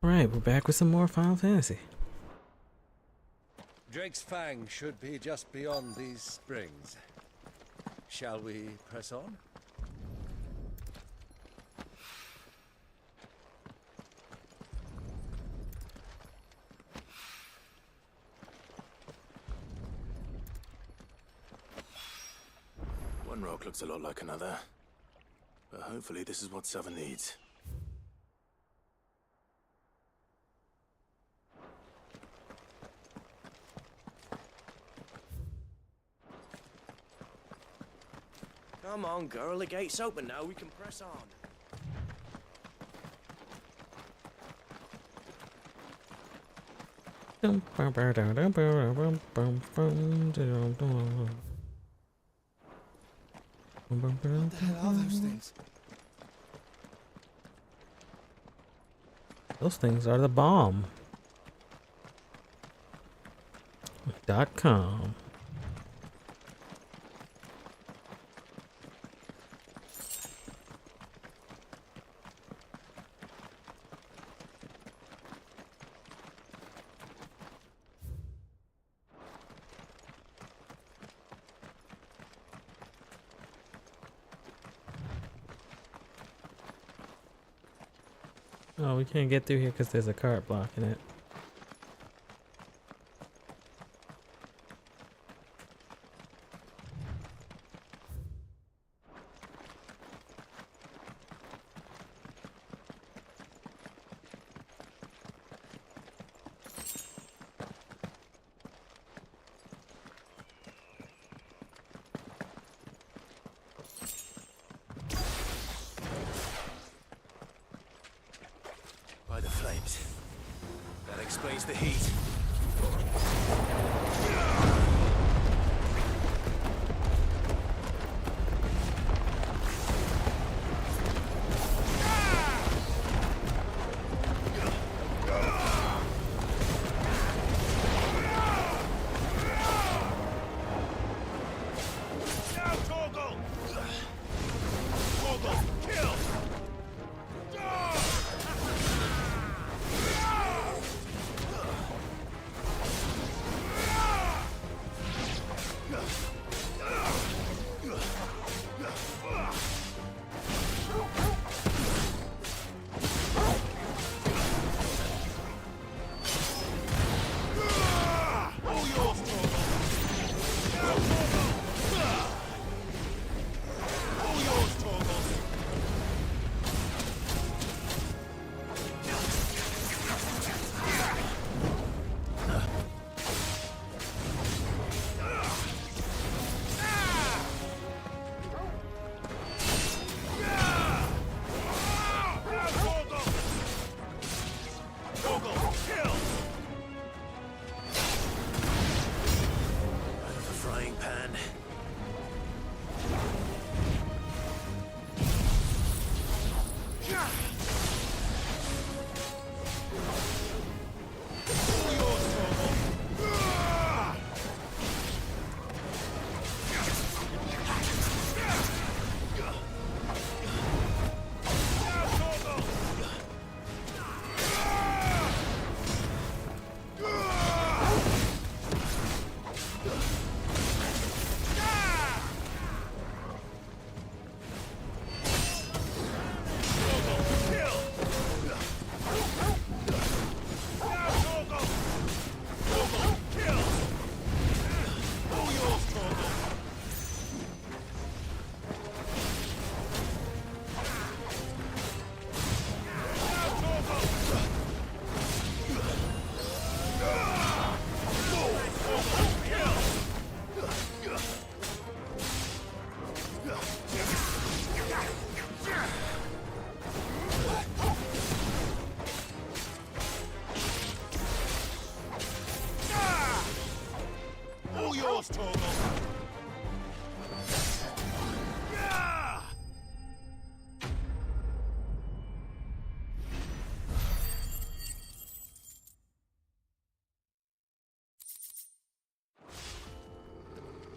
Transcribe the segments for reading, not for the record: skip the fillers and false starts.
Alright, we're back with some more Final Fantasy. Drake's Fang should be just beyond these springs. Shall we press on? One rock looks a lot like another, but hopefully this is what Southern needs. Come on, girl, the gate's open now, we can press on. What the hell are those things? Those things are the bomb. .com. Oh, we can't get through here because there's a cart blocking it. By the flames. That explains the heat.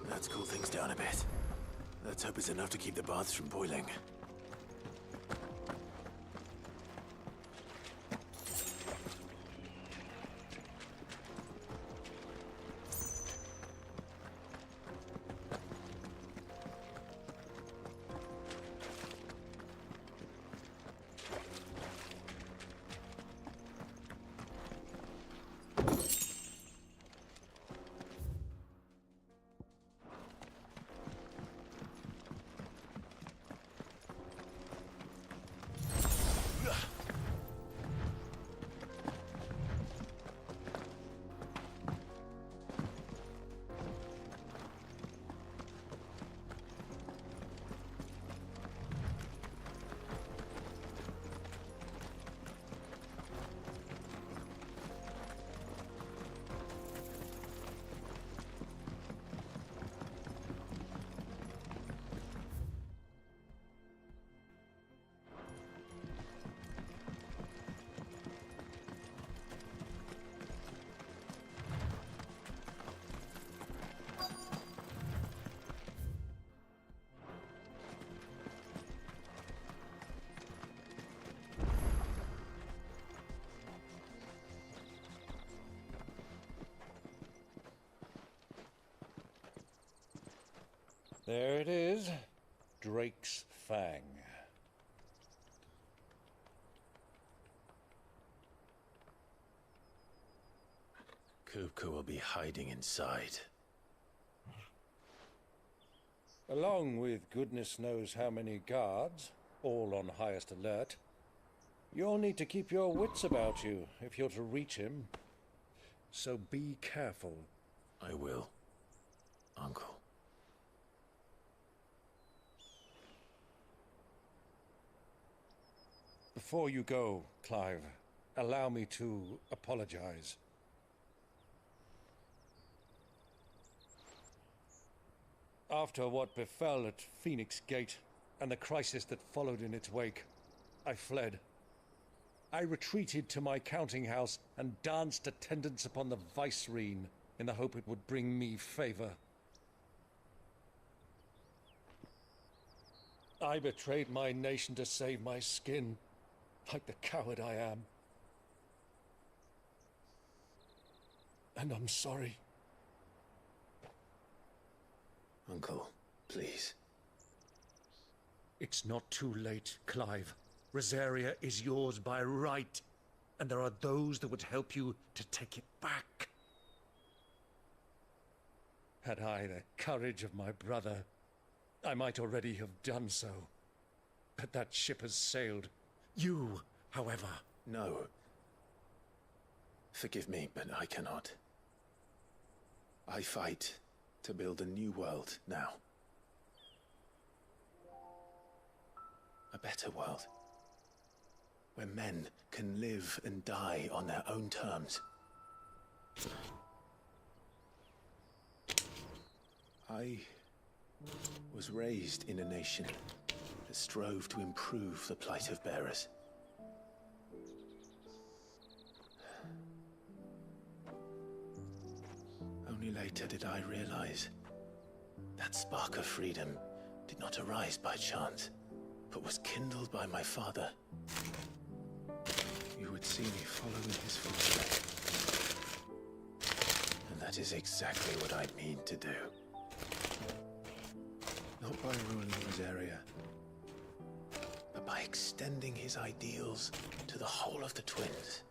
Let's cool things down a bit. Let's hope it's enough to keep the baths from boiling. There it is. Drake's Fang. Kupka will be hiding inside. Along with goodness knows how many guards, all on highest alert. You'll need to keep your wits about you if you're to reach him. So be careful. I will, Uncle. Before you go, Clive, allow me to apologize. After what befell at Phoenix Gate and the crisis that followed in its wake, I fled. I retreated to my counting house and danced attendance upon the vicereine in the hope it would bring me favor. I betrayed my nation to save my skin, like the coward I am. And I'm sorry. Uncle, please. It's not too late, Clive. Rosaria is yours by right, and there are those that would help you to take it back. Had I the courage of my brother, I might already have done so. But that ship has sailed. You, however... No. Forgive me, but I cannot. I fight to build a new world now. A better world. Where men can live and die on their own terms. I was raised in a nation that strove to improve the plight of bearers. Only later did I realize that spark of freedom did not arise by chance, but was kindled by my father. You would see me following his footsteps. And that is exactly what I mean to do. Not by ruling Rosaria, but by extending his ideals to the whole of the twins.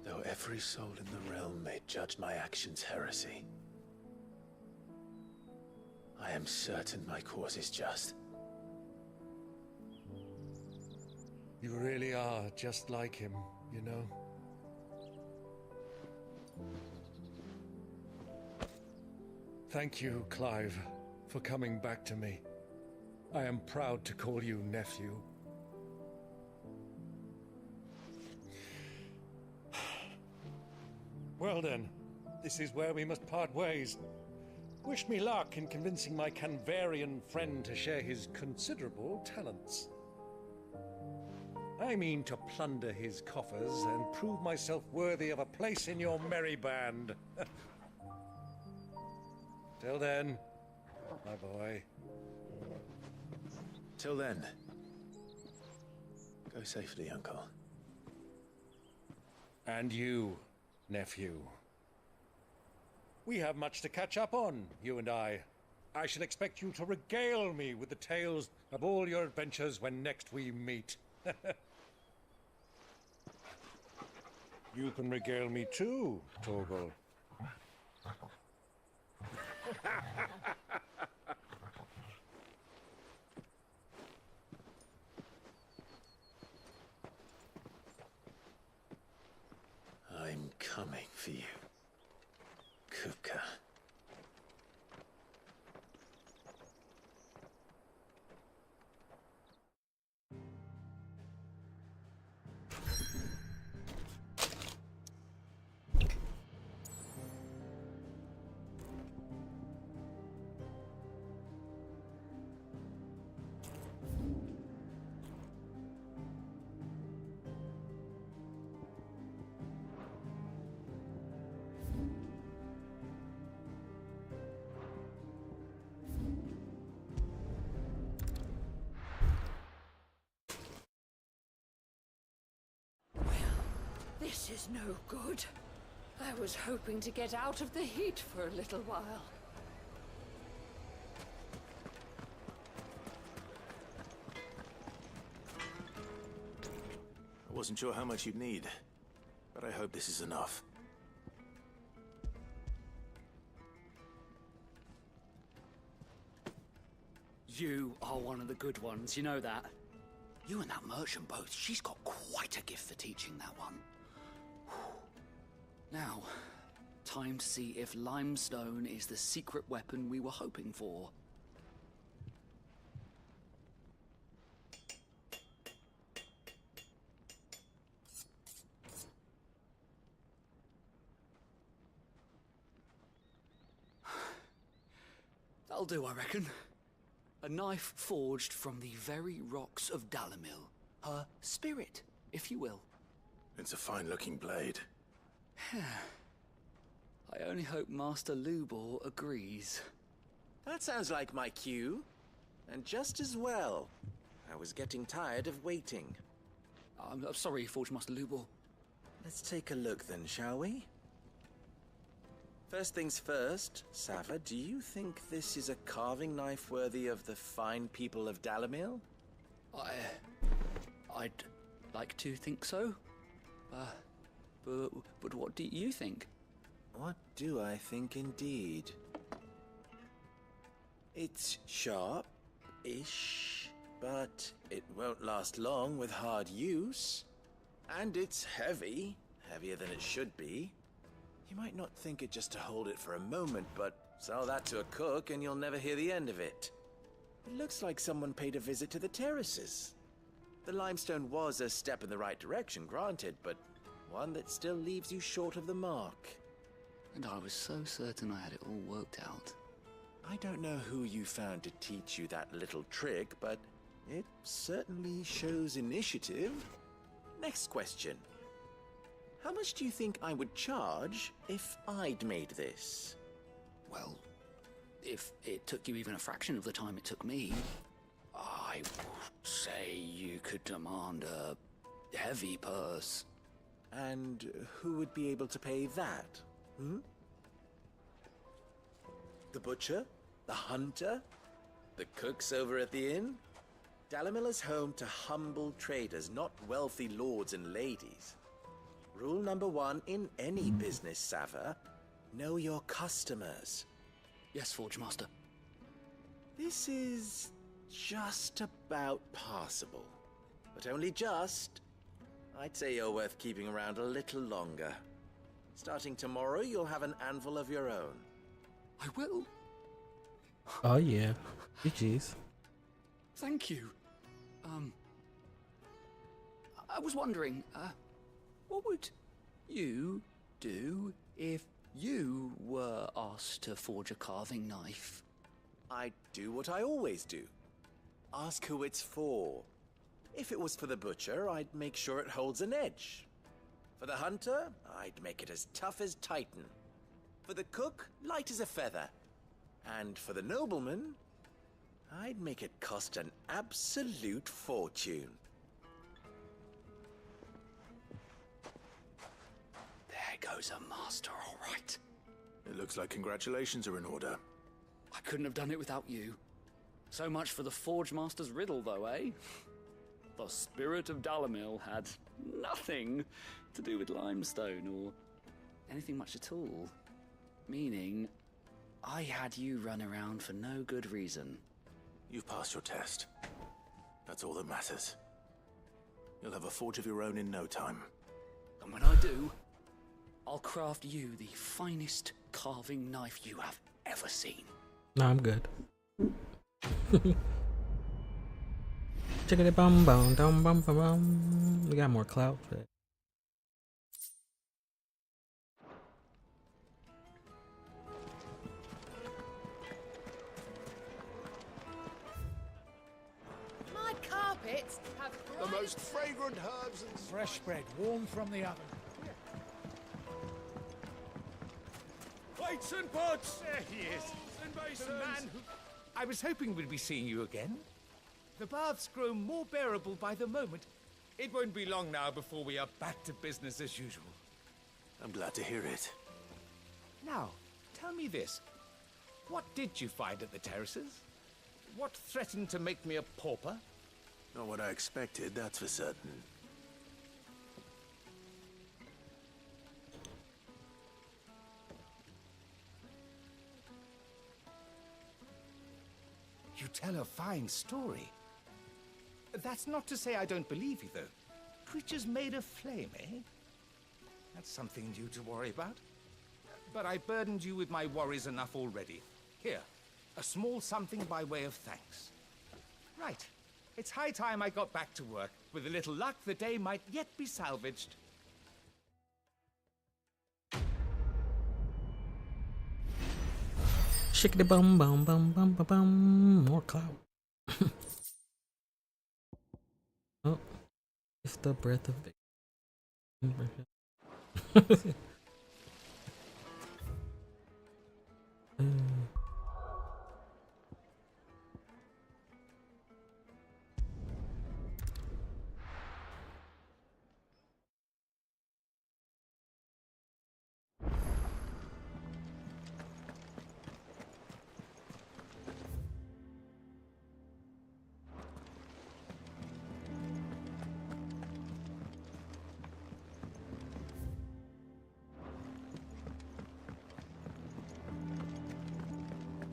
Though every soul in the realm may judge my actions heresy, I am certain my cause is just. You really are just like him, you know? Thank you, Clive, for coming back to me. I am proud to call you nephew. Well then, this is where we must part ways. Wish me luck in convincing my Canvarian friend to share his considerable talents. I mean to plunder his coffers and prove myself worthy of a place in your merry band. Till then, my boy. Till then, go safely, Uncle. And you, nephew. We have much to catch up on, you and I. I shall expect you to regale me with the tales of all your adventures when next we meet. You can regale me too, Torgal. I'm coming for you, Kupka. This is no good. I was hoping to get out of the heat for a little while. Wasn't sure how much you'd need, but I hope this is enough. You are one of the good ones, you know that? You and that merchant both, she's got quite a gift for teaching that one. Now, time to see if limestone is the secret weapon we were hoping for. That'll do, I reckon. A knife forged from the very rocks of Dalamil. Her spirit, if you will. It's a fine-looking blade. I only hope Master Lubor agrees. That sounds like my cue. And just as well. I was getting tired of waiting. I'm sorry, Forge Master Lubor. Let's take a look then, shall we? First things first, Sava, do you think this is a carving knife worthy of the fine people of Dalamil? I'd like to think so. But what do you think? What do I think indeed? It's sharp-ish, but it won't last long with hard use. And it's heavy, heavier than it should be. You might not think it just to hold it for a moment, but sell that to a cook and you'll never hear the end of it. It looks like someone paid a visit to the terraces. The limestone was a step in the right direction, granted, but one that still leaves you short of the mark. And I was so certain I had it all worked out. I don't know who you found to teach you that little trick, but it certainly shows initiative. Next question. How much do you think I would charge if I'd made this? Well, if it took you even a fraction of the time it took me, I would say you could demand a heavy purse. And who would be able to pay that? The butcher? The hunter? The cooks over at the inn? Dalamil is home to humble traders, not wealthy lords and ladies. Rule number 1 in any business, Sava, know your customers. Yes, Forge Master. This is just about passable. But only just. I'd say you're worth keeping around a little longer. Starting tomorrow, you'll have an anvil of your own. I will. Oh yeah. GG's. Thank you. I was wondering, what would you do if you were asked to forge a carving knife? I'd do what I always do. Ask who it's for. If it was for the butcher, I'd make sure it holds an edge. For the hunter, I'd make it as tough as Titan. For the cook, light as a feather. And for the nobleman, I'd make it cost an absolute fortune. There goes a master, all right. It looks like congratulations are in order. I couldn't have done it without you. So much for the Forge Master's riddle, though, eh? The spirit of Dalamil had nothing to do with limestone or anything much at all. Meaning, I had you run around for no good reason. You've passed your test. That's all that matters. You'll have a forge of your own in no time. And when I do, I'll craft you the finest carving knife you have ever seen. No, I'm good. Chickity bum bum dum bum bum bum. We got more clout, but My carpets have The most fragrant herbs and Fresh bread, warm from the oven. Plates and pots! there he is. And basins! The man who... I was hoping we'd be seeing you again. The baths grow more bearable by the moment. It won't be long now before we are back to business as usual. I'm glad to hear it. Now, tell me this. What did you find at the terraces? What threatened to make me a pauper? Not what I expected, that's for certain. You tell a fine story. That's not to say I don't believe you, though. Creatures made of flame, eh? That's something new to worry about. But I burdened you with my worries enough already. Here, a small something by way of thanks. Right. It's high time I got back to work. With a little luck, the day might yet be salvaged. Shickety bum bum bum bum bum bum. More clout. Oh, it's the breath of victory.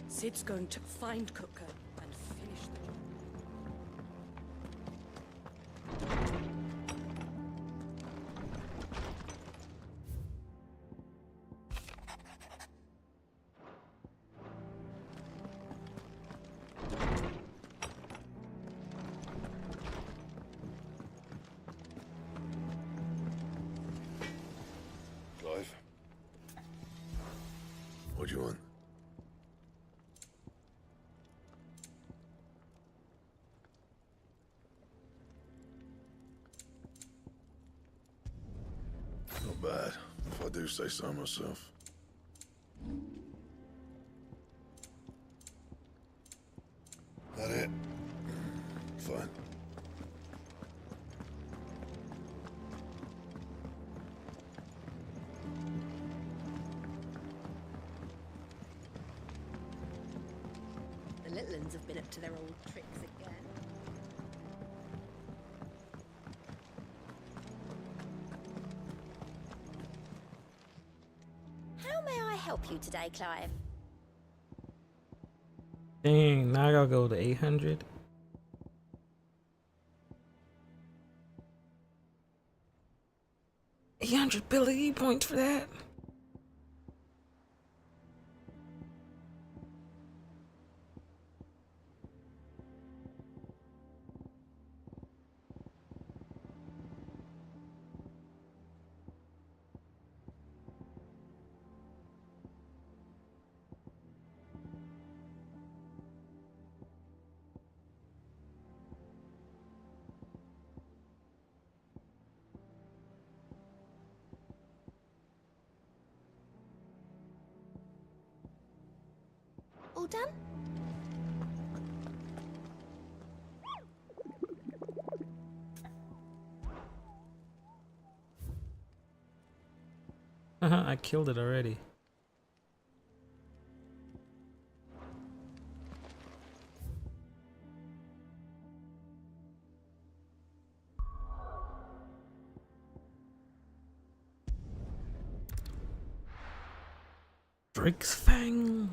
Sid's going to find Cooker and finish the job. Clive? What do you want? Not bad, if I do say so myself. That it? Fine. The little uns have been up to their old tricks again. How may I help you today, Clive? Dang, now I gotta go to 800. $800 points for that. All done? I killed it already. Drake's Fang.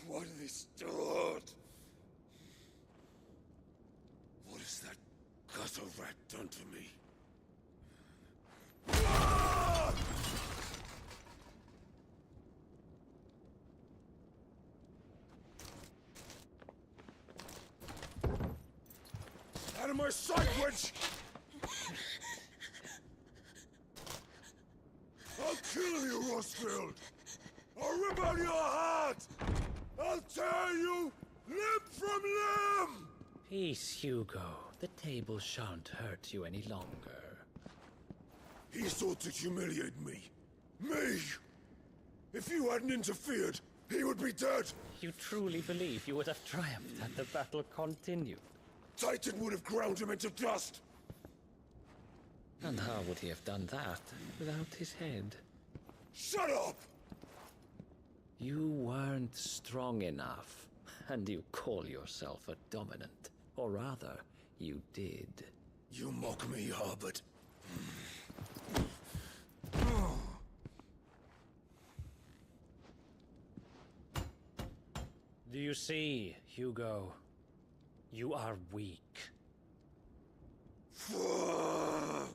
What have they stored? What has that gutter rat done to me? Out of my sight, witch! I'll kill you, Rosfield! I'll rip out your heart! I'll tear you limb from limb! Peace, Hugo. The table shan't hurt you any longer. He sought to humiliate me. Me! If you hadn't interfered, he would be dead! You truly believe you would have triumphed had the battle continued? Titan would have ground him into dust! And how would he have done that without his head? Shut up! You weren't strong enough, and you call yourself a dominant. Or rather, you did. You mock me, Harbert. Do you see, Hugo? You are weak. Fuck!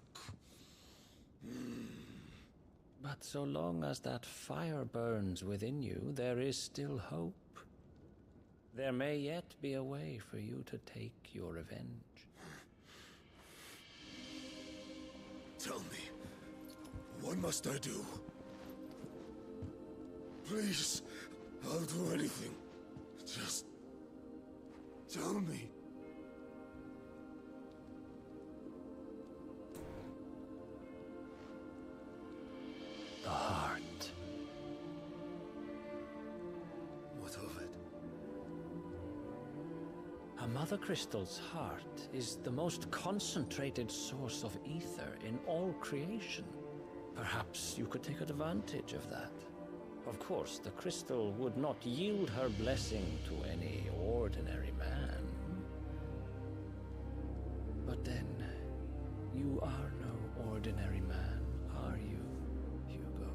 But so long as that fire burns within you, there is still hope. There may yet be a way for you to take your revenge. Tell me, what must I do? Please, I'll do anything. Just tell me. The heart. What of it? A Mother Crystal's heart is the most concentrated source of ether in all creation. Perhaps you could take advantage of that. Of course, the crystal would not yield her blessing to any ordinary man. But then, you are no ordinary man, are you, Hugo?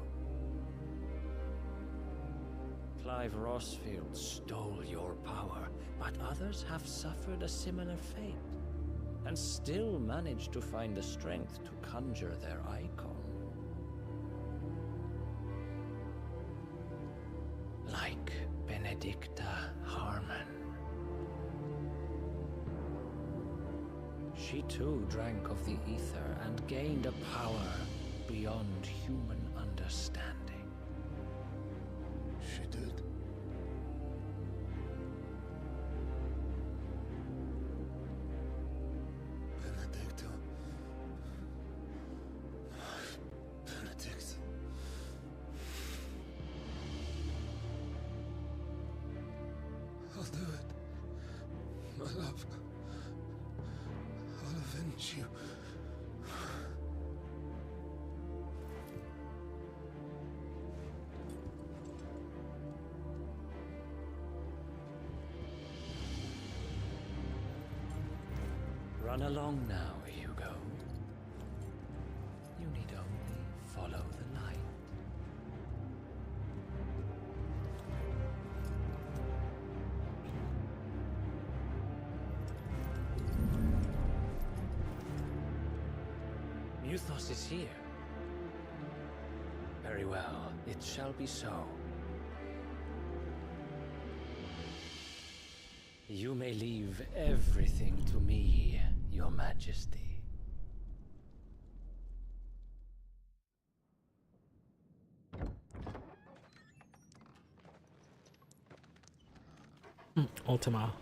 Clive Rossfield stole your power, but others have suffered a similar fate, and still managed to find the strength to conjure their icon. Like Benedicta Harmon. She too drank of the ether and gained a power beyond human understanding. She did. Benedicta. Benedict. I'll do it. My love. I'll avenge you. Run along now, Hugo. You need only follow the light. Muthos is here. Very well, it shall be so. You may leave everything to me, Your Majesty. Ultima.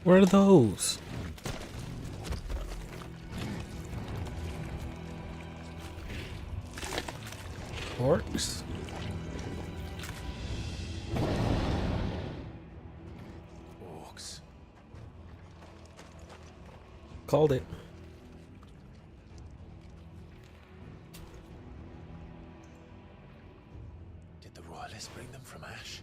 What are those? Orcs? Orcs. Called it. Did the royalists bring them from Ash?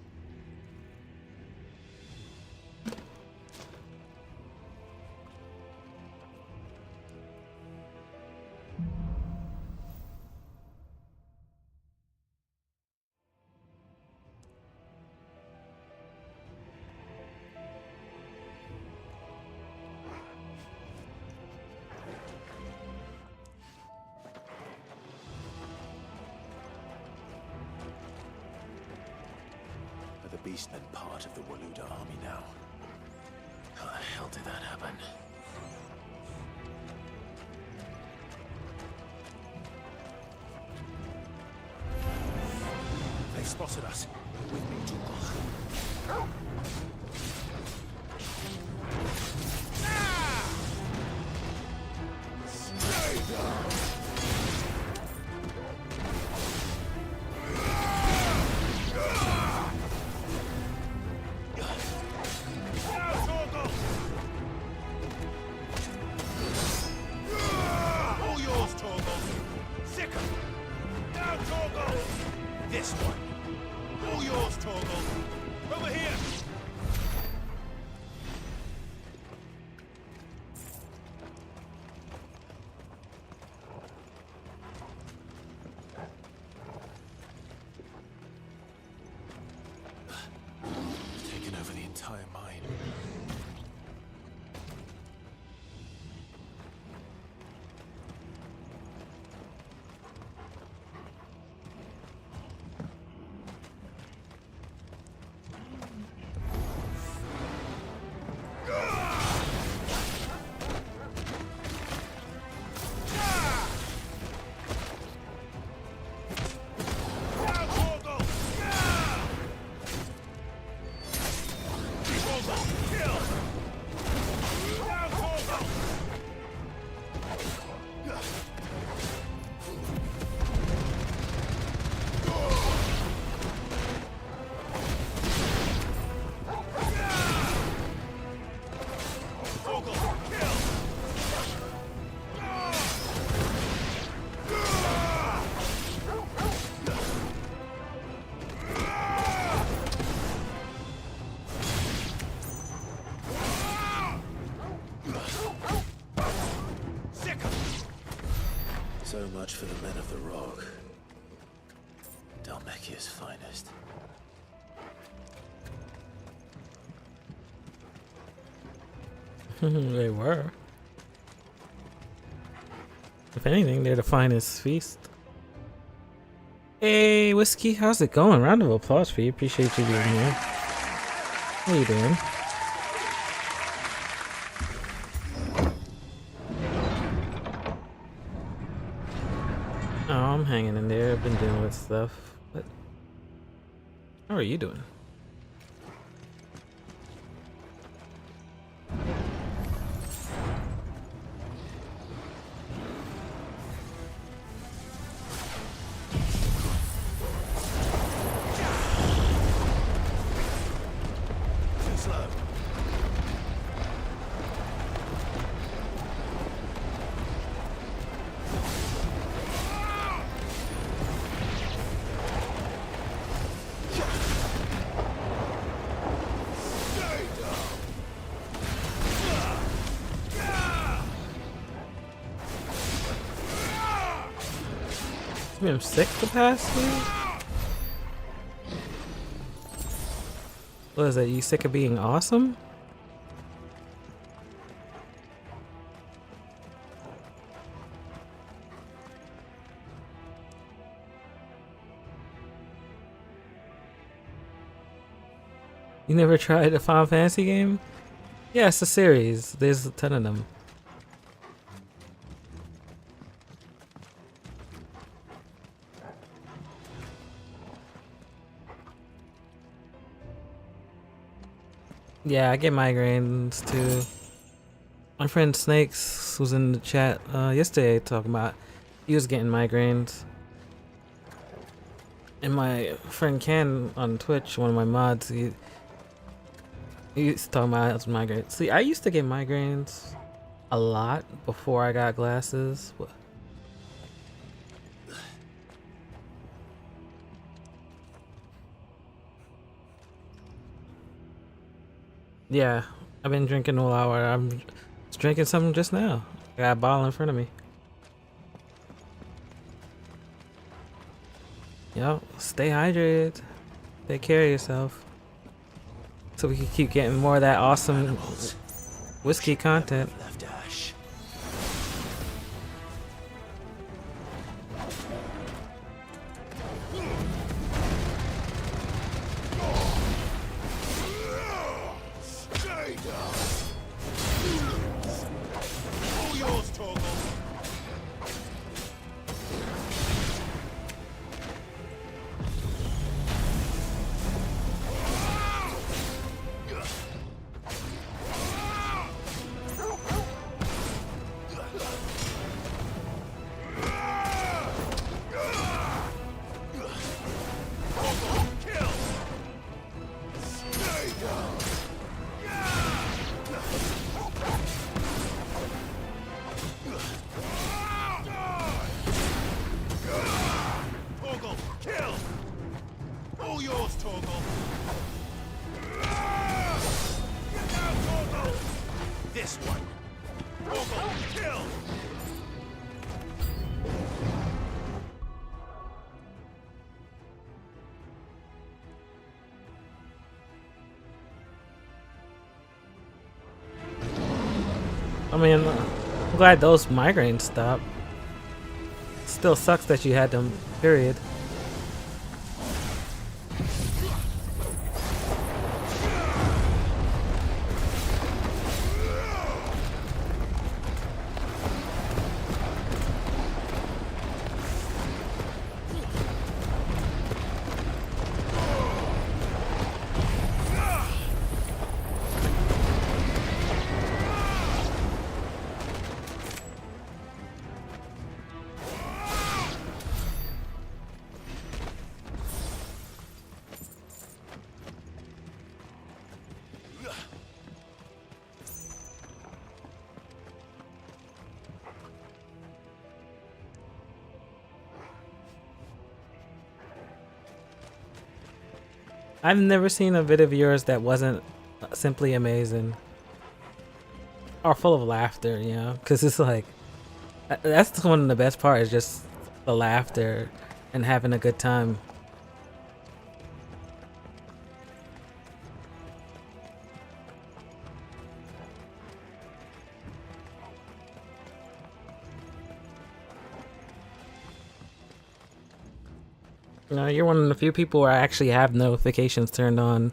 the beastmen part of the Waluda army now? How the hell did that happen? They've spotted us. With me, Tuchel. Stay down! All yours, Torgal. Sicker. Now, Torgal. This one. All yours, Torgal. Over here. Taken over the entire mine. So much for the men of the Rock. Dalmekia's finest. They were. If anything, they're the finest feast. Hey, Whiskey, how's it going? Round of applause for you. Appreciate you being here. How you doing? Oh, I'm hanging in there. I've been dealing with stuff. But how are you doing? I'm sick capacity? What is that? You sick of being awesome? You never tried a Final Fantasy game? Yeah, it's a series. There's a ton of them. Yeah, I get migraines too. My friend Snakes was in the chat yesterday talking about he was getting migraines. And my friend Ken on Twitch, one of my mods, he's talking about his migraines. See, I used to get migraines a lot before I got glasses. Yeah, I've been drinking all hour. I'm drinking something just now. I got a bottle in front of me. Yo, stay hydrated. Take care of yourself. So we can keep getting more of that awesome whiskey content. This one. Torgal, kill! I mean, I'm glad those migraines stopped. Still sucks that you had them, period. I've never seen a vid of yours that wasn't simply amazing or full of laughter, you know, because it's like that's one of the best parts, just the laughter and having a good time. You know, you're one of the few people where I actually have notifications turned on.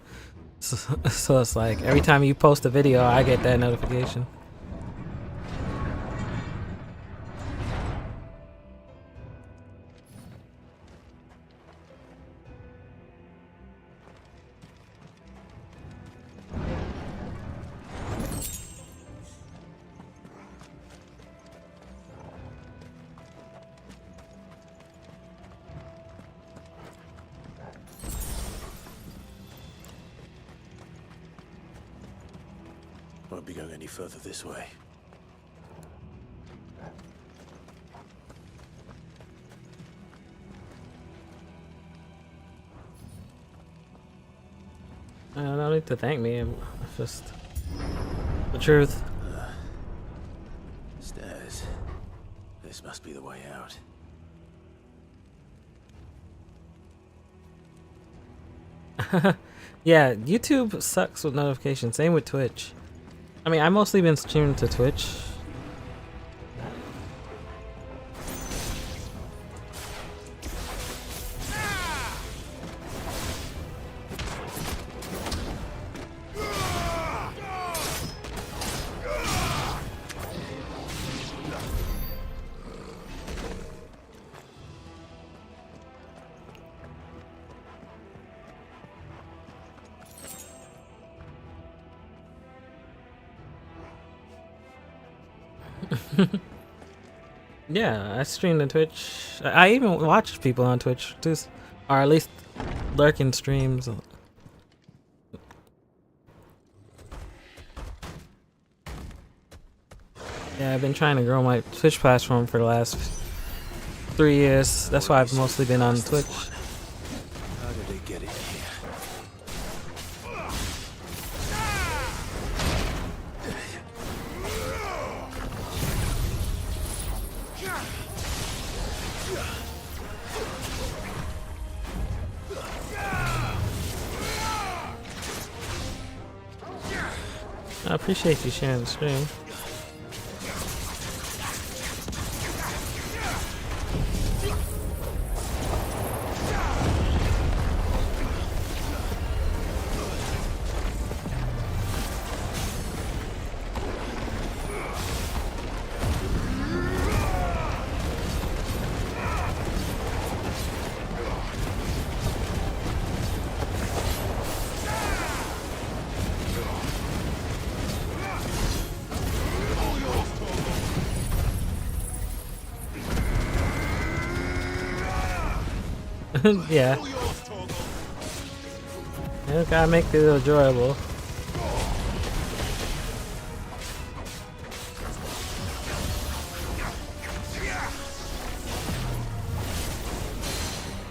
So it's like every time you post a video, I get that notification. Won't be going any further this way. No need to thank me. It's just the truth. Stairs. This must be the way out. Yeah, YouTube sucks with notifications. Same with Twitch. I mean, I've mostly been streaming to Twitch. Yeah, I stream to Twitch. I even watch people on Twitch too, or at least lurk in streams. Yeah, I've been trying to grow my Twitch platform for the last 3 years. That's why I've mostly been on Twitch. How did they get it here? I appreciate you sharing the stream. Yeah. You gotta make it enjoyable.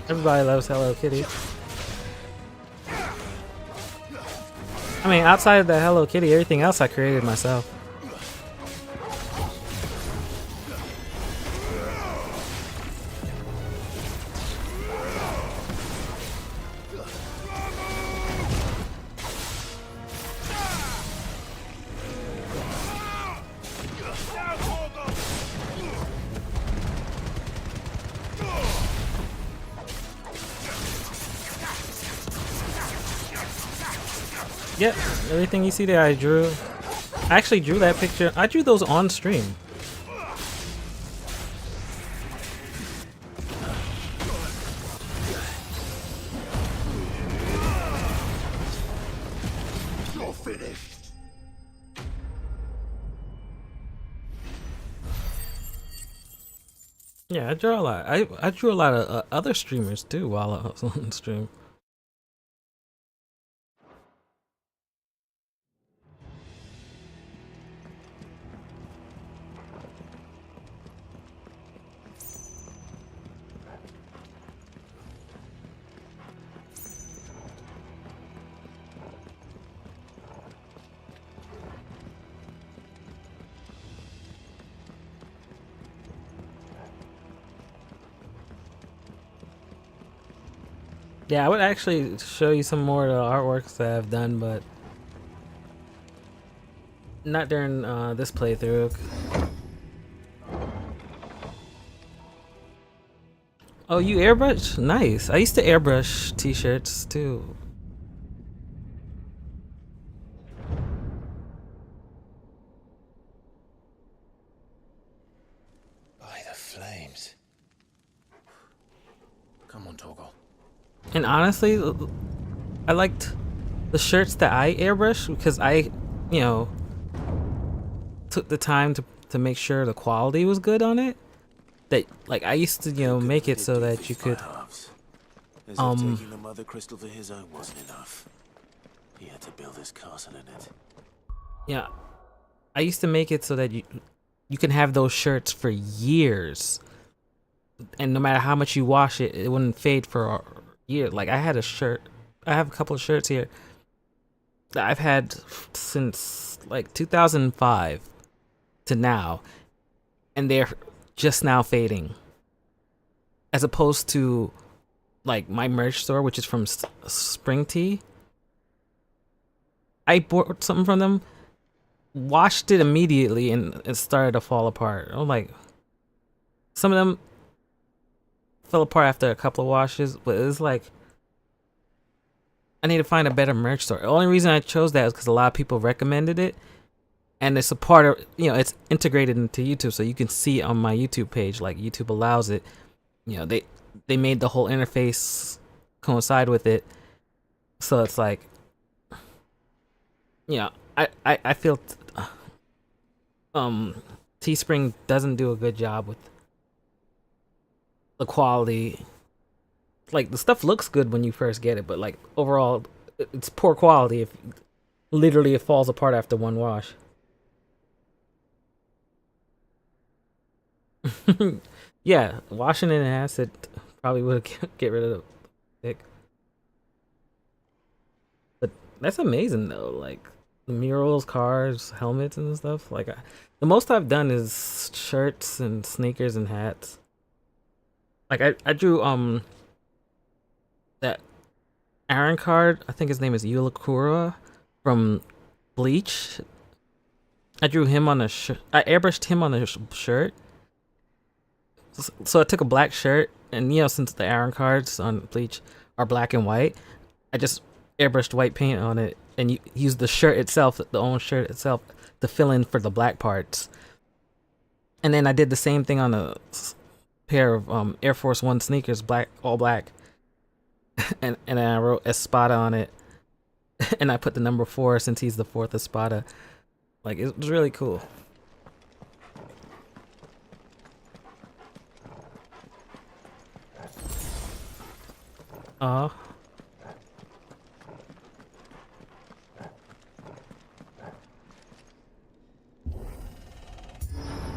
Everybody loves Hello Kitty. I mean, outside of the Hello Kitty, everything else I created myself. Yep, everything you see there I drew. I actually drew that picture. I drew those on stream. You're finished. Yeah, I draw a lot. I drew a lot of other streamers too while I was on stream. Yeah, I would actually show you some more of the artworks that I've done, but not during this playthrough. Oh, you airbrush? Nice. I used to airbrush t-shirts too. By the flames. Come on, Torgal. And honestly, I liked the shirts that I airbrushed because I, you know, took the time to make sure the quality was good on it. That, like, I used to, you know, make it so that you could, As if taking the mother crystal for his own wasn't enough. He had to build his castle in it. yeah, I used to make it so that you can have those shirts for years, and no matter how much you wash it, it wouldn't fade for a year. Like, I had a shirt, I have a couple of shirts here that I've had since like 2005 to now, and they're just now fading, as opposed to like my merch store, which is from Spring Tea. I bought something from them, washed it immediately, and it started to fall apart. I'm like, some of them fell apart after a couple of washes, but it's like, I need to find a better merch store. The only reason I chose that is because a lot of people recommended it, and it's a part of, you know, it's integrated into YouTube, so you can see it on my YouTube page. Like, YouTube allows it. You know, they made the whole interface coincide with it, so it's like, you know, I feel Teespring doesn't do a good job with the quality. Like, the stuff looks good when you first get it, but like overall it's poor quality. If literally it falls apart after one wash. Yeah, washing it in acid probably would get rid of the pick. But that's amazing though. Like, the murals, cars, helmets, and stuff. Like, the most I've done is shirts and sneakers and hats. Like, I drew that Aaron card. I think his name is Yulakura from Bleach. I drew him on a shirt. I airbrushed him on a shirt. So I took a black shirt, and you know, since the Aaron cards on Bleach are black and white, I just airbrushed white paint on it and used the shirt itself, the own shirt itself, to fill in for the black parts. And then I did the same thing on a pair of Air Force One sneakers, black, all black. and then I wrote Espada on it, and I put the number 4 since he's the 4th Espada. Like, it was really cool. I'm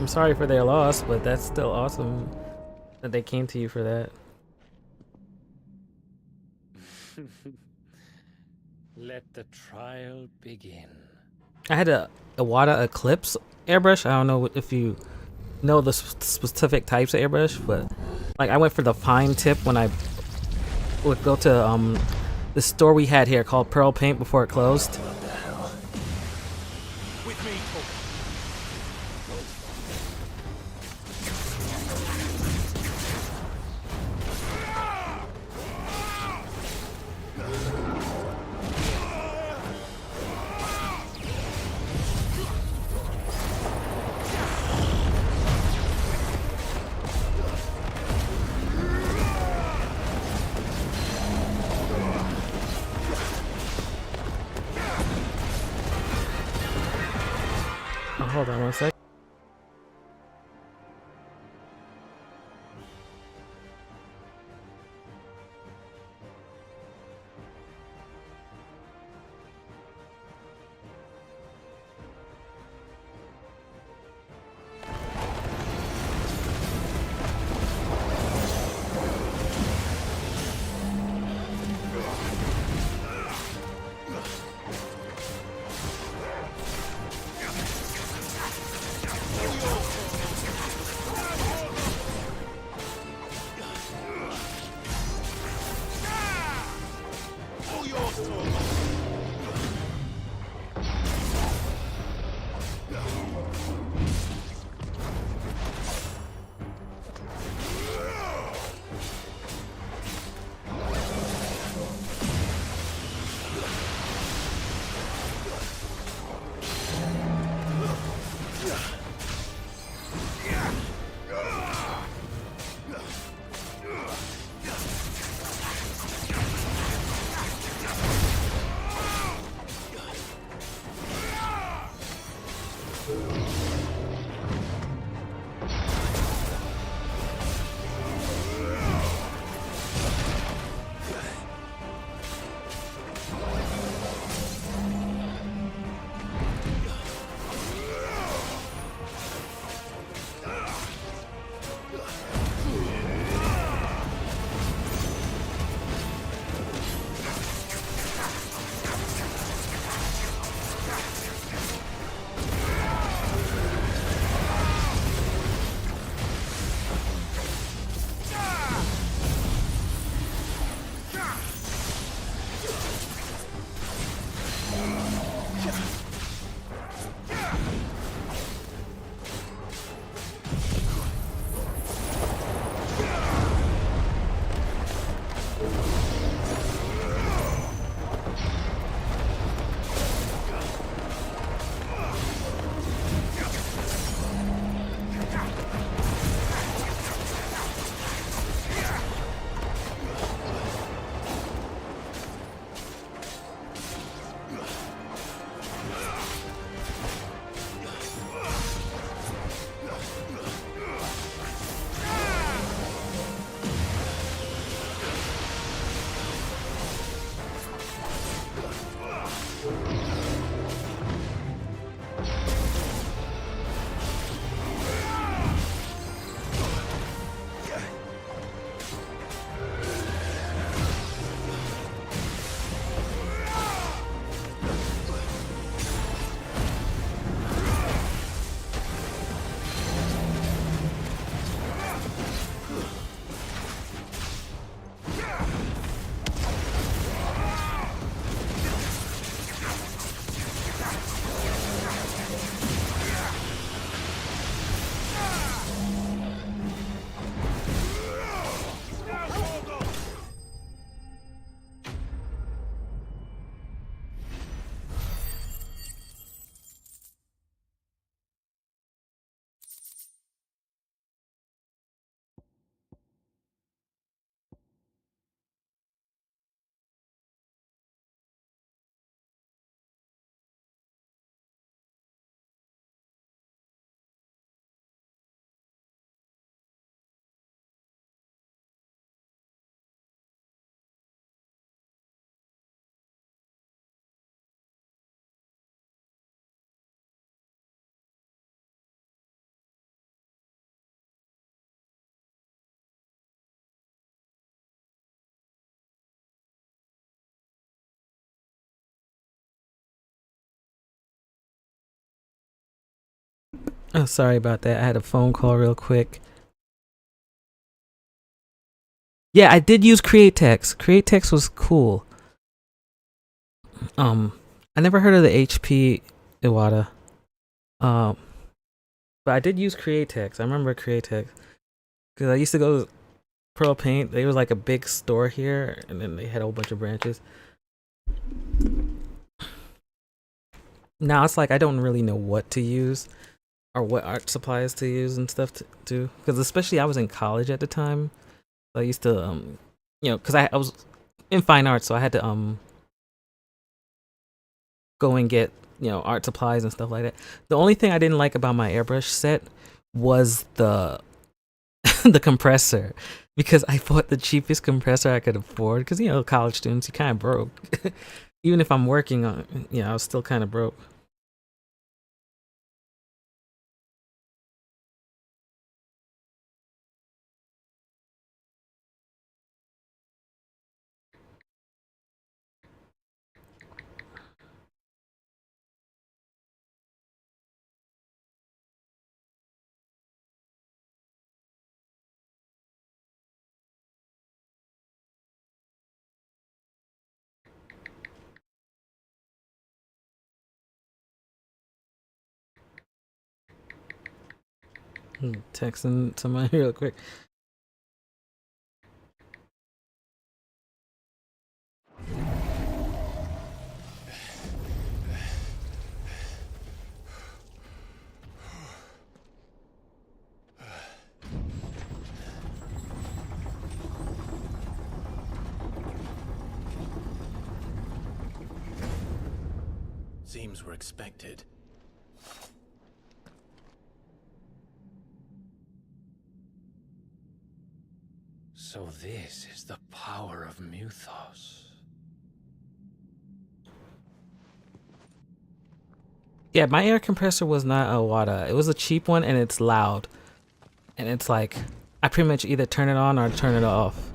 sorry for their loss, but that's still awesome that they came to you for that. Let the trial begin. I had a Iwata Eclipse airbrush. I don't know if you know the specific types of airbrush, but like I went for the fine tip when I would go to the store we had here called Pearl Paint before it closed. What the hell? With me, Toby. Oh, hold on one sec. Oh, sorry about that. I had a phone call real quick. Yeah, I did use Create Text. Create Text was cool. I never heard of the HP Iwata. But I did use Create Text. I remember Create Text because I used to go to Pearl Paint. They was like a big store here, and then they had a whole bunch of branches. Now it's like I don't really know what to use or what art supplies to use and stuff to do. Because especially I was in college at the time. So I used to, because I was in fine arts, so I had to go and get art supplies and stuff like that. The only thing I didn't like about my airbrush set was the the compressor, because I bought the cheapest compressor I could afford. Because college students, you kind of broke. Even if I'm working on, I was still kind of broke. Texting somebody real quick. Seems we're expected. So this is the power of Muthos. Yeah, my air compressor was not a Wada. It was a cheap one, and it's loud. And it's like, I pretty much either turn it on or turn it off.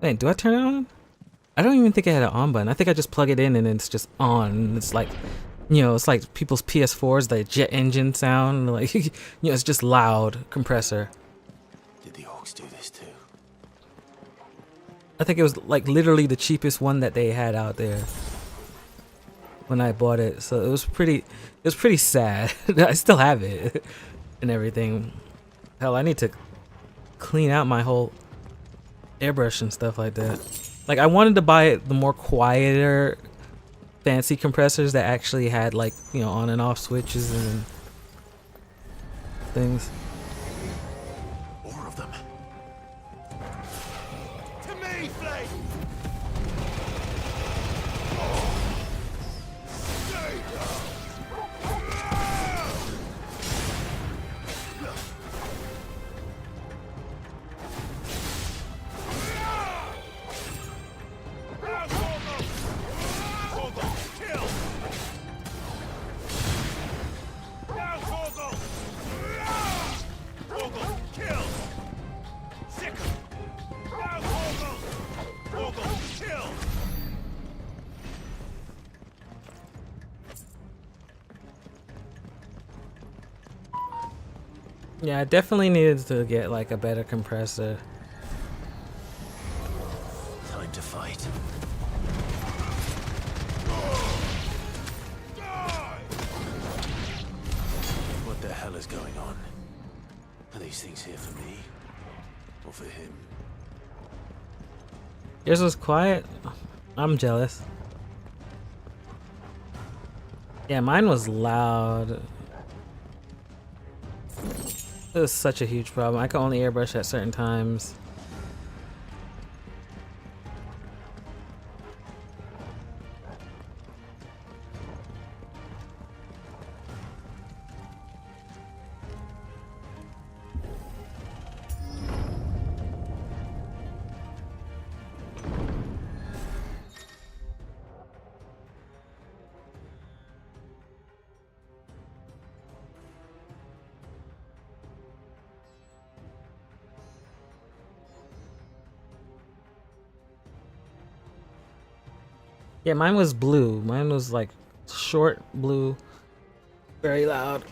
Wait, do I turn it on? I don't even think I had an on button. I think I just plug it in and it's just on. And it's like, it's like people's PS4s, the jet engine sound. Like, it's just loud compressor. Did the orcs do this too? I think it was like literally the cheapest one that they had out there when I bought it. So it was pretty sad. I still have it and everything. Hell, I need to clean out my whole airbrush and stuff like that. Like, I wanted to buy the more quieter fancy compressors that actually had like, on and off switches and things. More of them. To me, Flame! Yeah, I definitely needed to get like a better compressor. Time to fight. What the hell is going on? Are these things here for me? Or for him? Yours was quiet? I'm jealous. Yeah, mine was loud. It was such a huge problem. I could only airbrush at certain times. Yeah, mine was blue. Mine was like short blue, very loud.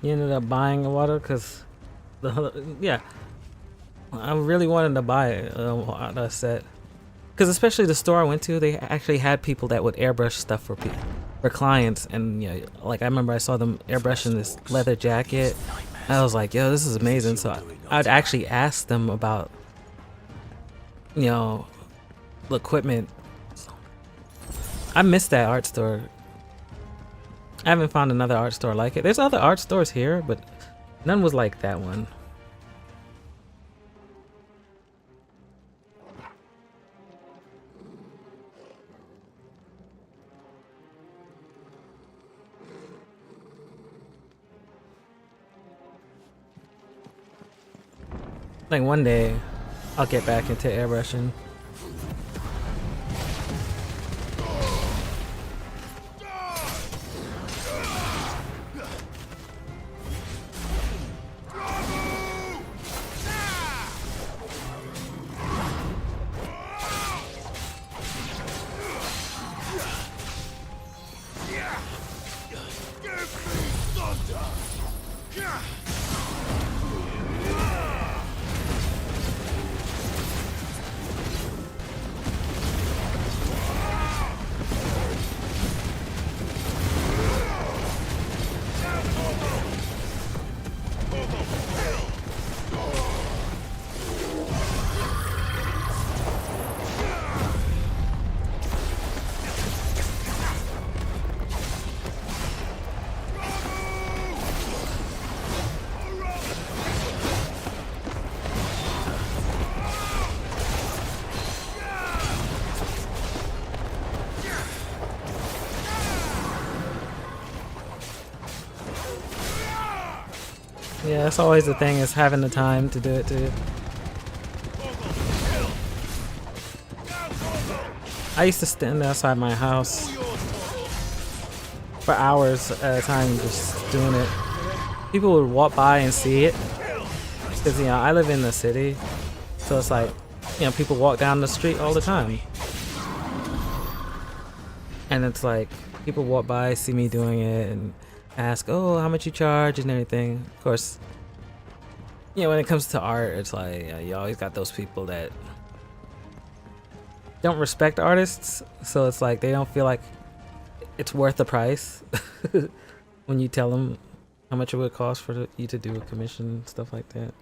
He ended up buying a water because yeah, I really wanted to buy a set because especially the store I went to, they actually had people that would airbrush stuff for clients, and you know, like I remember I saw them airbrushing this leather jacket. I was like, yo, this is amazing. So I'd actually ask them about, you know, the equipment. I missed that art store. I haven't found another art store like it. There's other art stores here, but none was like that one. Like one day, I'll get back into airbrushing. Yeah, that's always the thing, is having the time to do it too. I used to stand outside my house for hours at a time just doing it. People would walk by and see it, because you know, I live in the city, so it's like, you know, people walk down the street all the time. And it's like, people walk by, see me doing it, and ask, oh, how much you charge and everything. Of course, you know, when it comes to art, it's like, you always got those people that don't respect artists, so it's like they don't feel like it's worth the price when you tell them how much it would cost for you to do a commission and stuff like that.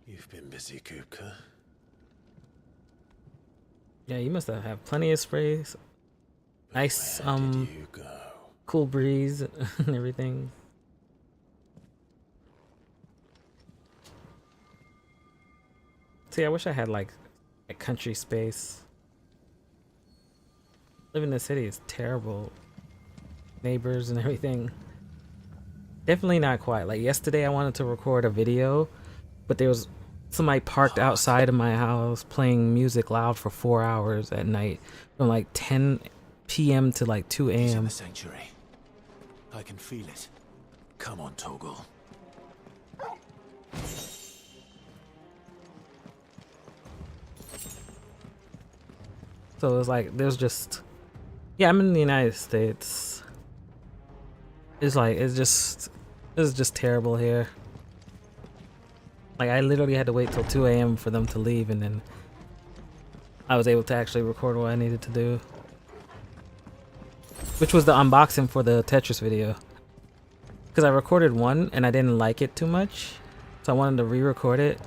You've been busy, Kupka. Yeah, you must have plenty of sprays. Nice, Where did you go? cool breeze and everything. See, I wish I had like a country space. Living in the city is terrible. Neighbors and everything. Definitely not quiet. Like yesterday I wanted to record a video, but there was somebody parked outside of my house playing music loud for 4 hours at night from like 10 p.m. to like 2 He's in a.m. the sanctuary. I can feel it. Come on, Toggle. So it was like, there's just, yeah, I'm in the United States. It's like, it's just terrible here. Like I literally had to wait till 2 a.m. for them to leave, and then I was able to actually record what I needed to do. Which was the unboxing for the Tetris video. Because I recorded one and I didn't like it too much, so I wanted to re-record it.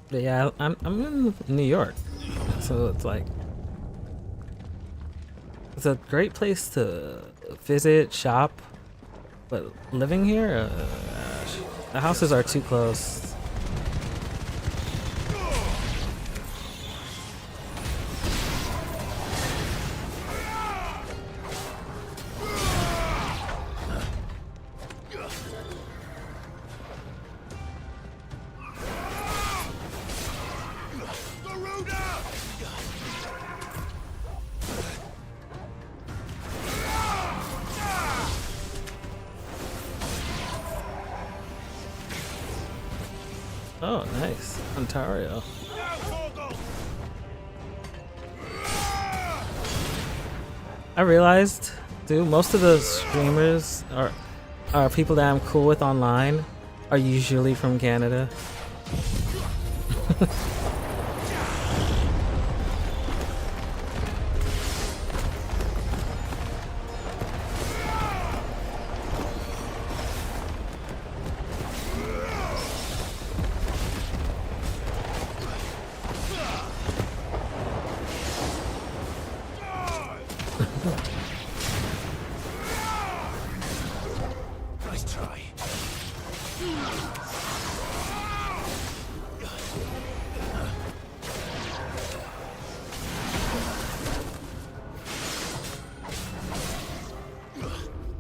But yeah, I'm in New York, so it's like, it's a great place to visit, shop, but living here, the houses are too close. Oh, nice. Ontario. I realized, dude, most of the streamers are people that I'm cool with online are usually from Canada. Nice try.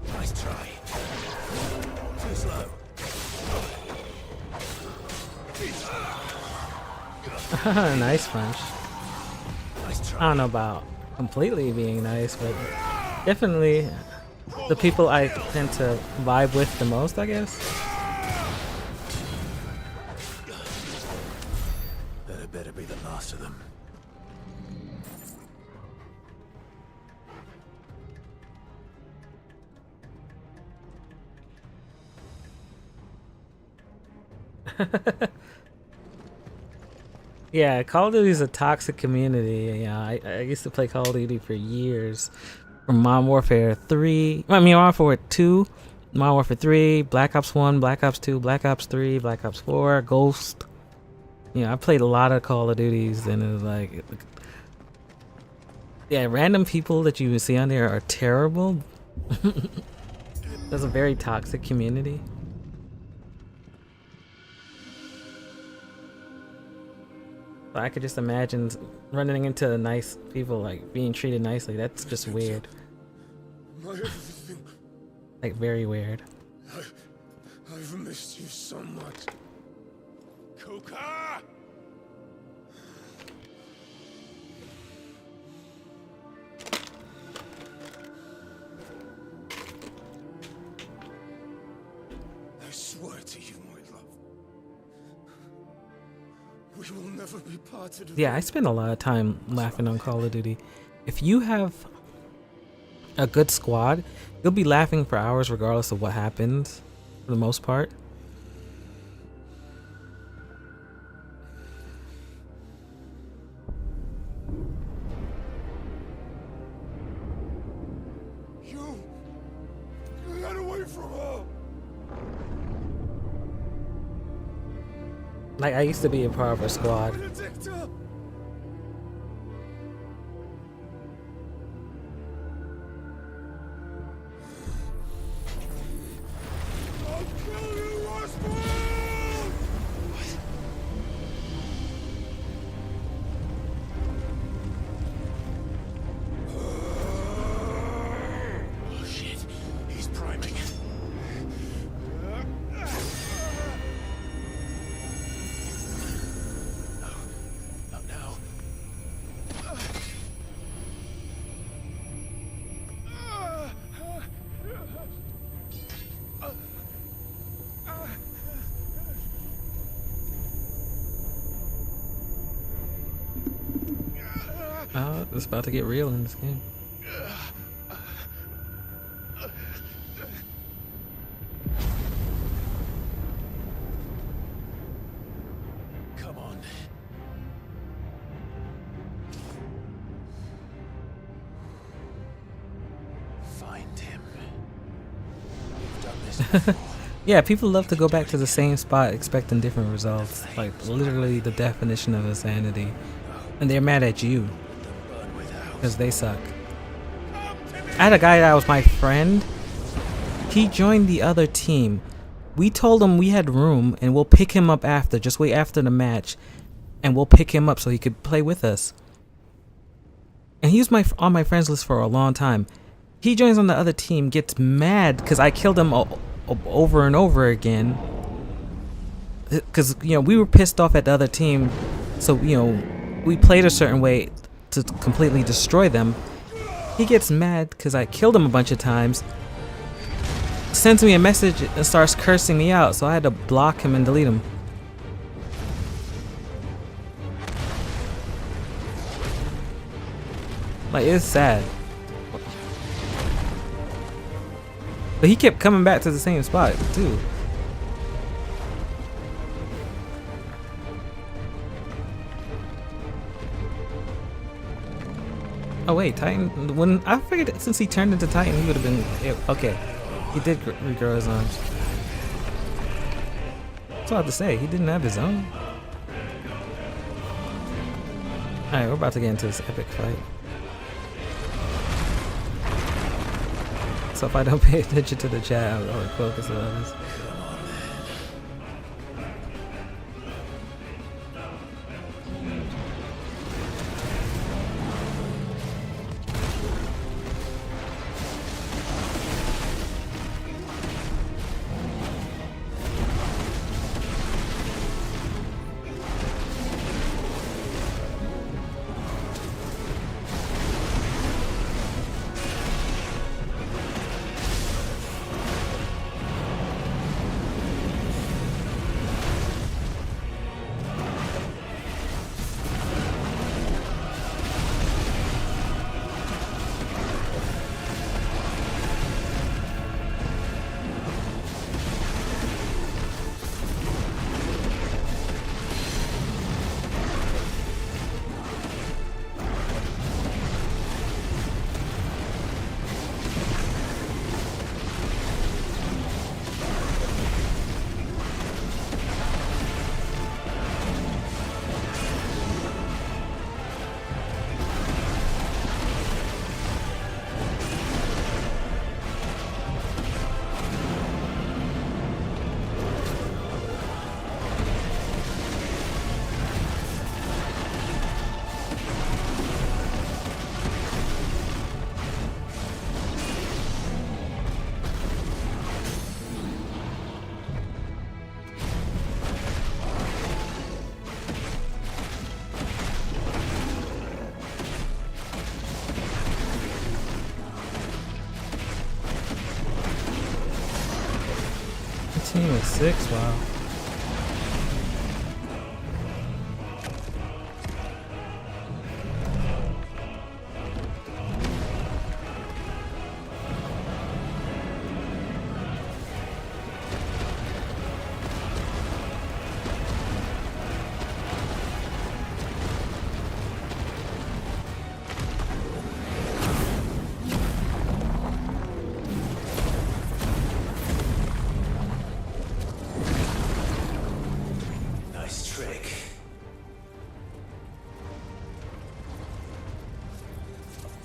Nice try. Too slow. Nice punch. Nice try. I don't know about completely being nice, but definitely the people I tend to vibe with the most, I guess. That had better be the last of them. Yeah, Call of Duty is a toxic community. Yeah, I used to play Call of Duty for years. From Modern Warfare 3, I mean Modern Warfare 2, Modern Warfare 3, Black Ops 1, Black Ops 2, Black Ops 3, Black Ops 4, Ghost. You know, I played a lot of Call of Duties, and it was like, yeah, random people that you see on there are terrible. That's a very toxic community. I could just imagine running into nice people, like being treated nicely. That's just weird. Like very weird. I've missed you so much. Coca! I swear to you, my love. We will never be parted again. Yeah, I spend a lot of time laughing on Call of Duty. If you have a good squad, you'll be laughing for hours regardless of what happens, for the most part. You got away from her. Like, I used to be a part of a squad. Benedicta! I'll kill you, Rasputin! Oh shit, he's priming. Not now. Oh, it's about to get real in this game. Come on. Find him. You've done this before. Yeah, people love to go back to the same spot expecting different results. Like, literally the definition of insanity. And they're mad at you because they suck. I had a guy that was my friend. He joined the other team. We told him we had room and we'll pick him up after. Just wait after the match and we'll pick him up so he could play with us. And he was on my friends list for a long time. He joins on the other team, gets mad because I killed him over and over again. Because, you know, we were pissed off at the other team. So, you know, we played a certain way to completely destroy them. He gets mad because I killed him a bunch of times. Sends me a message and starts cursing me out. So I had to block him and delete him. Like, it's sad. But he kept coming back to the same spot too. Oh wait, Titan. When I figured since he turned into Titan, he would have been okay. He did regrow his arms. That's what I have to say. He didn't have his own. All right, we're about to get into this epic fight. So if I don't pay attention to the chat, I'll focus on this. Team is 6, wow.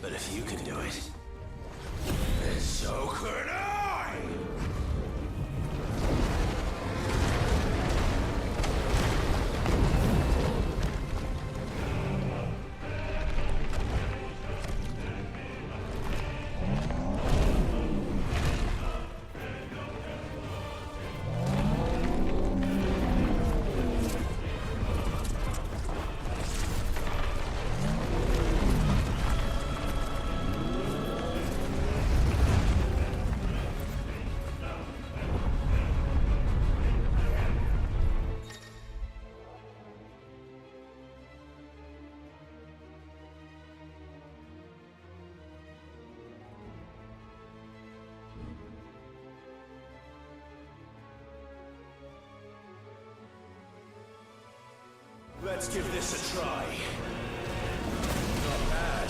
But if you can do it, then so could I! Let's give this a try. Not bad.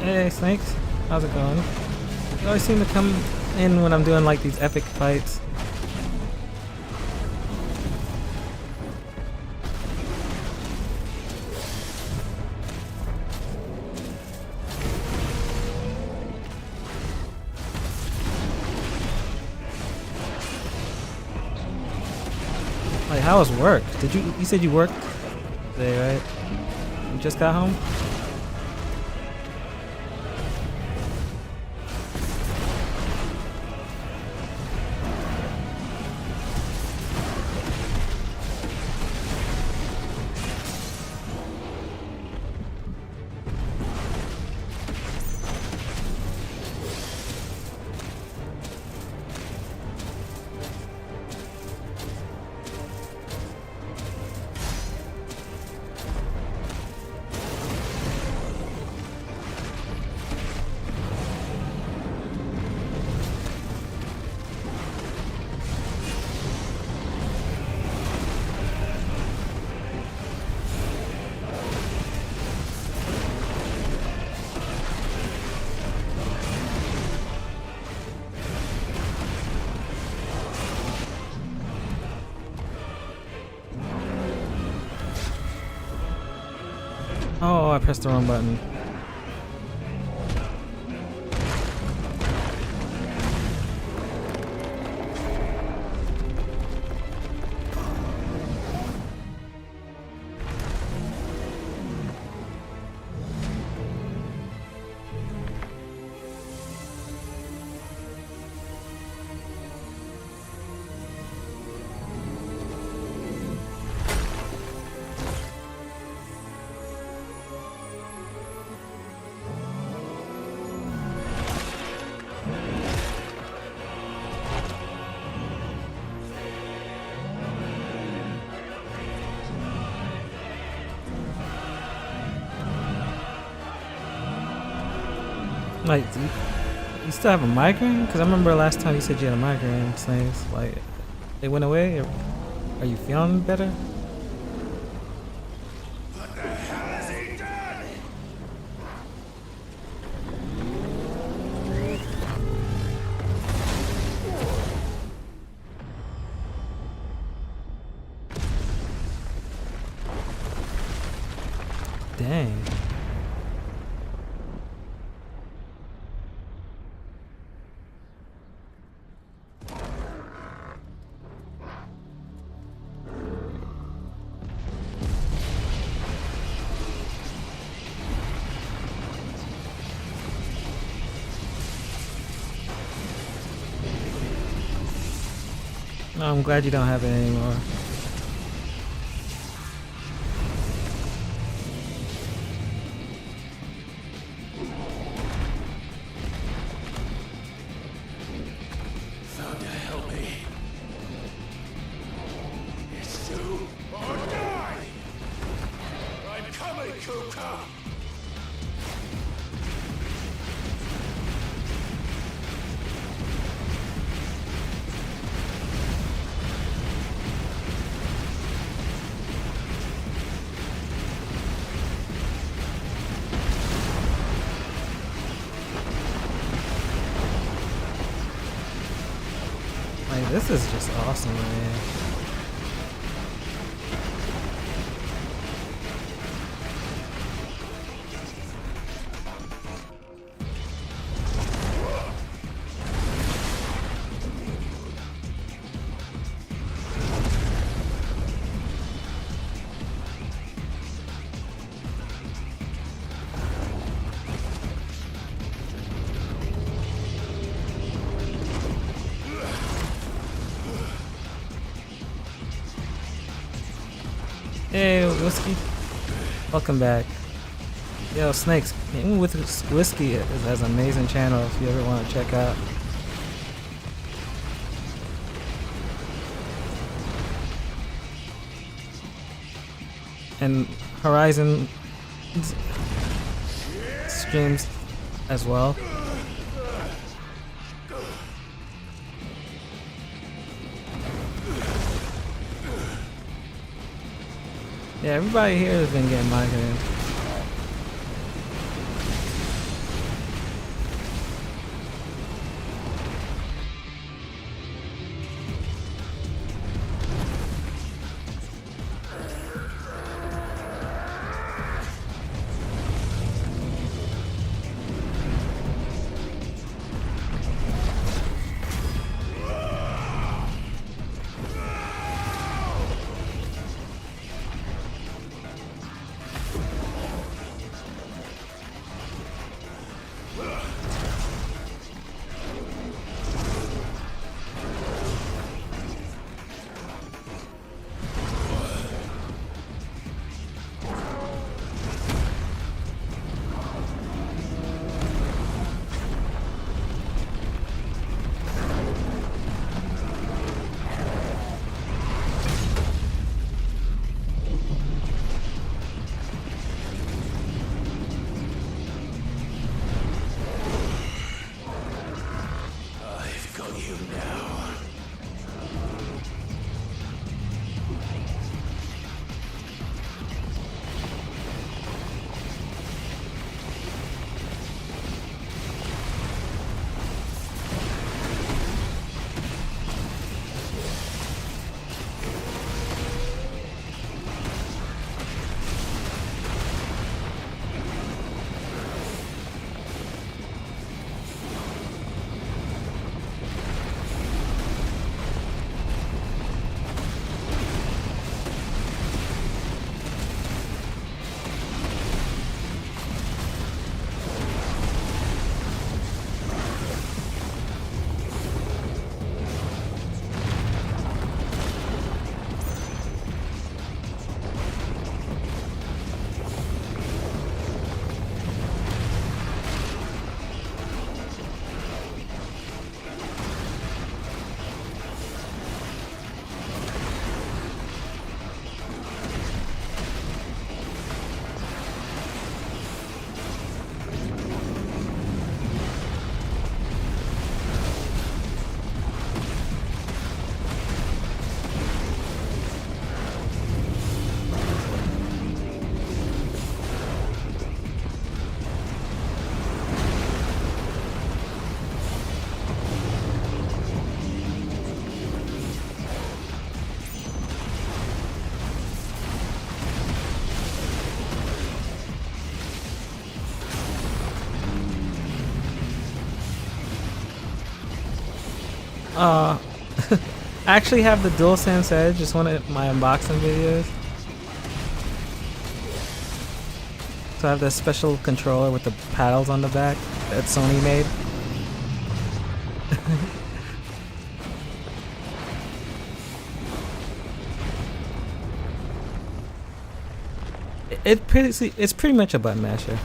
Hey, snakes. How's it going? You always seem to come in when I'm doing like these epic fights. Like, how was work? You said you worked today, right? You just got home? Oh, I pressed the wrong button. Like, you still have a migraine? Because I remember last time you said you had a migraine. Things like, they went away? Or are you feeling better? What the hell has he done? Dang. No, I'm glad you don't have it anymore. Found to help me. It's do or die. I'm coming, Kuka. Like, this is just awesome, man. Hey, Whiskey. Welcome back. Yo, Snakes. Even with Whiskey has an amazing channel if you ever want to check out. And Horizon streams as well. Yeah, everybody here has been getting migraines. I actually have the DualSense Edge. Just one of my unboxing videos. So I have this special controller with the paddles on the back that Sony made. It's pretty much a button masher.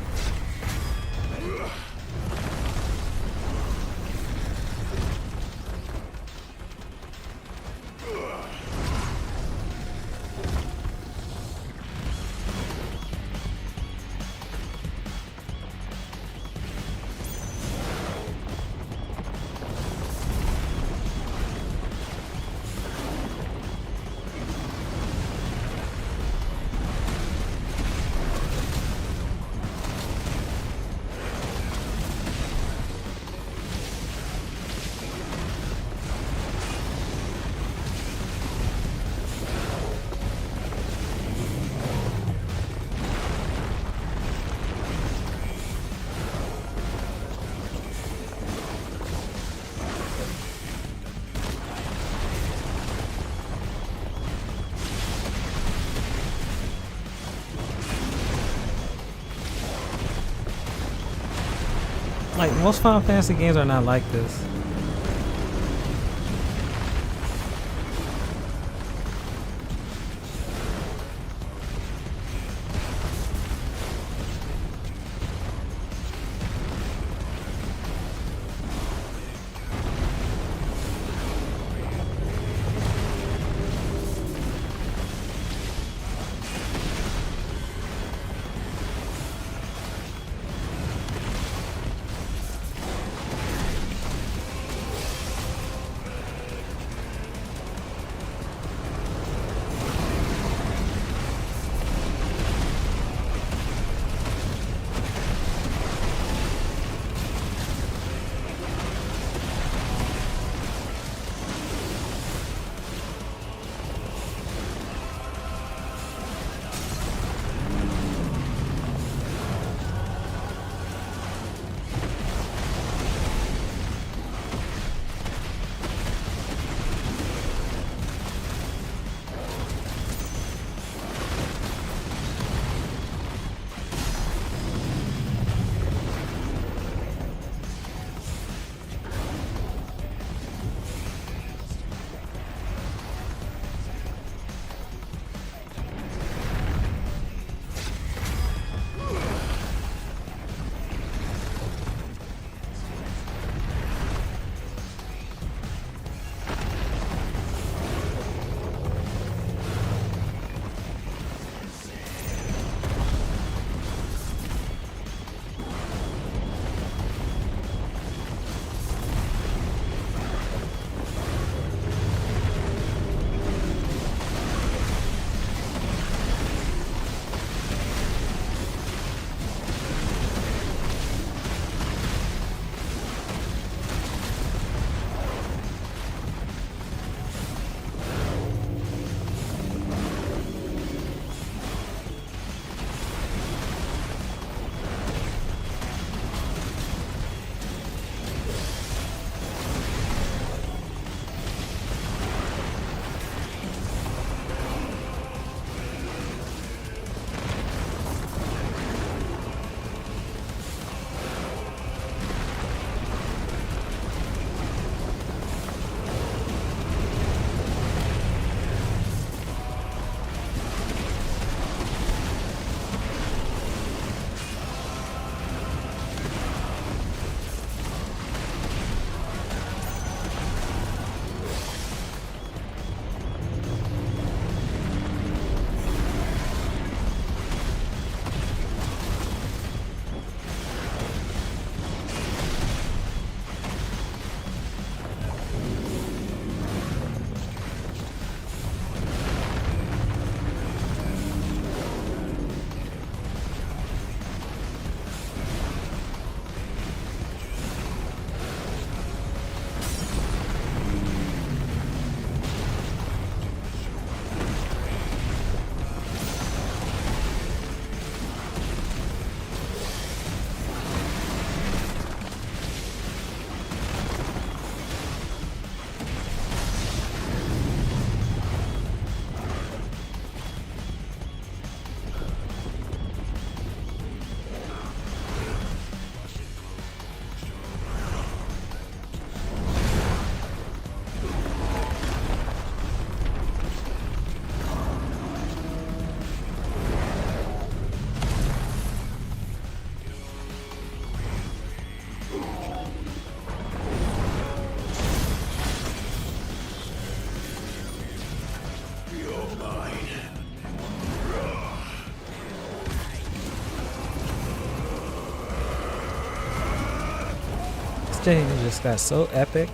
Like, most Final Fantasy games are not like this. exchange just got so epic.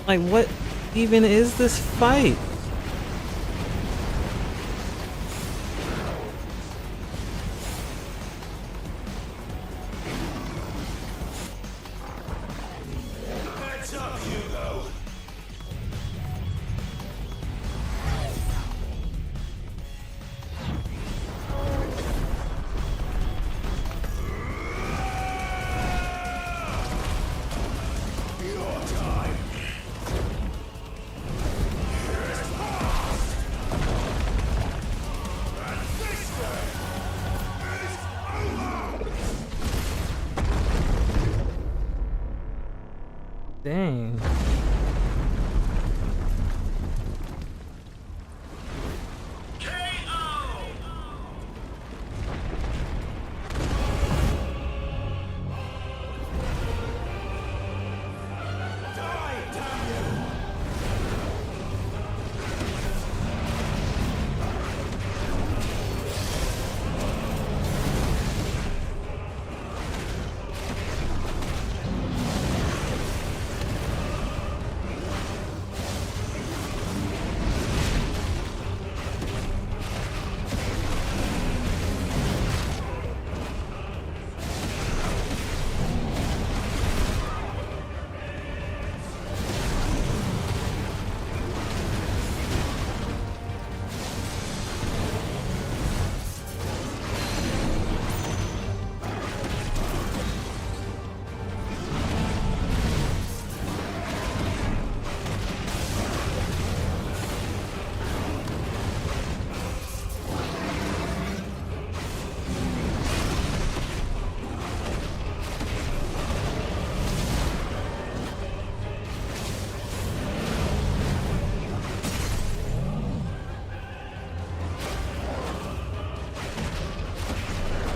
Like, what even is this fight? Dang.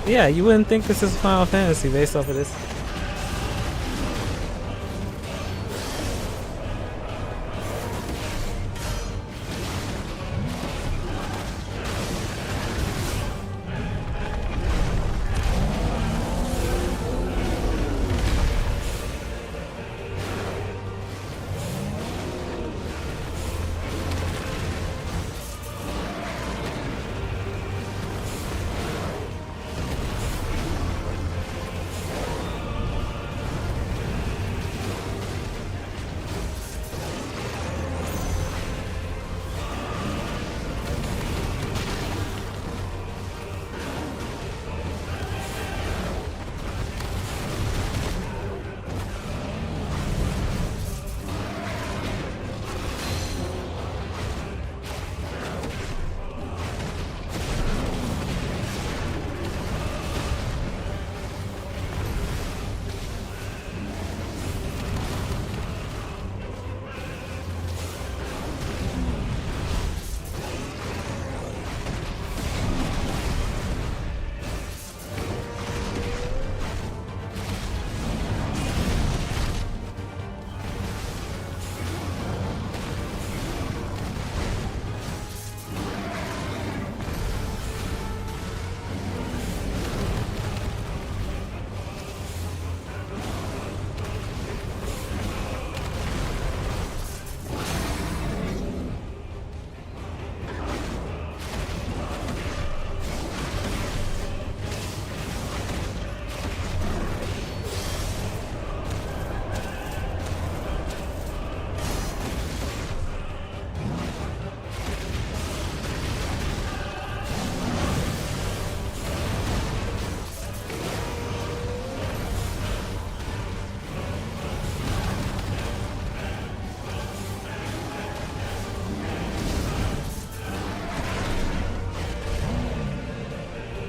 Yeah, you wouldn't think this is Final Fantasy based off of this.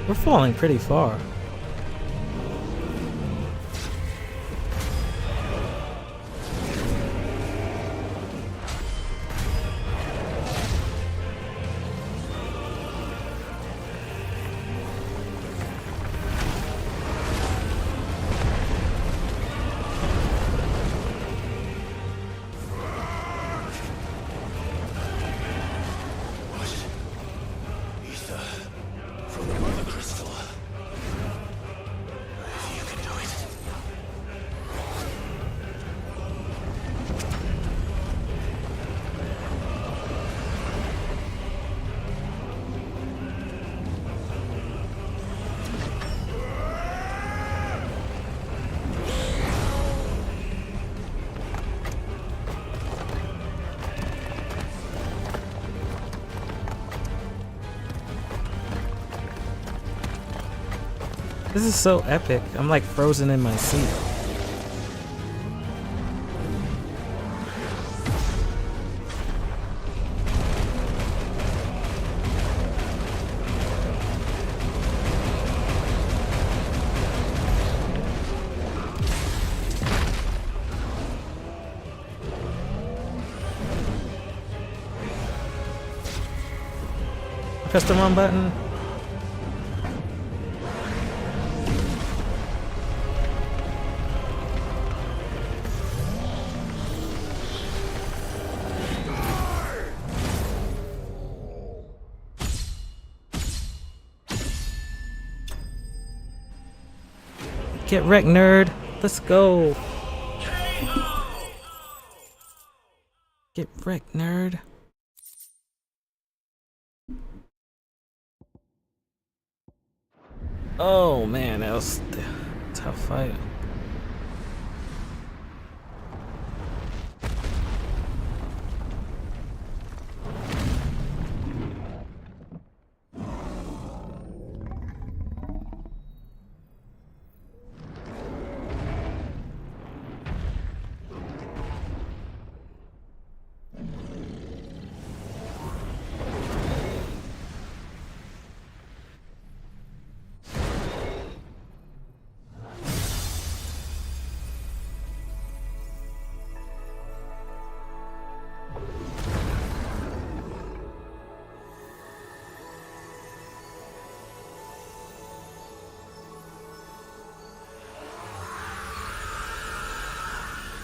We're falling pretty far. This is so epic. I'm like frozen in my seat. Press the wrong button. Get wrecked, nerd. Let's go. Get wrecked, nerd. Oh man, that was a tough fight.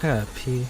I gotta pee.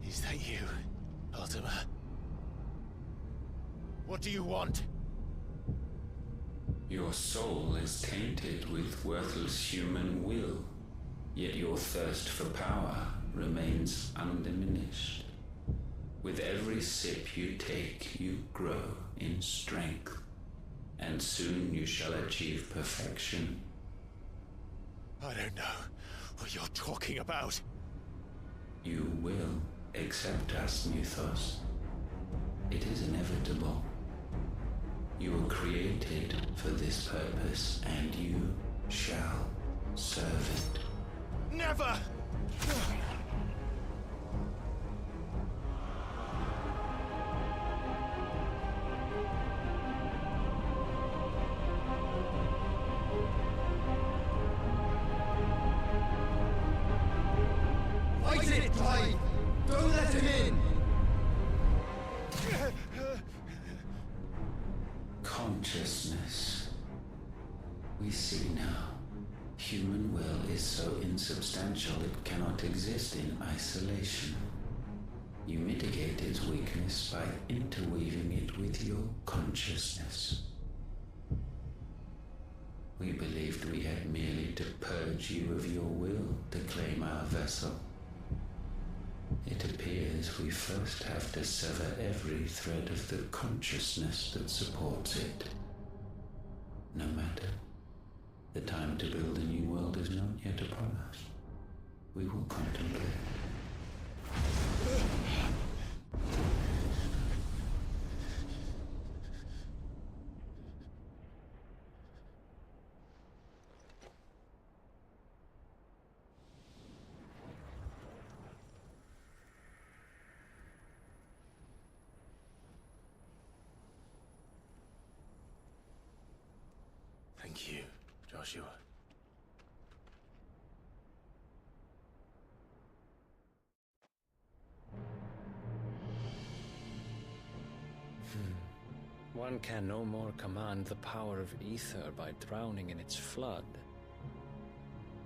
Is that you, Ultima? What do you want? Your soul is tainted with worthless human will, yet your thirst for power remains undiminished. With every sip you take, you grow in strength, and soon you shall achieve perfection. I don't know what you're talking about. You will accept us, Mythos. It is inevitable. You were created for this purpose, and you shall serve it. Never! Fight it, Clive! Don't let him in! Consciousness. We see now. Human will is so insubstantial it cannot exist in isolation. You mitigate its weakness by interweaving it with your consciousness. We believed we had merely to purge you of your will to claim our vessel. It appears we first have to sever every thread of the consciousness that supports it. No matter. The time to build a new world is not yet upon us. We will contemplate. Thank you, Joshua. One can no more command the power of ether by drowning in its flood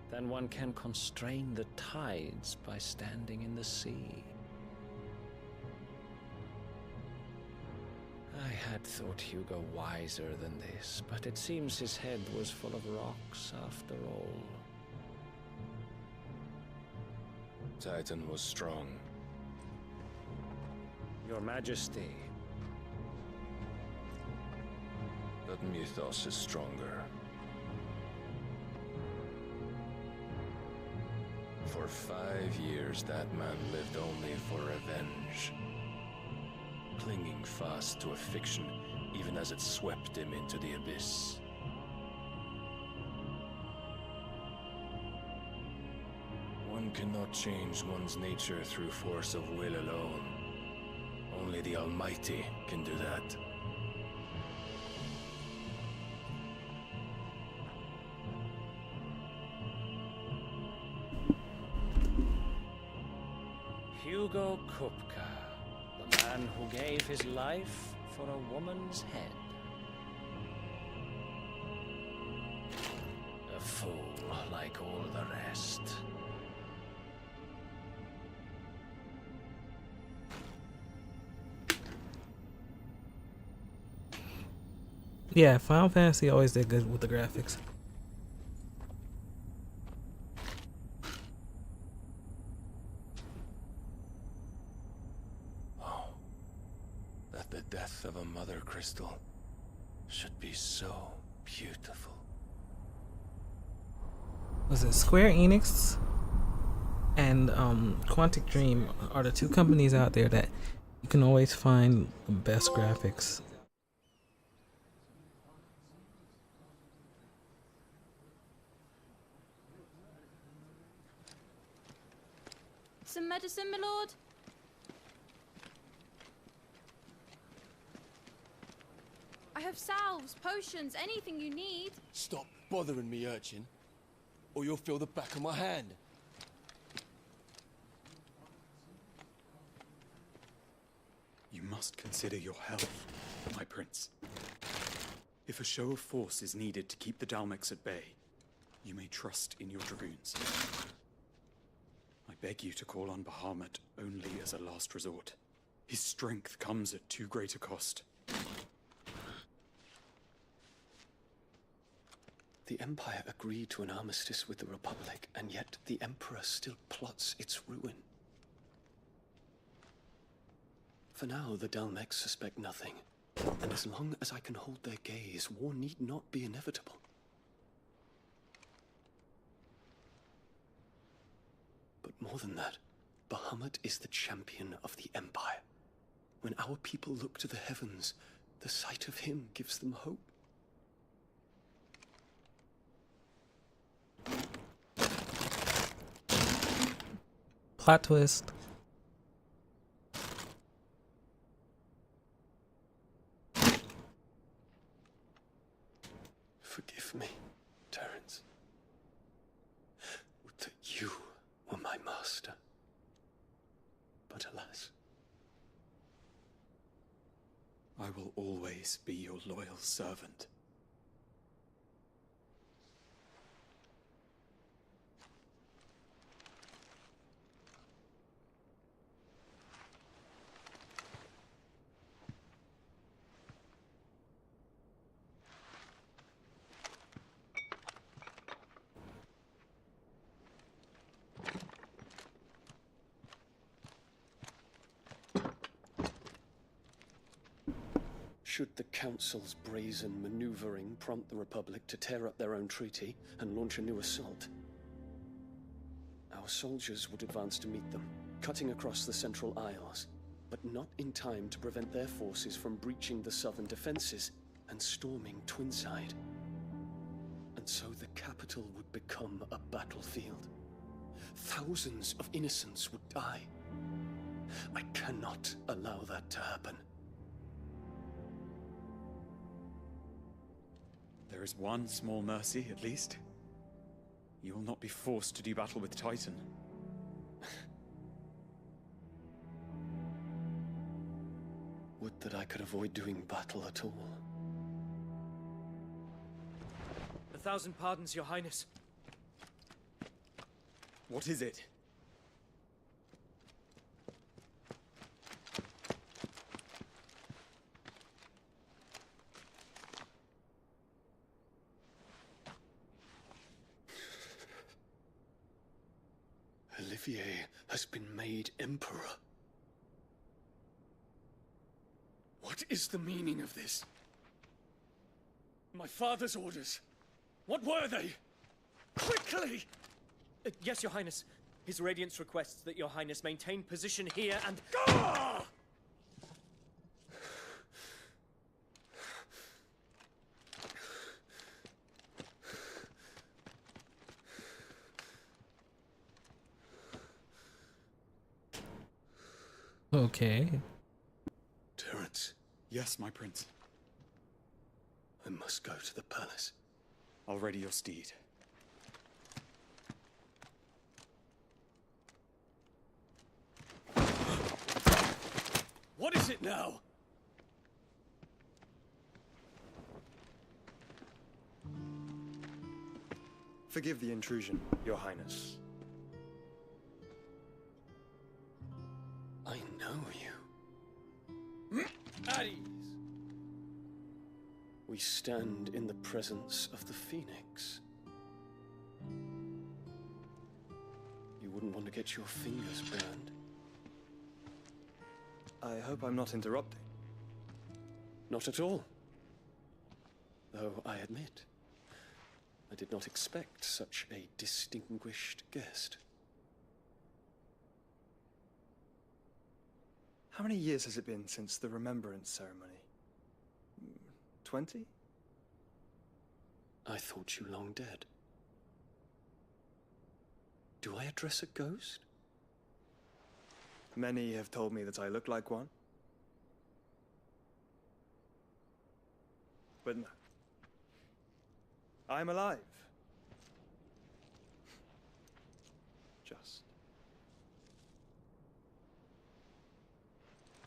than one can constrain the tides by standing in the sea. I had thought Hugo wiser than this, but it seems his head was full of rocks after all. Titan was strong. Your Majesty. But Mythos is stronger. For 5 years, that man lived only for revenge. Clinging fast to a fiction, even as it swept him into the abyss. One cannot change one's nature through force of will alone. Only the Almighty can do that. Hugo Kupka, the man who gave his life for a woman's head. A fool like all the rest. Yeah, Final Fantasy always did good with the graphics. That the death of a mother crystal should be so beautiful. Was it Square Enix and Quantic Dream are the two companies out there that you can always find the best graphics. Some medicine, my lord? I have salves, potions, anything you need. Stop bothering me, urchin, or you'll feel the back of my hand. You must consider your health, my prince. If a show of force is needed to keep the Dalmex at bay, you may trust in your dragoons. I beg you to call on Bahamut only as a last resort. His strength comes at too great a cost. The Empire agreed to an armistice with the Republic, and yet the Emperor still plots its ruin. For now, the Dalmex suspect nothing, and as long as I can hold their gaze, war need not be inevitable. But more than that, Bahamut is the champion of the Empire. When our people look to the heavens, the sight of him gives them hope. Plot twist. Forgive me, Terence. Would that you were my master. But alas. I will always be your loyal servant. Should the Council's brazen maneuvering prompt the Republic to tear up their own treaty and launch a new assault, our soldiers would advance to meet them, cutting across the Central Isles, but not in time to prevent their forces from breaching the southern defenses and storming Twinside. And so the capital would become a battlefield. Thousands of innocents would die. I cannot allow that to happen. There is one small mercy, at least. You will not be forced to do battle with Titan. Would that I could avoid doing battle at all. 1,000 pardons, Your Highness. What is it? Olivier has been made Emperor. What is the meaning of this? My father's orders. What were they? Quickly! Yes, Your Highness. His Radiance requests that Your Highness maintain position here and... Ah! Okay. Terence. Yes, my prince. I must go to the palace. I'll ready your steed. What is it now? Forgive the intrusion, Your Highness. I know you. At ease. We stand in the presence of the Phoenix. You wouldn't want to get your fingers burned. I hope I'm not interrupting. Not at all. Though I admit, I did not expect such a distinguished guest. How many years has it been since the Remembrance ceremony? 20? I thought you long dead. Do I address a ghost? Many have told me that I look like one. But no. I'm alive. Just.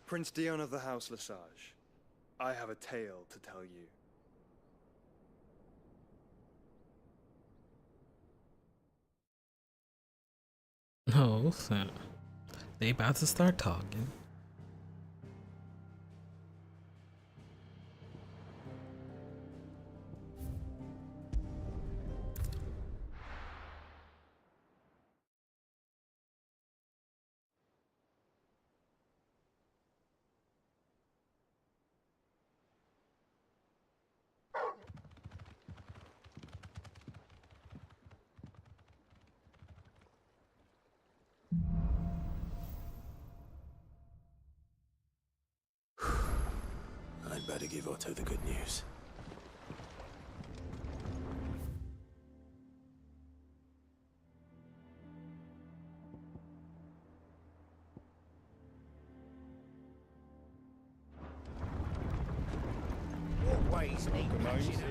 Prince Dion of the House Lesage, I have a tale to tell you. Oh, so they about to start talking. I'd better give Otto the good news. Always need patching up.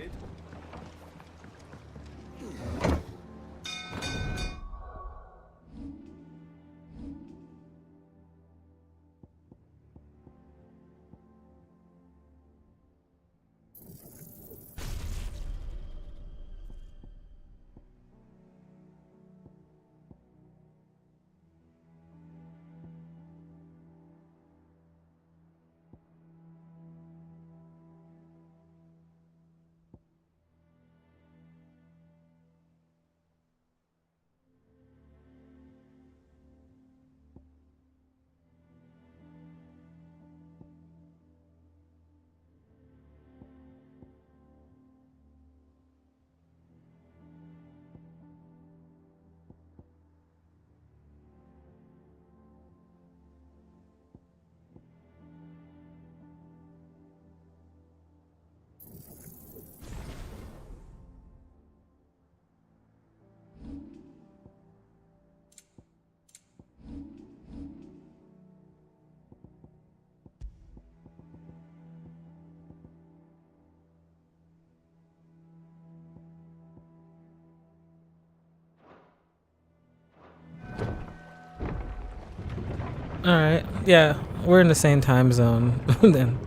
Alright. Yeah, we're in the same time zone then.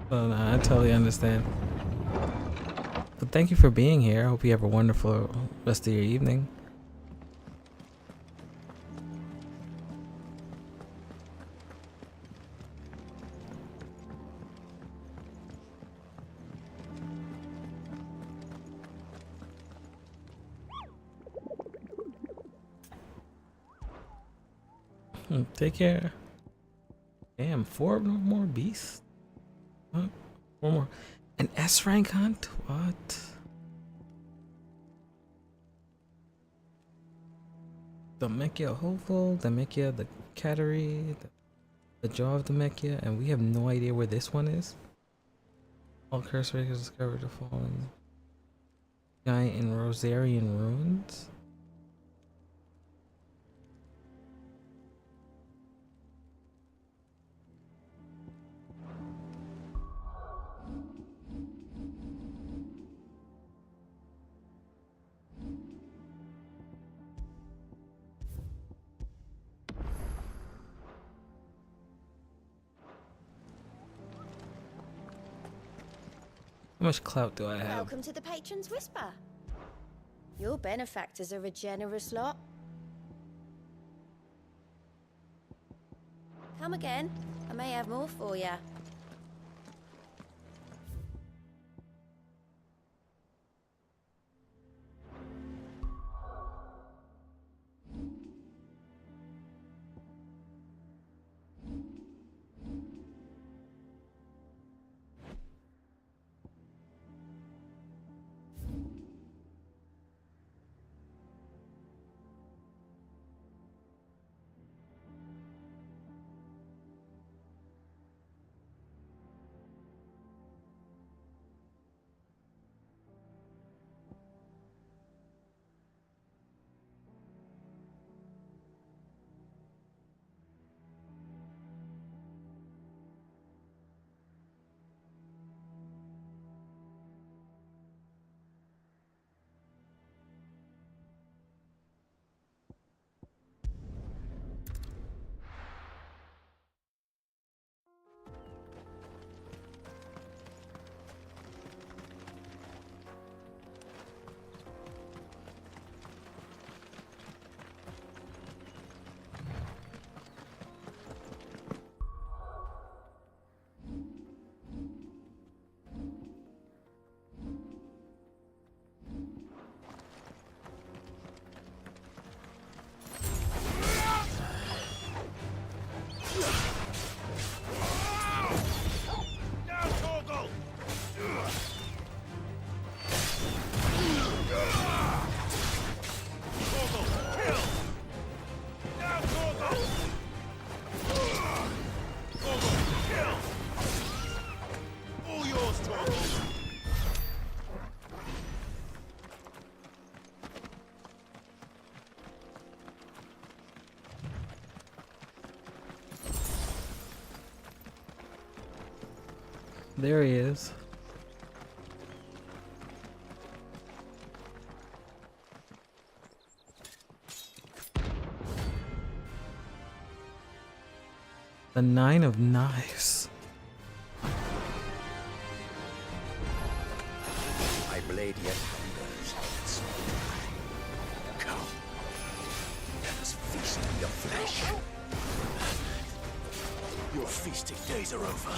So no, I totally understand. But thank you for being here. I hope you have a wonderful rest of your evening. Take care. Damn, 4 more beasts. What? 4 more. An S rank hunt? What? The Mechia Hopeful, the Mechia, the Cattery, the Jaw of the Mechia, and we have no idea where this one is. All curse breakers discovered the fallen giant in Rosarian ruins. How much clout do I have? Welcome to the Patron's Whisper. Your benefactors are a generous lot. Come again. I may have more for you. There he is. The 9 of Knives. My blade yet hungers. Come, let us feast on your flesh. Your feasting days are over.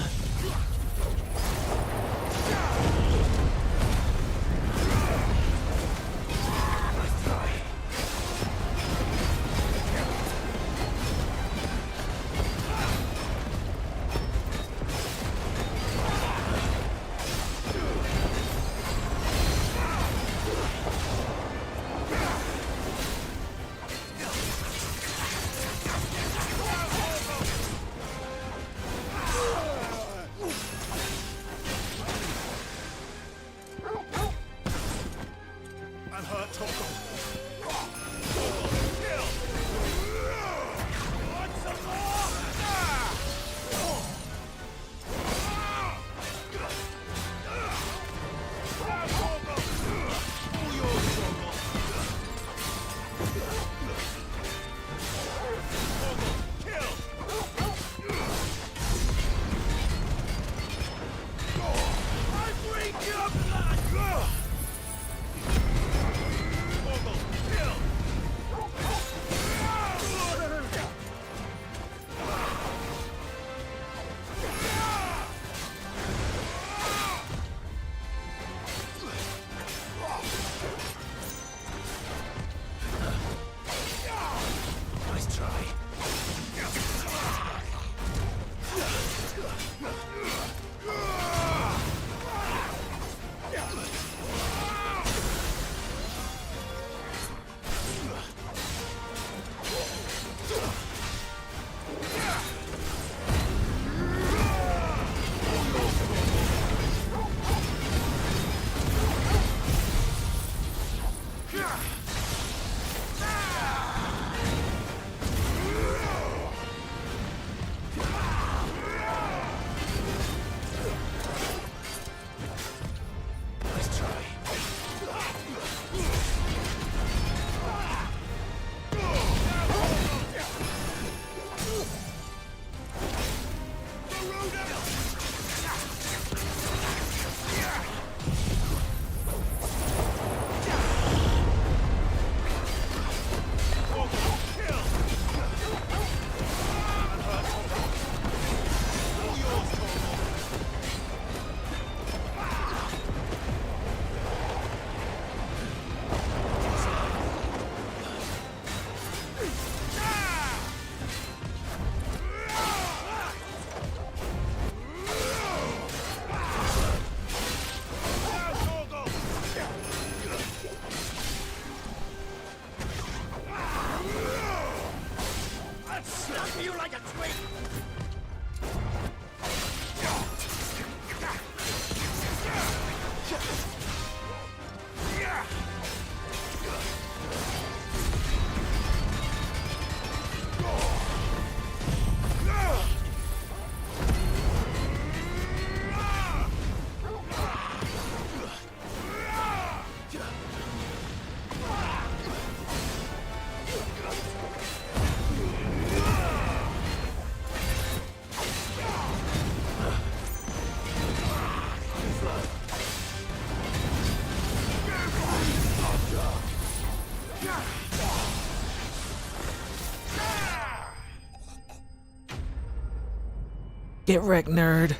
Get wrecked, nerd.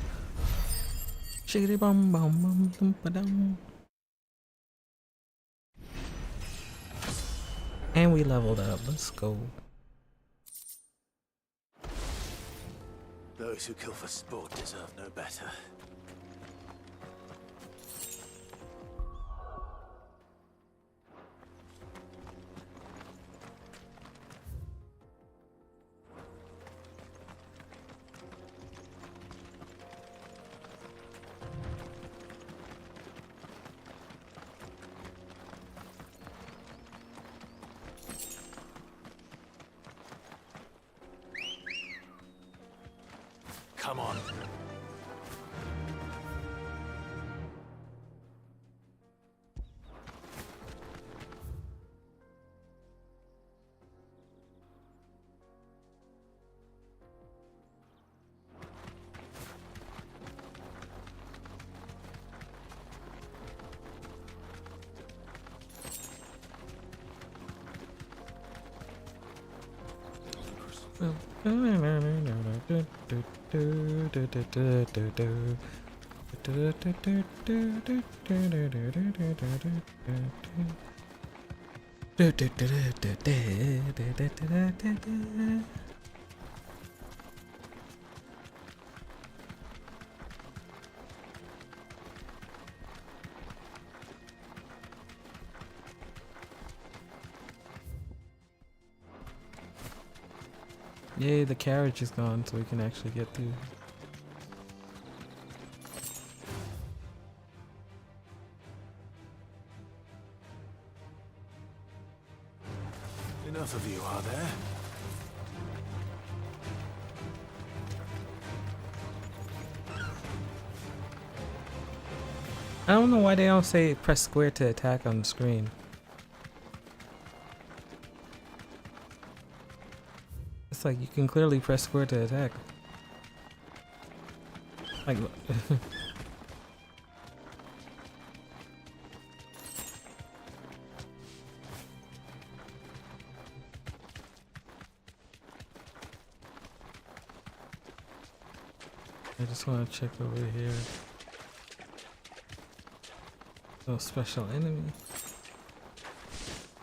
Shiggity bum bum bum bum ba-dum. And we leveled up. Let's go. Those who kill for sport deserve no better. Come on. Yay, the carriage is gone, so we can actually get through. Enough of you, are there? I don't know why they don't say press square to attack on the screen. It's like you can clearly press square to attack. Like I just want to check over here. No special enemy.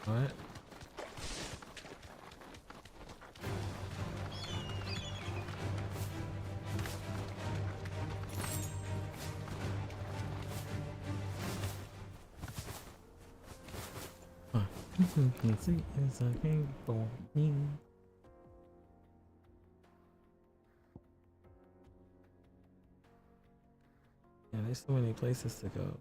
What? It's a game for me. Yeah, there's so many places to go.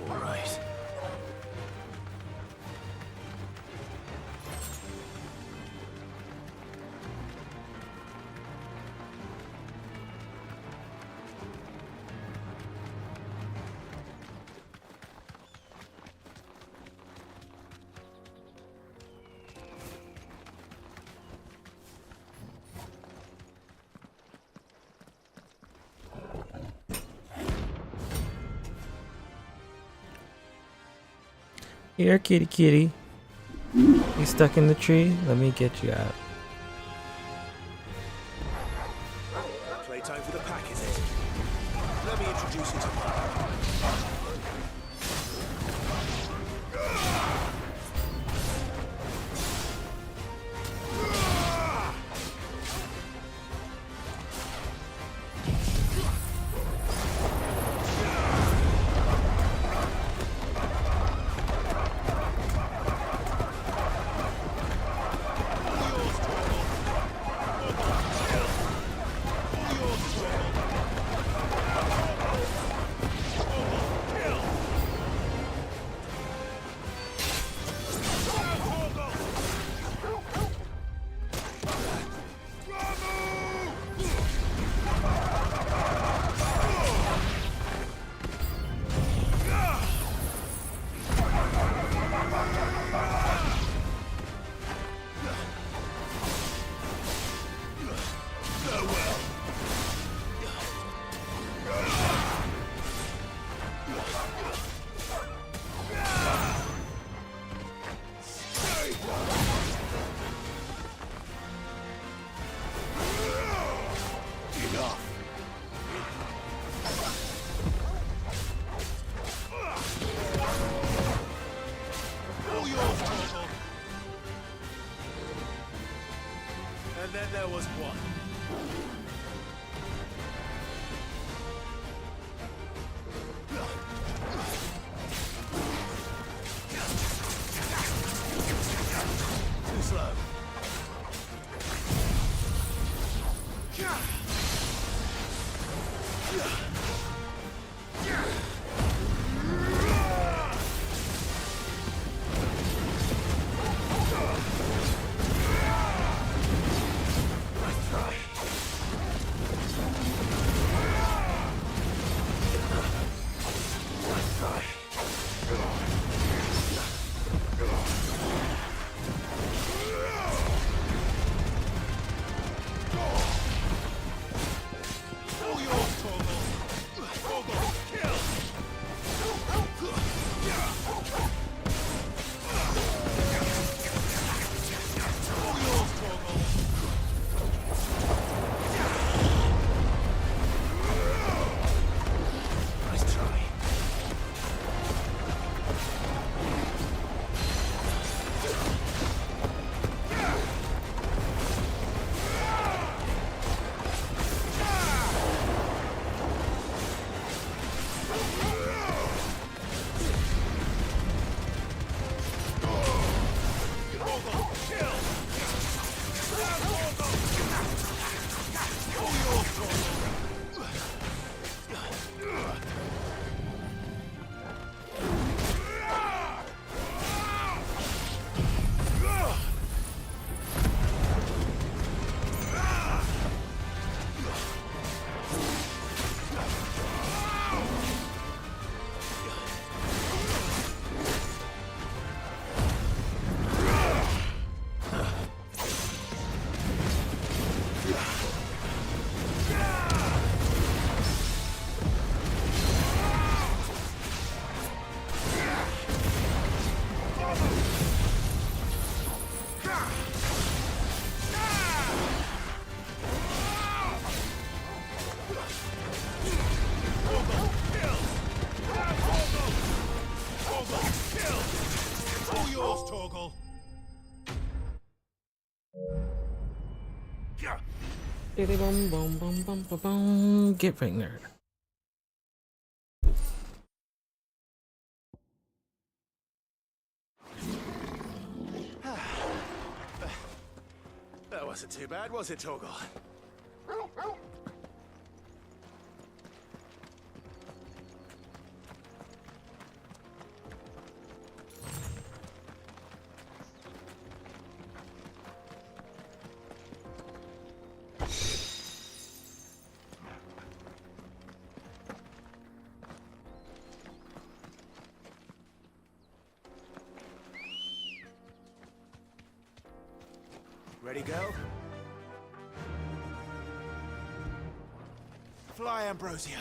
All right. Here, kitty kitty. You stuck in the tree? Let me get you out. Playtime for the pack, is it? Let me introduce you to mine. And then there was one. Too slow. Boom, boom, boom, boom, boom, boom. Get finger. That wasn't too bad, was it, Torgal? Ready, go? Fly, Ambrosia.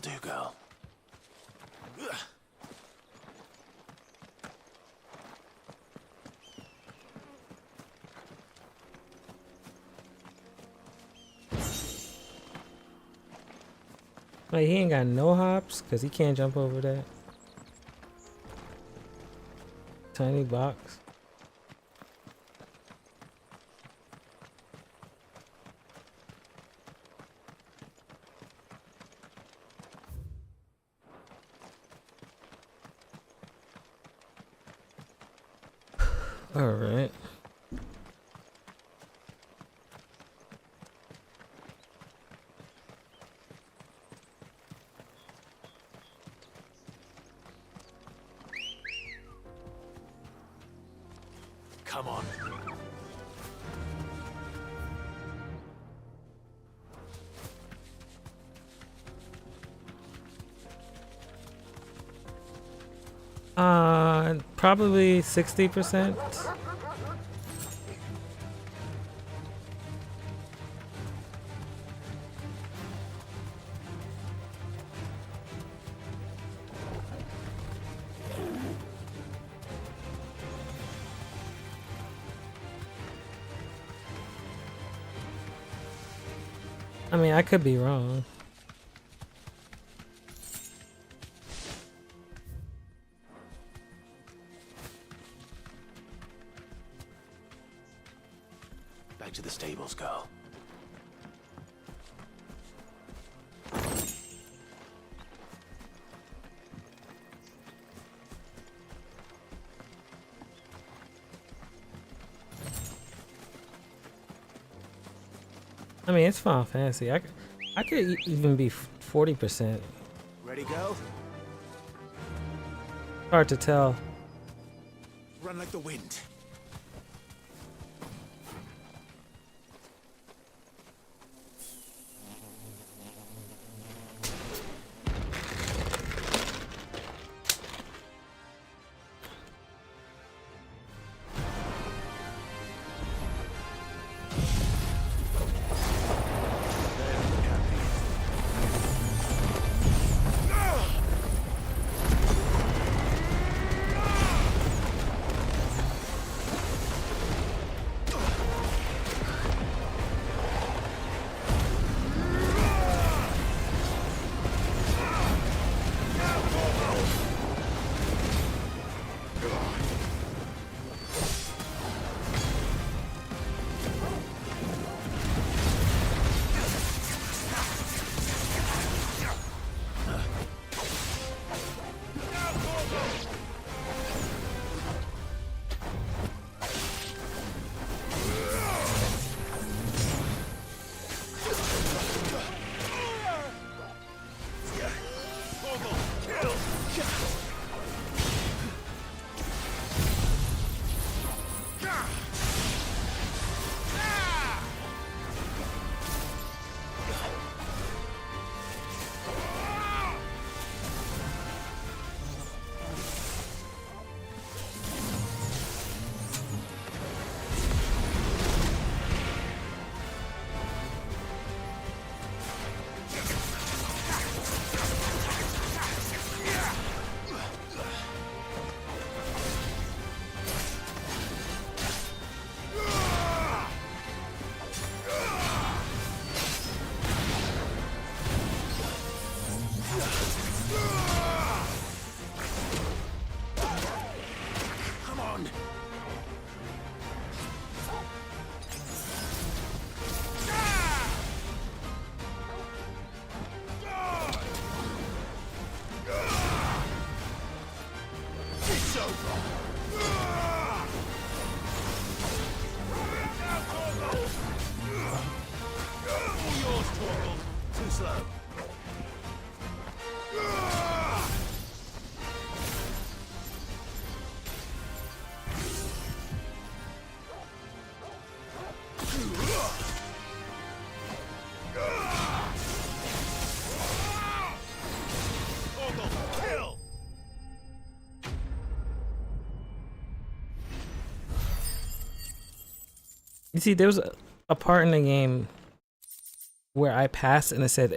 do, girl. Like, he ain't got no hops because he can't jump over that tiny box. All right. Come on. Probably 60%. I mean, I could be wrong. Back to the stables, girl. I mean, it's Final Fantasy. I could even be 40%. Ready, go? Hard to tell. Run like the wind. You see, there was a part in the game where I passed and it said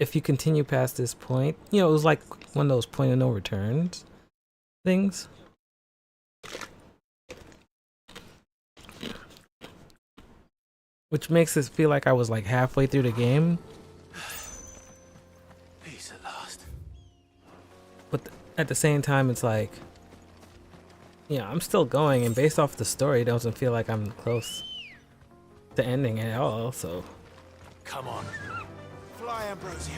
if you continue past this point, you know, it was like one of those point of no returns things. Which makes it feel like I was like halfway through the game. Peace at last. But at the same time, it's like, yeah, I'm still going, and based off the story, it doesn't feel like I'm close to ending at all, so. Come on. Fly, Ambrosia.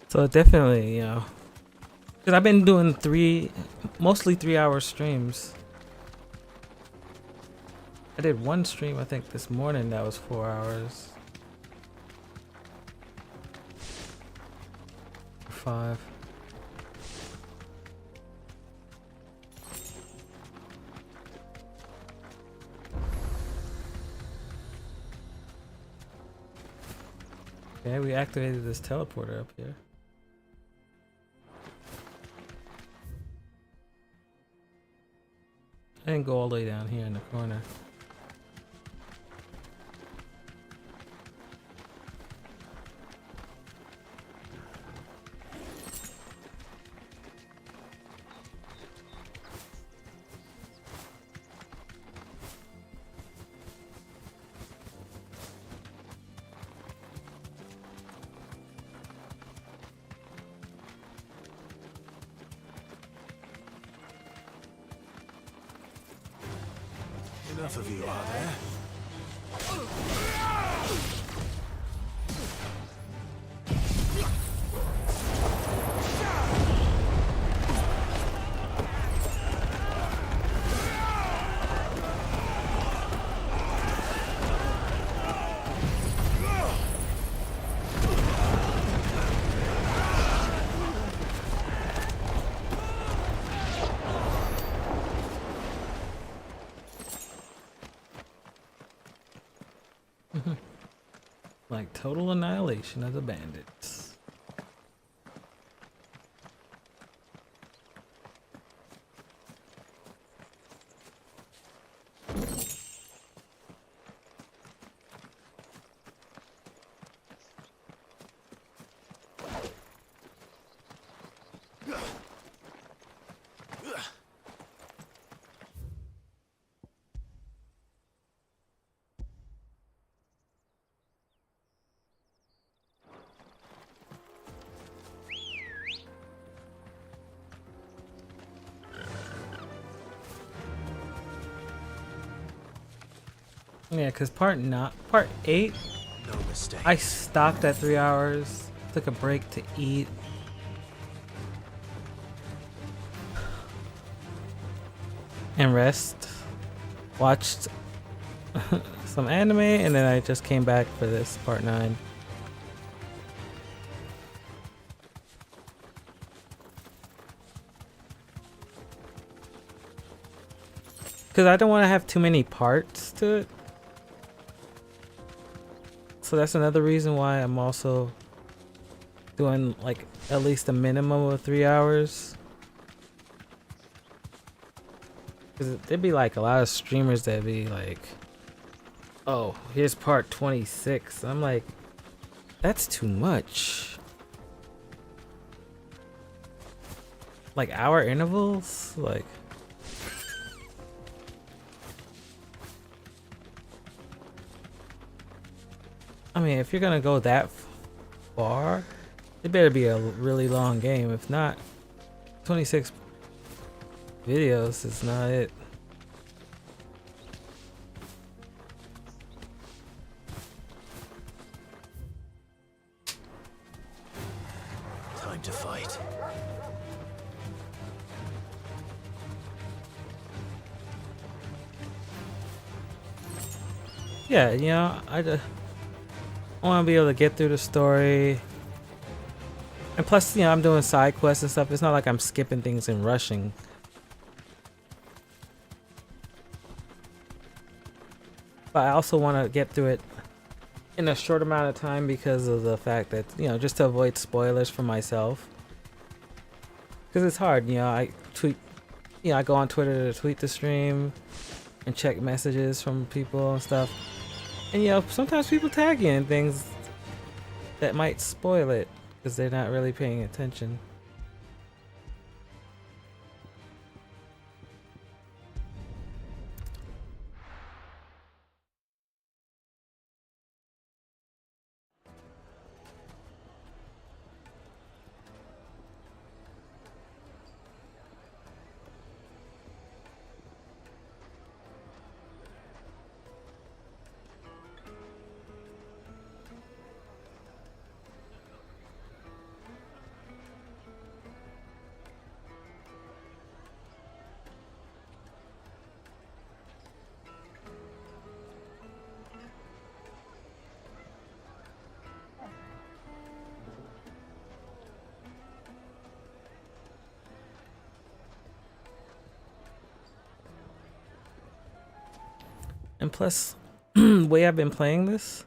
So definitely, you know, because I've been doing mostly 3-hour streams. I did one stream, I think, this morning that was 4 hours. 5. Okay, we activated this teleporter up here. I didn't go all the way down here in the corner. Enough of you, are there? Like total annihilation of the bandits. Yeah, because part 8, no mistake. I stopped at 3 hours, took a break to eat. And rest. Watched some anime, and then I just came back for this part 9. Because I don't want to have too many parts to it. So that's another reason why I'm also doing like at least a minimum of 3 hours. Because there'd be like a lot of streamers that'd be like, oh, here's part 26. I'm like, that's too much. Like hour intervals? Like, I mean, if you're gonna go that far, it better be a really long game. If not, 26 videos is not it. Time to fight. Yeah, you know, I want to be able to get through the story. And plus, you know, I'm doing side quests and stuff. It's not like I'm skipping things and rushing. But I also want to get through it in a short amount of time because of the fact that, you know, just to avoid spoilers for myself. Because it's hard, you know, I tweet, you know, I go on Twitter to tweet the stream and check messages from people and stuff. And, you know, sometimes people tag you in things that might spoil it because they're not really paying attention. And plus, the way I've been playing this,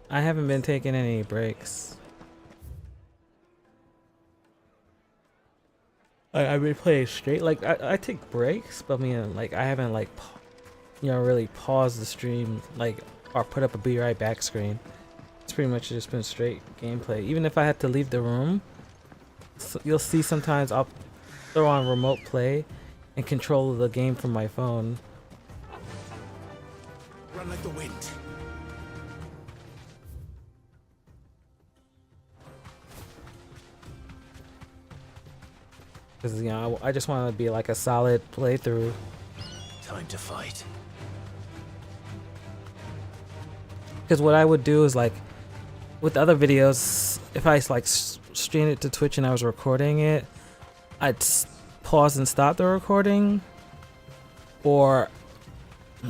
I haven't been taking any breaks. I've been playing straight. Like, I take breaks, but I mean, like, I haven't, like, you know, really paused the stream, like, or put up a be right back screen. It's pretty much just been straight gameplay. Even if I had to leave the room, so you'll see sometimes I'll throw on remote play and control the game from my phone. Run like the wind. Because, you know, I just want to be like a solid playthrough. Time to fight. Because what I would do is, like, with other videos, if I like streamed it to Twitch and I was recording it, I'd pause and stop the recording, or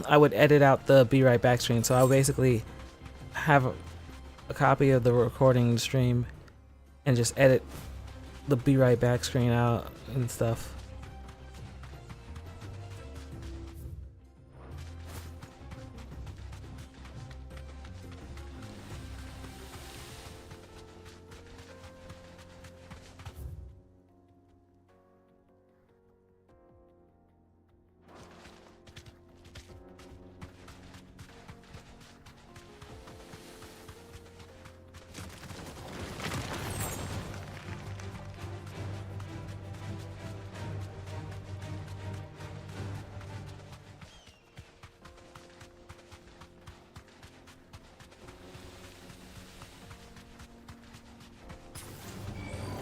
I would edit out the be right back screen. So I would basically have a copy of the recording stream and just edit the be right back screen out and stuff.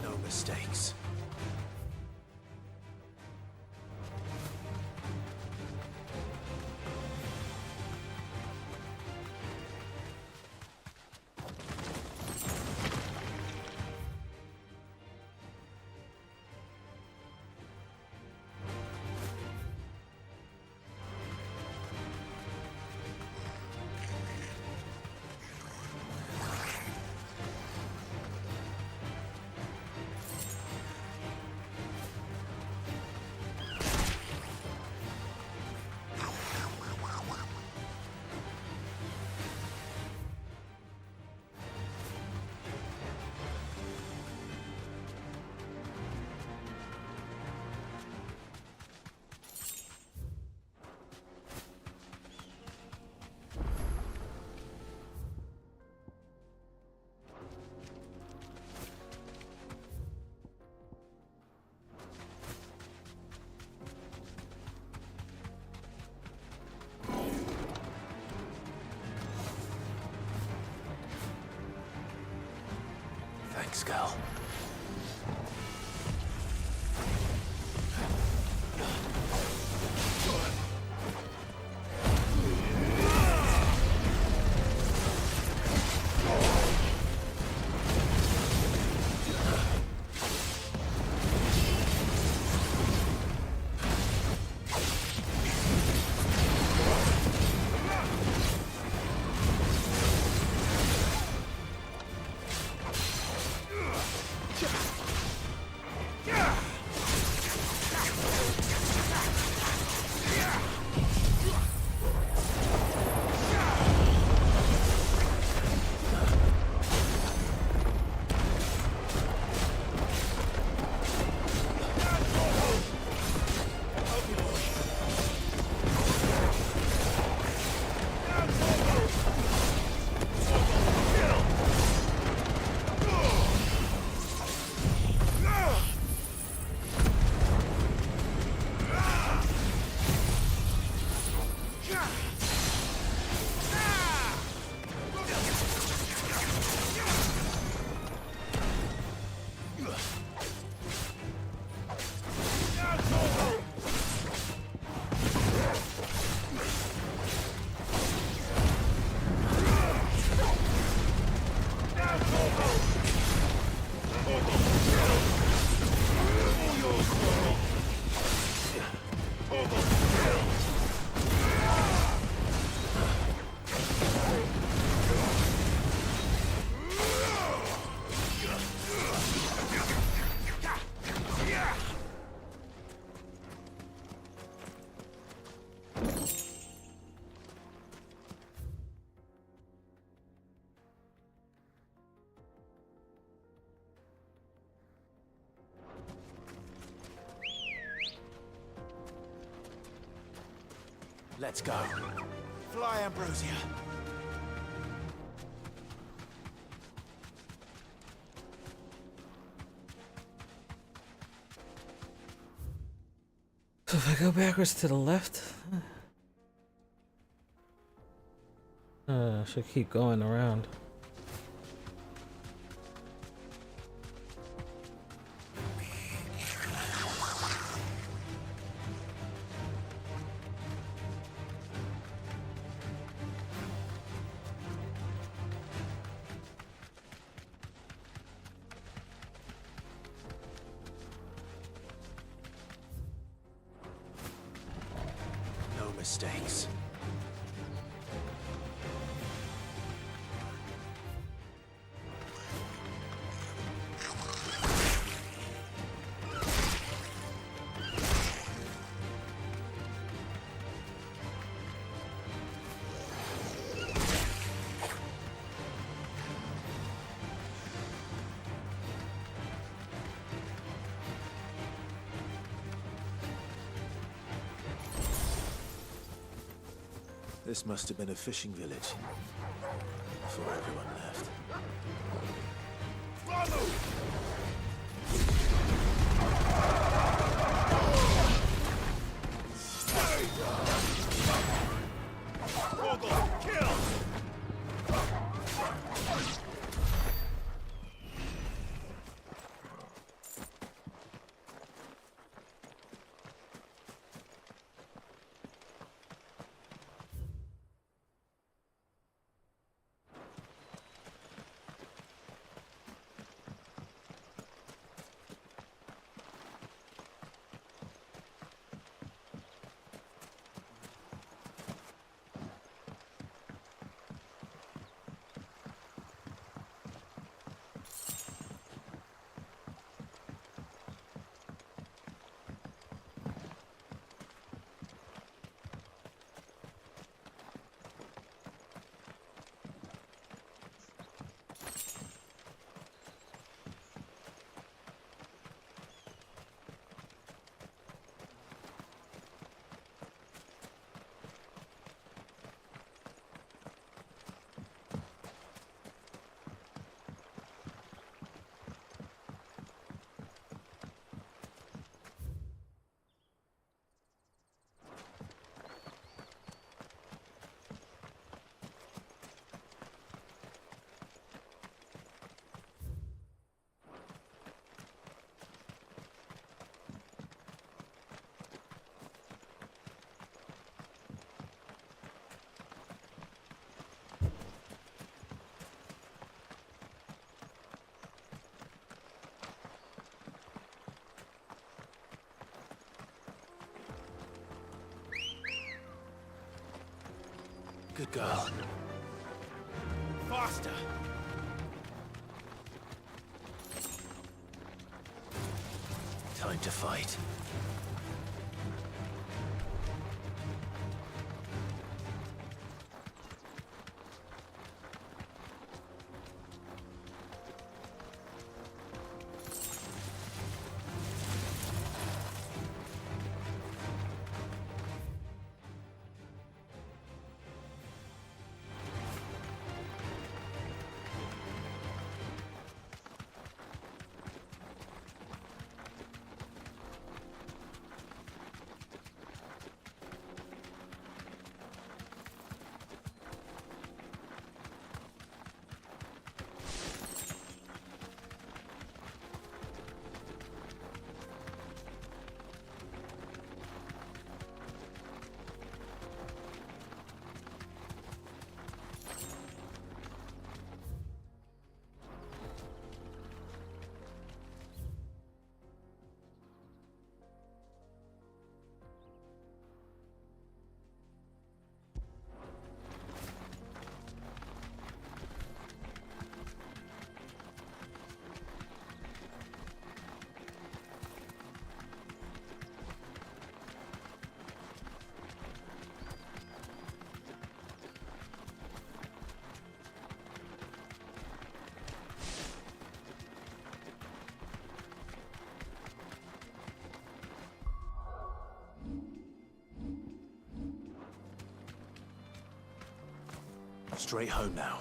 No mistakes. Thanks, Gal. Let's go. Fly, Ambrosia. So if I go backwards to the left, I should keep going around. No mistakes. This must have been a fishing village before everyone left. Good girl. Faster! Time to fight. Straight home now.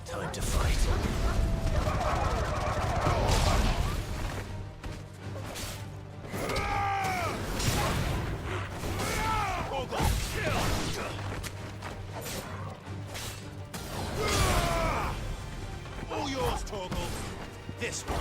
Time to fight. All yours, Torgal. This one.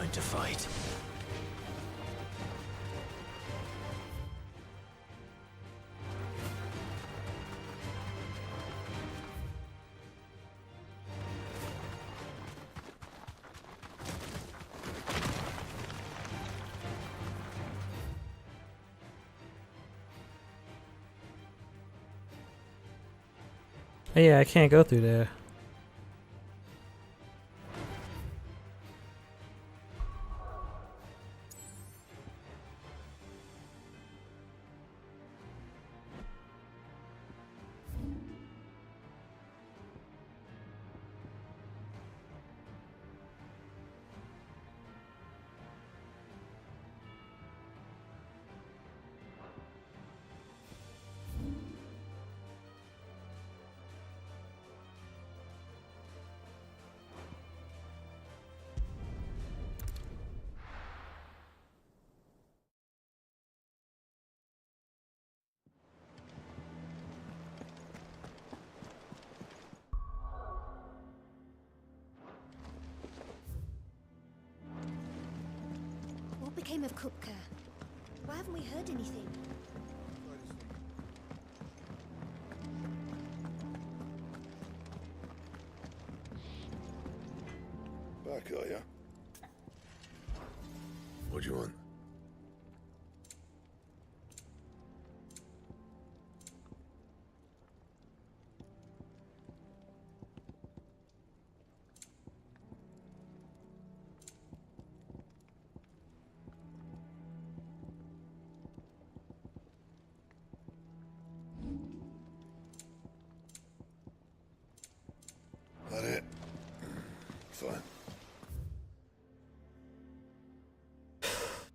going to fight. Yeah, I can't go through there. What became of Kupka? Why haven't we heard anything? Back, are ya? What do you want? That it? Fine.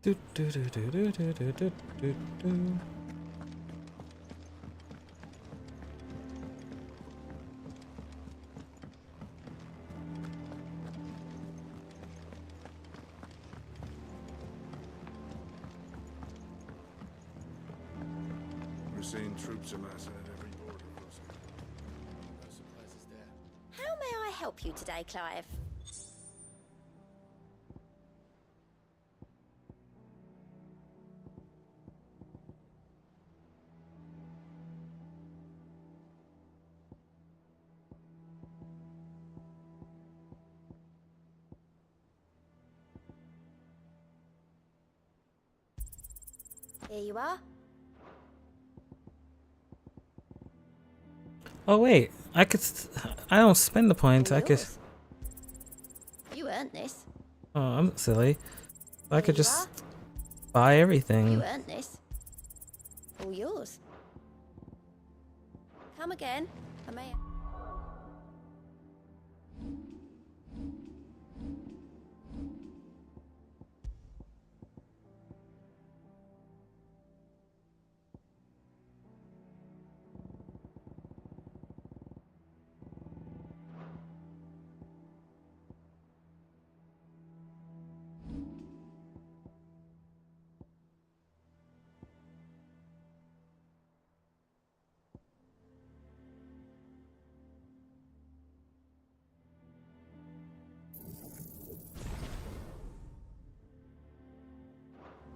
Do, do, do, do, do, do, do, do, do, do. We're seeing troops amassing at every border crossing. No surprises there. How may I help you today, Clive? Here you are. Oh wait, I could. I don't spend the points. I could. You earned this. Oh, I'm silly. I could Here you just buy everything. You earned this. All yours. Come again. I may.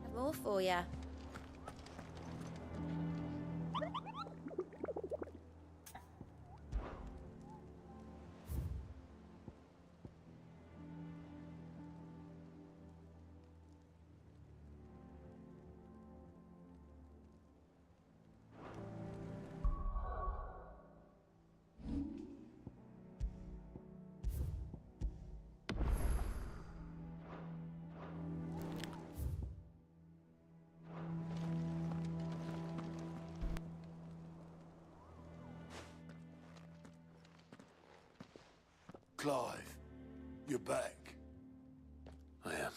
Have more for ya. Clive, you're back. I am.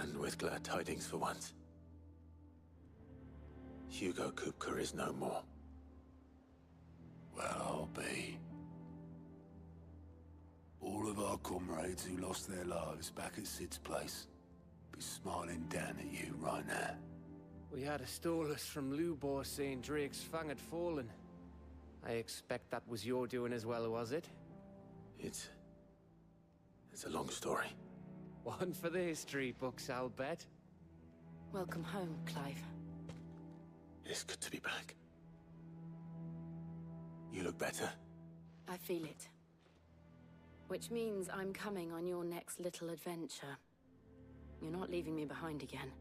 And with glad tidings for once. Hugo Kupka is no more. Well, I'll be. All of our comrades who lost their lives back at Sid's place be smiling down at you right now. We had a stolus from Lubor saying Drake's fang had fallen. I expect that was your doing as well, was it? It's a long story. One for the history books, I'll bet. Welcome home, Clive. It's good to be back. You look better. I feel it. Which means I'm coming on your next little adventure. You're not leaving me behind again.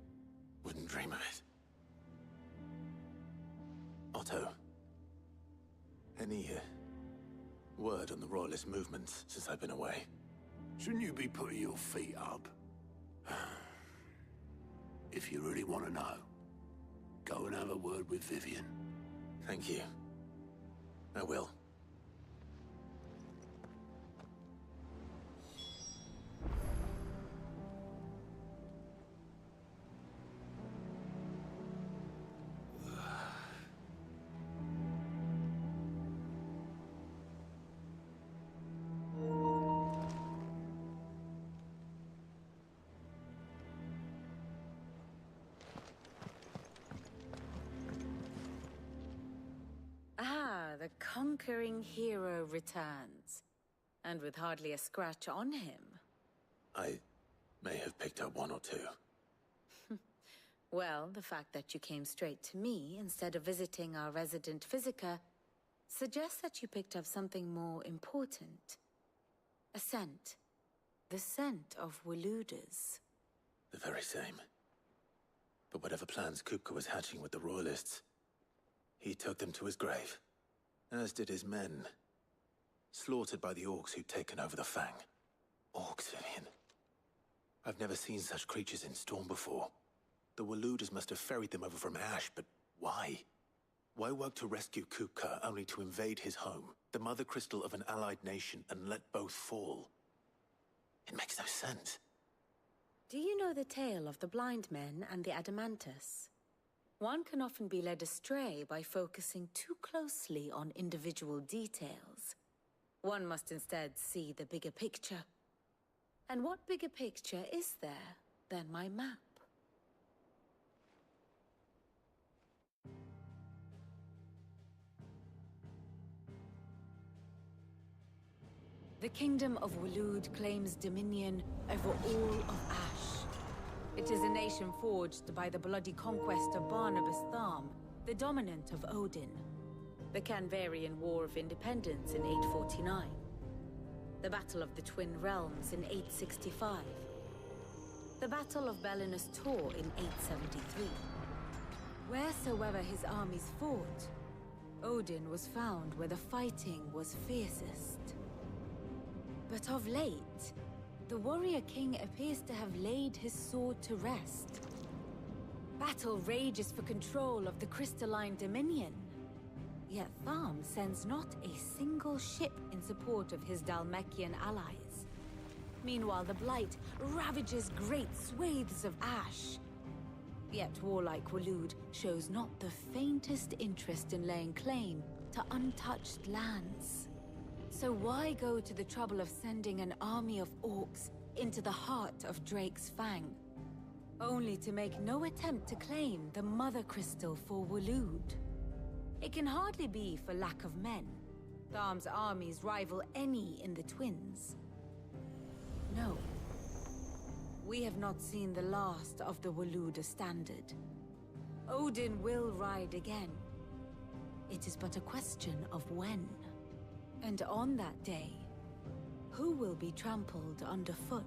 Wouldn't dream of it. Otto. Any word on the Royalist movements since I've been away? Shouldn't you be putting your feet up? If you really want to know, go and have a word with Vivian. Thank you. I will. The conquering hero returns. And with hardly a scratch on him. I may have picked up one or two. Well, the fact that you came straight to me instead of visiting our resident physiker suggests that you picked up something more important. A scent. The scent of Waludas. The very same. But whatever plans Kupka was hatching with the Royalists, he took them to his grave. As did his men. Slaughtered by the orcs who'd taken over the Fang. Orcs, Vivian. I've never seen such creatures in Storm before. The Waludas must have ferried them over from Ash, but why? Why work to rescue Kupka only to invade his home, the mother crystal of an allied nation, and let both fall? It makes no sense. Do you know the tale of the blind men and the Adamantus? One can often be led astray by focusing too closely on individual details. One must instead see the bigger picture. And what bigger picture is there than my map? The Kingdom of Waloed claims dominion over all of Ash. It is a nation forged by the bloody conquest of Barnabas Tharm, the dominant of Odin. The Canvarian War of Independence in 849. The Battle of the Twin Realms in 865. The Battle of Belinus Tor in 873. Wheresoever his armies fought, Odin was found where the fighting was fiercest. But of late, the warrior king appears to have laid his sword to rest. Battle rages for control of the crystalline dominion. Yet Tharm sends not a single ship in support of his Dhalmekian allies. Meanwhile, the Blight ravages great swathes of Ash. Yet warlike Waloed shows not the faintest interest in laying claim to untouched lands. So why go to the trouble of sending an army of orcs into the heart of Drake's Fang, only to make no attempt to claim the Mother Crystal for Waloed? It can hardly be for lack of men. Tharm's armies rival any in the Twins. No. We have not seen the last of the Waluda standard. Odin will ride again. It is but a question of when. And on that day, who will be trampled underfoot?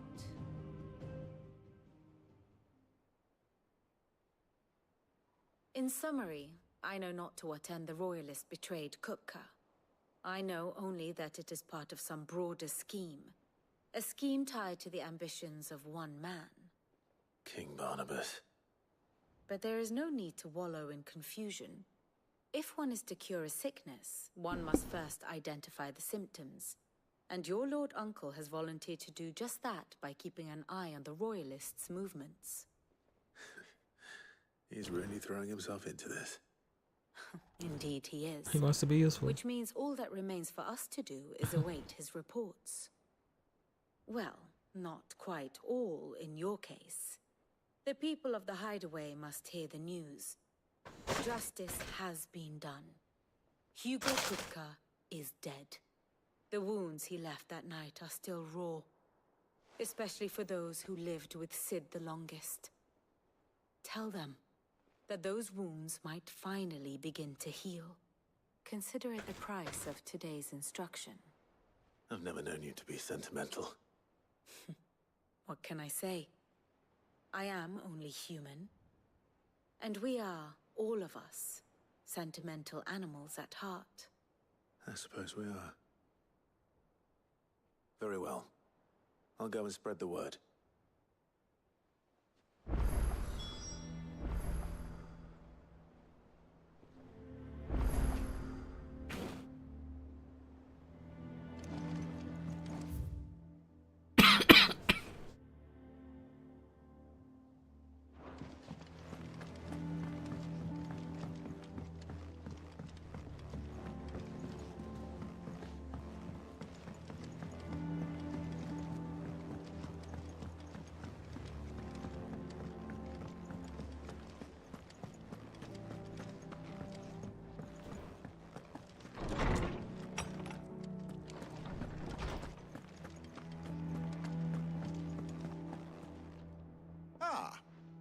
In summary, I know not to what end the Royalists betrayed Kupka. I know only that it is part of some broader scheme. A scheme tied to the ambitions of one man. King Barnabas. But there is no need to wallow in confusion. If one is to cure a sickness, one must first identify the symptoms. And your Lord Uncle has volunteered to do just that by keeping an eye on the Royalists' movements. He's really throwing himself into this. Indeed he is. He wants to be useful. Which means all that remains for us to do is await his reports. Well, not quite all in your case. The people of the Hideaway must hear the news. Justice has been done. Hugo Kupka is dead. The wounds he left that night are still raw. especially for those who lived with Sid the longest. Tell them that those wounds might finally begin to heal. Consider it the price of today's instruction. I've never known you to be sentimental. What can I say? I am only human. And we are, all of us, sentimental animals at heart. I suppose we are. Very well. I'll go and spread the word.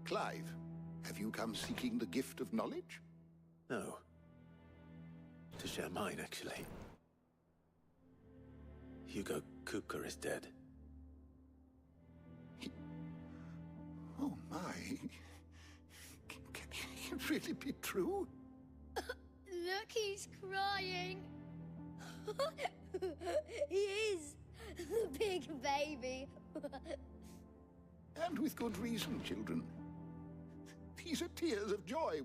Clive, have you come seeking the gift of knowledge? No. To share mine, actually. Hugo Kupka is dead. Oh my. Can it really be true? Look, he's crying. He is. The big baby. And with good reason, children. These are tears of joy.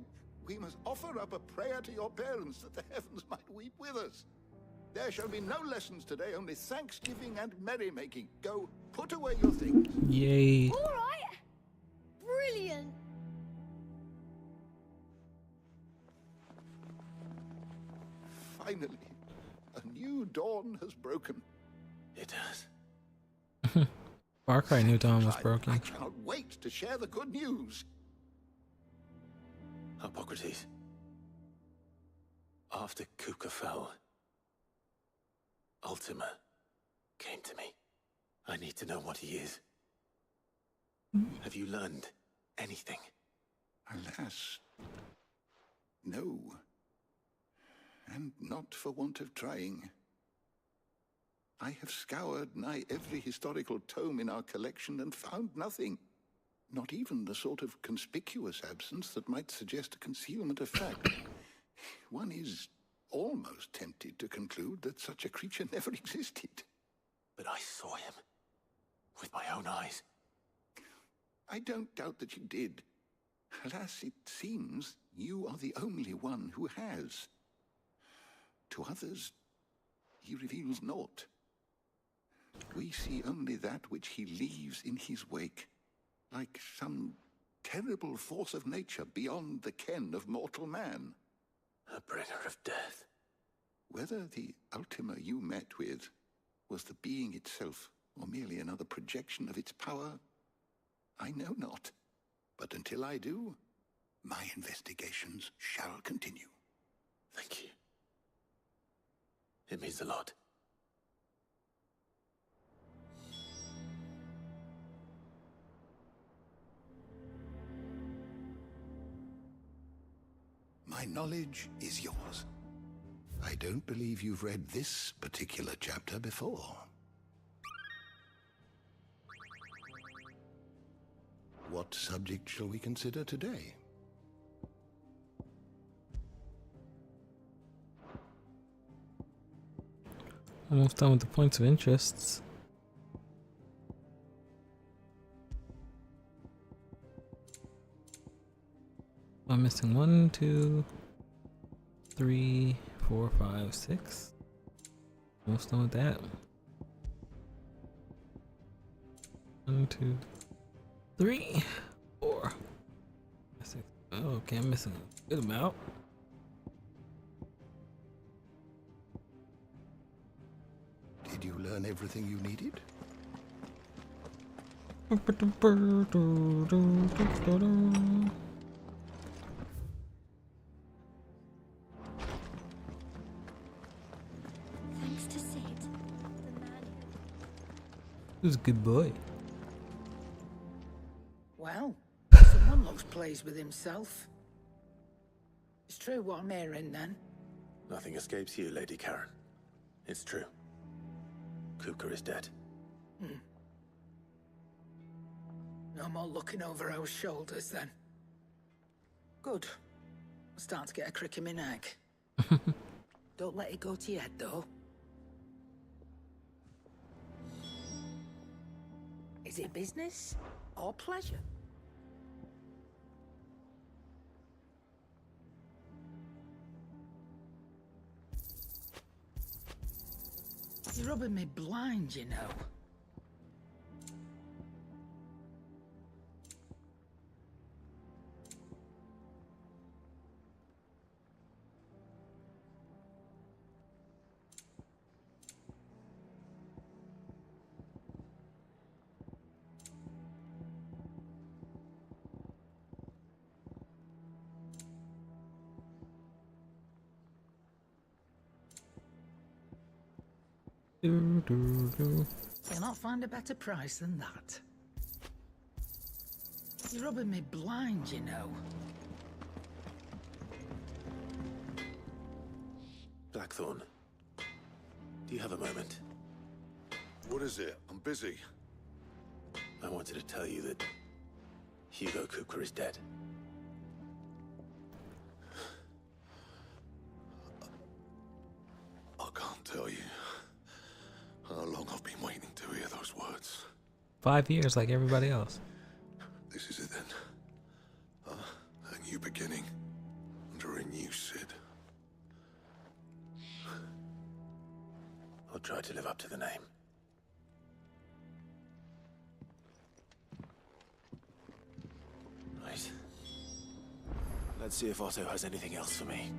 We must offer up a prayer to your parents that the heavens might weep with us. There shall be no lessons today, only thanksgiving and merrymaking. Go, put away your things. Yay. All right. Brilliant. Finally, a new dawn has broken. It has. Far Cry New Dawn was broken. I cannot wait to share the good news. Hippocrates. After Kupka fell, Ultima came to me. I need to know what he is. Have you learned anything? Alas, no. And not for want of trying. I have scoured nigh every historical tome in our collection and found nothing. Not even the sort of conspicuous absence that might suggest a concealment of fact. One is almost tempted to conclude that such a creature never existed. But I saw him. With my own eyes. I don't doubt that you did. Alas, it seems you are the only one who has. To others, he reveals naught. We see only that which he leaves in his wake, like some terrible force of nature beyond the ken of mortal man. A bringer of death. Whether the Ultima you met with was the being itself, or merely another projection of its power, I know not. But until I do, my investigations shall continue. Thank you. It means a lot. My knowledge is yours. I don't believe you've read this particular chapter before. What subject shall we consider today? Almost done with the points of interests. I'm missing 1, 2, 3, 4, 5, 6. Almost done with that. 1, 2, 3, 4, 6. Oh, okay, I'm missing a good amount. Did you learn everything you needed? Thanks to Sid, the man He was a good boy. ways with himself. It's true what I'm hearing, then? Nothing escapes you, Lady Karen. It's true. Kupka is dead. No more looking over our shoulders, then. Good. I'm starting to get a crick in my neck. Don't let it go to your head, though. Is it business or pleasure? You're rubbing me blind, you know. You'll not find a better price than that. You're rubbing me blind, you know. Blackthorn, do you have a moment? What is it? I'm busy. I wanted to tell you that Hugo Kupka is dead. I can't tell you how long I've been waiting to hear those words. 5 years like everybody else. This is it then. A new beginning under a new Sid. I'll try to live up to the name. Right. Let's see if Otto has anything else for me.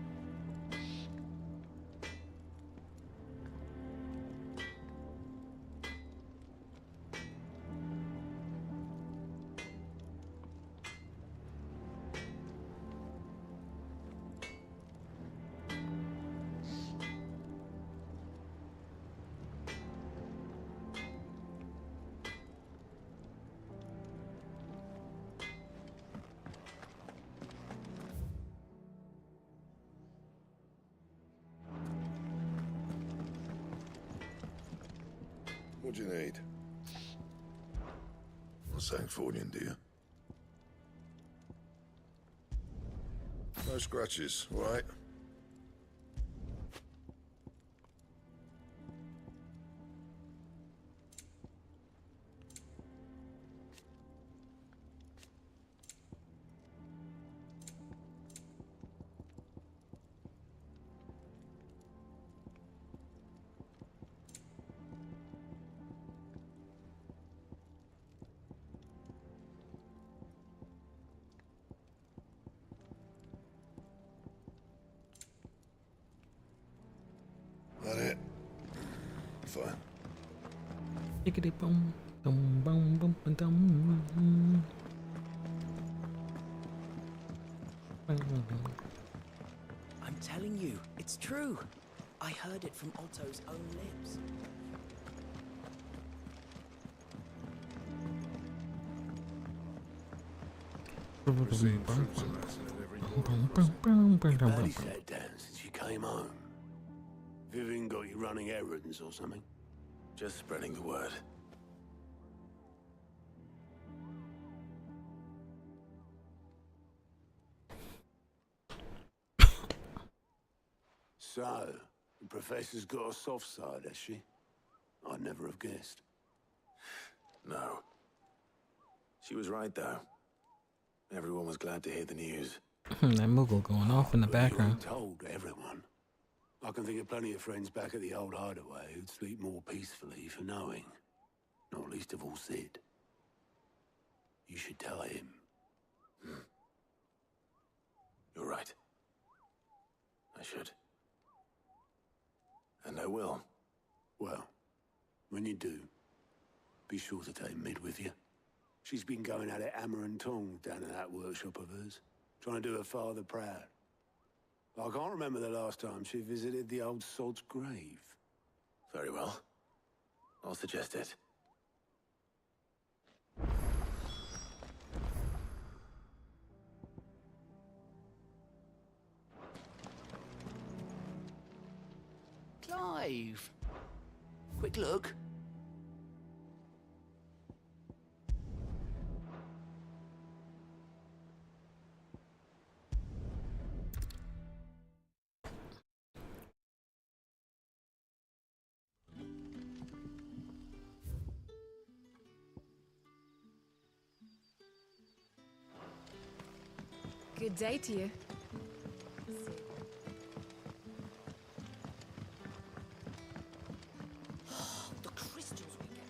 What do you need? Not saying fortune, do you? No scratches, all right? That it? Fine. Tickety boom, boom, boom, boom, boom, boom. I'm telling you, it's true. I heard it from Otto's own lips. You barely sat down since you came home. Vivian got you running errands or something? Just spreading the word. So, the Professor's got a soft side, has she? I'd never have guessed. No. She was right, though. Everyone was glad to hear the news. That Moogle going off in the background. Told everyone. I can think of plenty of friends back at the old hideaway who'd sleep more peacefully for knowing. Not least of all Sid. You should tell him. You're right. I should. And I will. Well, when you do, be sure to take Mid with you. She's been going at it hammer and tongs down in that workshop of hers, trying to do her father proud. I can't remember the last time she visited the old sod's grave. Very well. I'll suggest it. Clive. Quick look. Good day to you. The crystals we get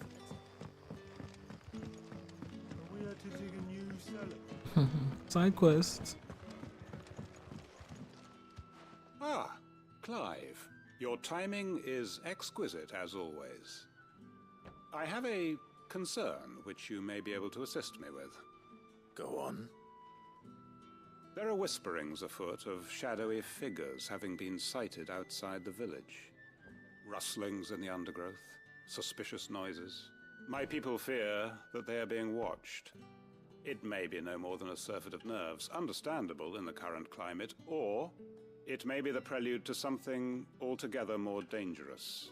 from Are we had to dig a new cellar? Side quests. Ah, Clive. Your timing is exquisite, as always. I have a concern which you may be able to assist me with. Go on. There are whisperings afoot of shadowy figures having been sighted outside the village. Rustlings in the undergrowth, suspicious noises. My people fear that they are being watched. It may be no more than a surfeit of nerves, understandable in the current climate, or it may be the prelude to something altogether more dangerous.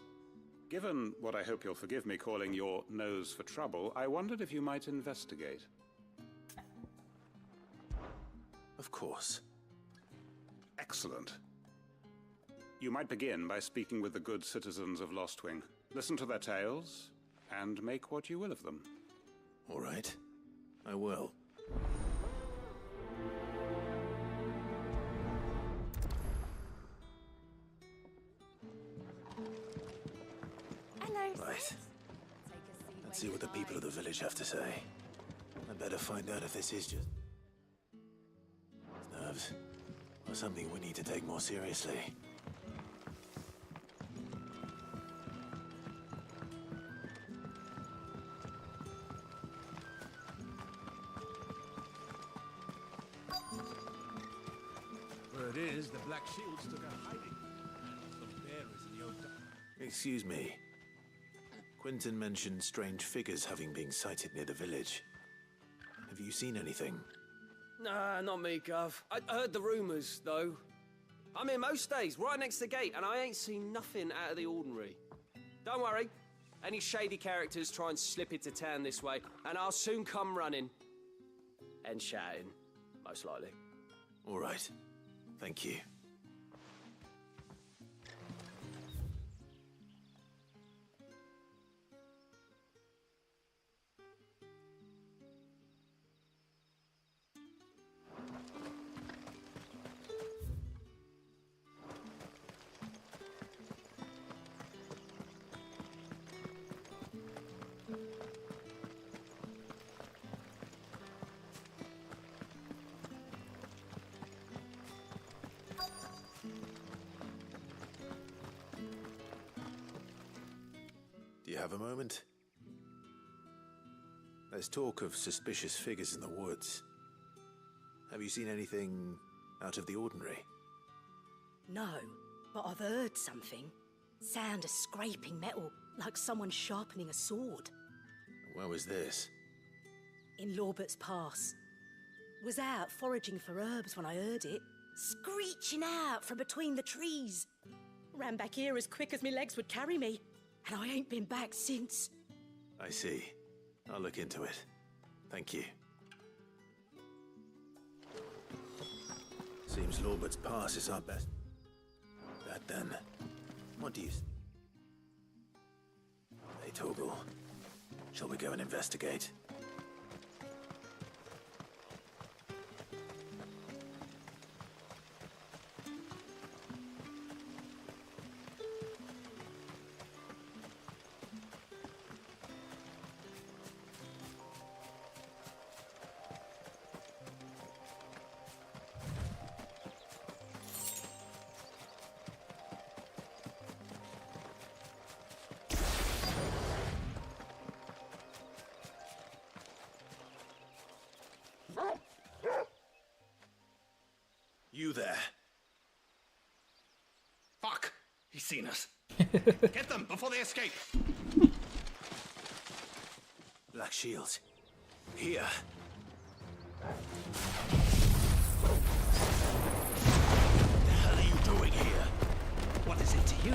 Given what I hope you'll forgive me calling your nose for trouble, I wondered if you might investigate. Of course. Excellent. You might begin by speaking with the good citizens of Lostwing. Listen to their tales, and make what you will of them. All right. I will. Hello. Right. Let's see what the people of the village have to say. I better find out if this is just nerves or something we need to take more seriously. Word is, the Black Shields took a hiding. Some bearers in the old... Excuse me. Quentin mentioned strange figures having been sighted near the village. Have you seen anything? Nah, not me, Gov. I heard the rumours, though. I'm here most days, right next to the gate, and I ain't seen nothing out of the ordinary. Don't worry. Any shady characters try and slip into town this way, and I'll soon come running. And shouting, most likely. All right. Thank you. Do you have a moment? There's talk of suspicious figures in the woods. Have you seen anything out of the ordinary? No, but I've heard something. Sound of scraping metal, like someone sharpening a sword. Where was this? In Lorbert's Pass. Was out foraging for herbs when I heard it, screeching out from between the trees. Ran back here as quick as my legs would carry me, and I ain't been back since. I see. I'll look into it. Thank you. Seems Lorbert's Pass is our best. That then. What do you... Hey, Torgal. Shall we go and investigate? You there. Fuck! He's seen us. Get them before they escape. Black Shields. Here. What the hell are you doing here? What is it to you?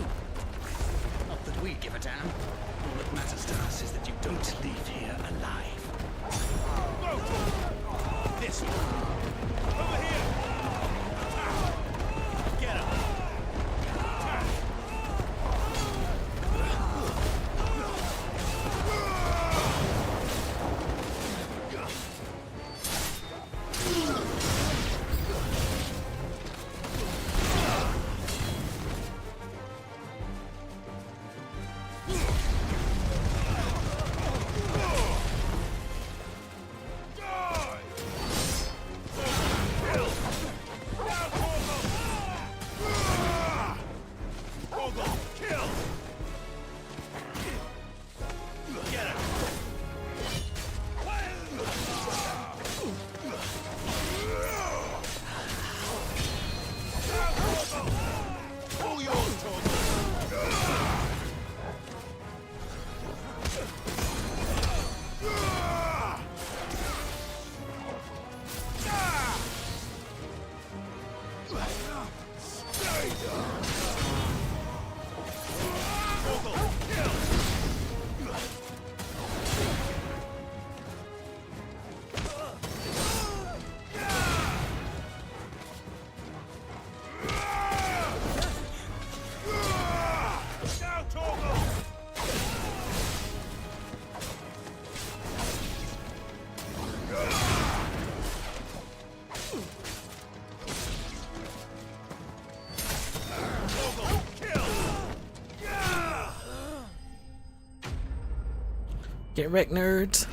Get wrecked, nerds.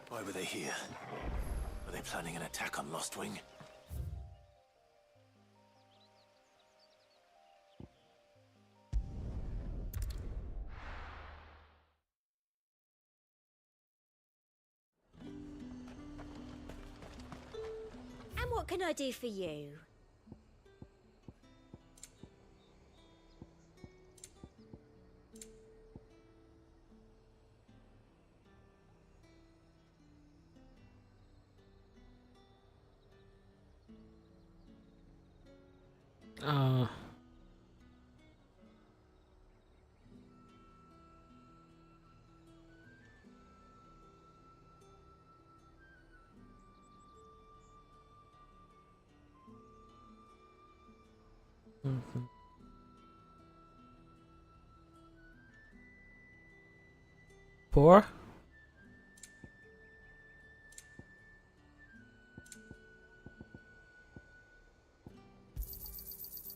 Why were they here? Were they planning an attack on Lostwing? And what can I do for you? Mhm. Four?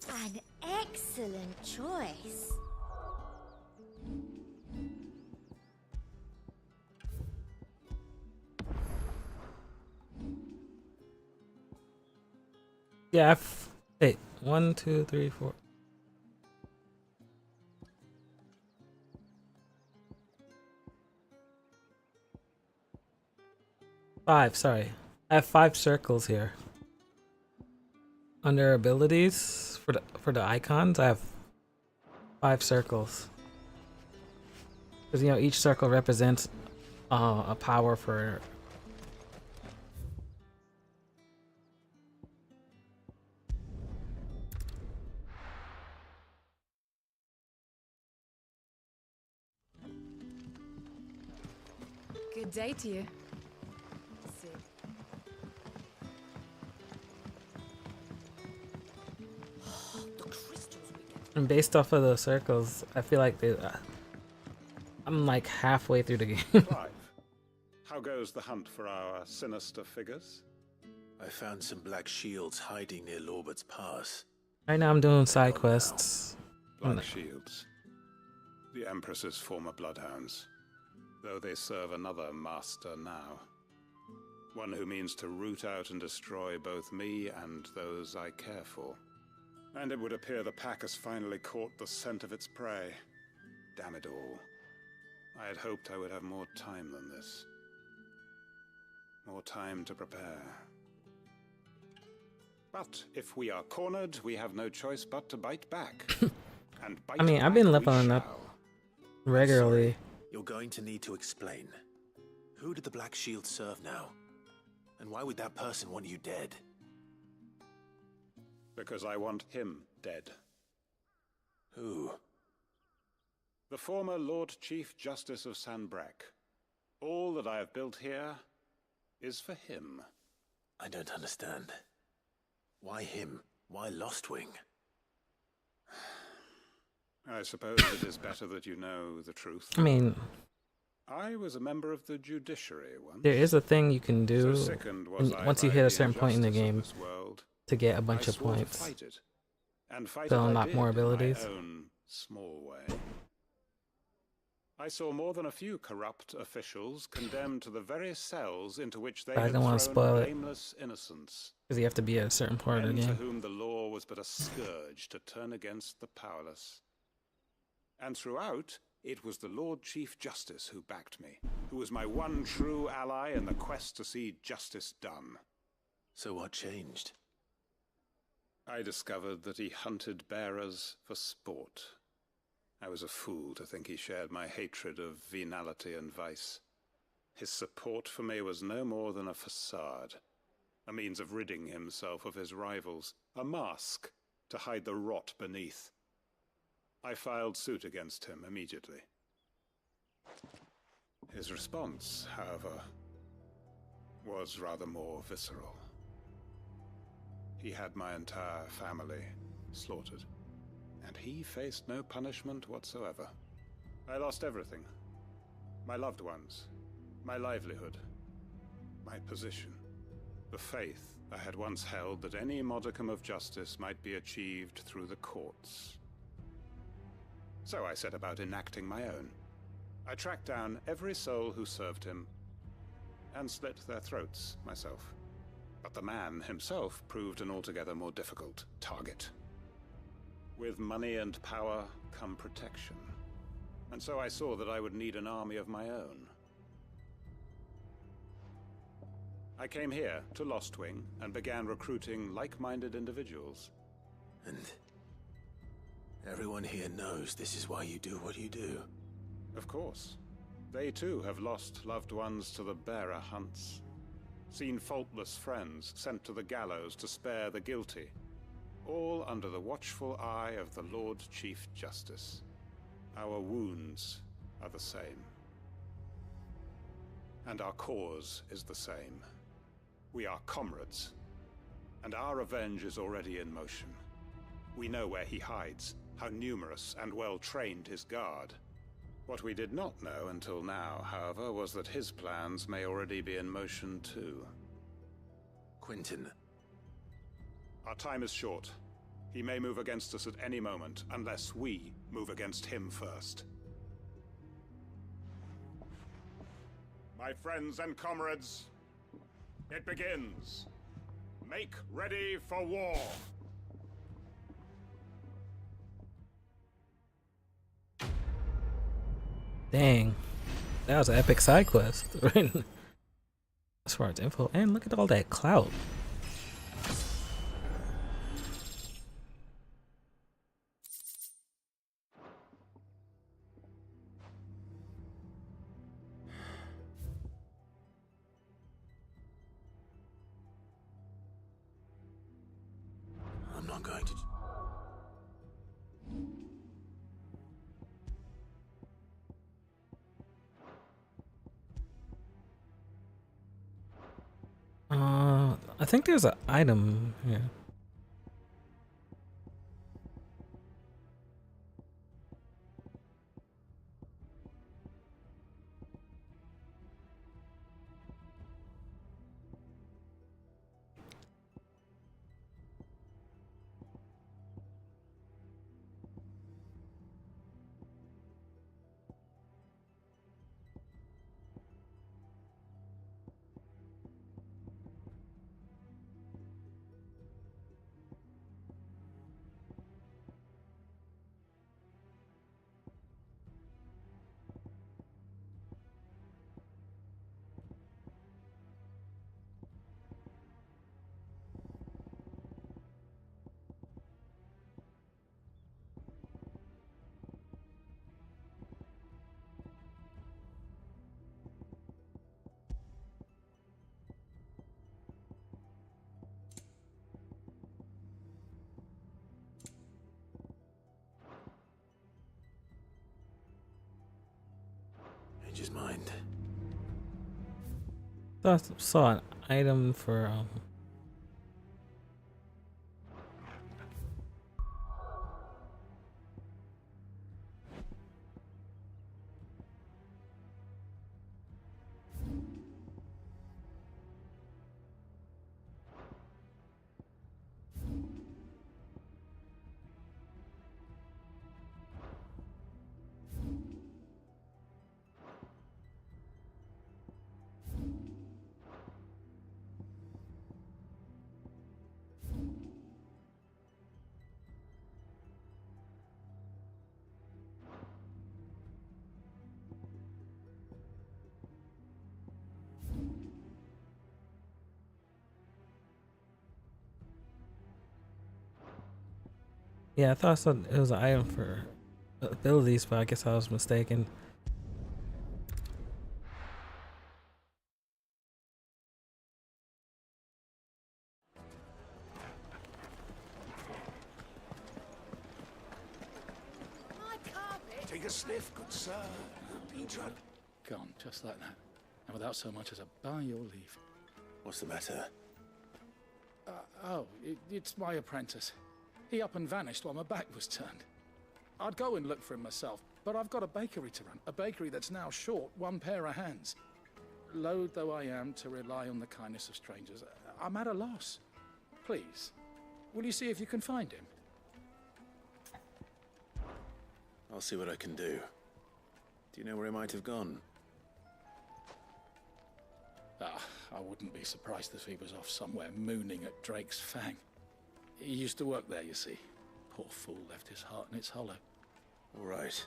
An excellent choice. Yeah, wait. 1, 2, 3, 4. Five, sorry. I have 5 circles here. Under abilities, for the icons, I have 5 circles. Because, you know, each circle represents a power for... Good day to you. And based off of the circles, I feel like I'm like halfway through the game. Clive, how goes the hunt for our sinister figures? I found some black shields hiding near Lorbert's Pass. Right now I'm doing side quests. Black shields. The Empress's former bloodhounds. Though they serve another master now. One who means to root out and destroy both me and those I care for. And it would appear the pack has finally caught the scent of its prey. Damn it all. I had hoped I would have more time than this. More time to prepare. But if we are cornered, we have no choice but to bite back. And bite I mean, I've been back we leveling up shall. regularly. You're going to need to explain. Who did the Black Shield serve now? And why would that person want you dead? Because I want him dead. Who? The former Lord Chief Justice of Sanbrek. All that I have built here is for him. I don't understand. Why him? Why Lostwing? I suppose it is better that you know the truth. I mean, I was a member of the judiciary once. there is a thing you can do So sickened was I once you by hit a the certain point in the injustice of game this world, to get a bunch I of swore to points fight it, and fight to it I unlock did more in my abilities. own small way. I saw more than a few corrupt officials condemned to the very cells into which they I had don't want to thrown spoil it blameless innocents. because you have to be at a certain part of the Men to game. whom the law was but a scourge to turn against the powerless. And throughout, it was the Lord Chief Justice who backed me, who was my one true ally in the quest to see justice done. So what changed? I discovered that he hunted bearers for sport. I was a fool to think he shared my hatred of venality and vice. His support for me was no more than a facade, a means of ridding himself of his rivals, a mask to hide the rot beneath. I filed suit against him immediately. His response, however, was rather more visceral. He had my entire family slaughtered, and he faced no punishment whatsoever. I lost everything. My loved ones, my livelihood, my position, the faith I had once held that any modicum of justice might be achieved through the courts. So I set about enacting my own. I tracked down every soul who served him, and slit their throats myself. But the man himself proved an altogether more difficult target. With money and power come protection. And so I saw that I would need an army of my own. I came here to Lostwing and began recruiting like-minded individuals. And everyone here knows this is why you do what you do. Of course. They too have lost loved ones to the bearer hunts. Seen faultless friends sent to the gallows to spare the guilty. All under the watchful eye of the Lord Chief Justice. Our wounds are the same. And our cause is the same. We are comrades. And our revenge is already in motion. We know where he hides, how numerous and well-trained his guard. What we did not know until now, however, was that his plans may already be in motion too. Quentin. Our time is short. He may move against us at any moment, unless we move against him first. My friends and comrades, it begins. Make ready for war. Dang, that was an epic side quest. As far as info, and look at all that clout. I'm not going to... I think there's an item here. Change his mind. I saw an item for yeah, I thought I saw it was an item for abilities, but I guess I was mistaken. Take a sniff, good sir. Been drugged. Gone, just like that. And without so much as a by your leave. What's the matter? It's my apprentice. He up and vanished while my back was turned. I'd go and look for him myself, but I've got a bakery to run. A bakery that's now short one pair of hands. Loath though I am to rely on the kindness of strangers, I'm at a loss. Please, will you see if you can find him? I'll see what I can do. Do you know where he might have gone? I wouldn't be surprised if he was off somewhere mooning at Drake's Fang. He used to work there, you see. Poor fool left his heart in its hollow. All right.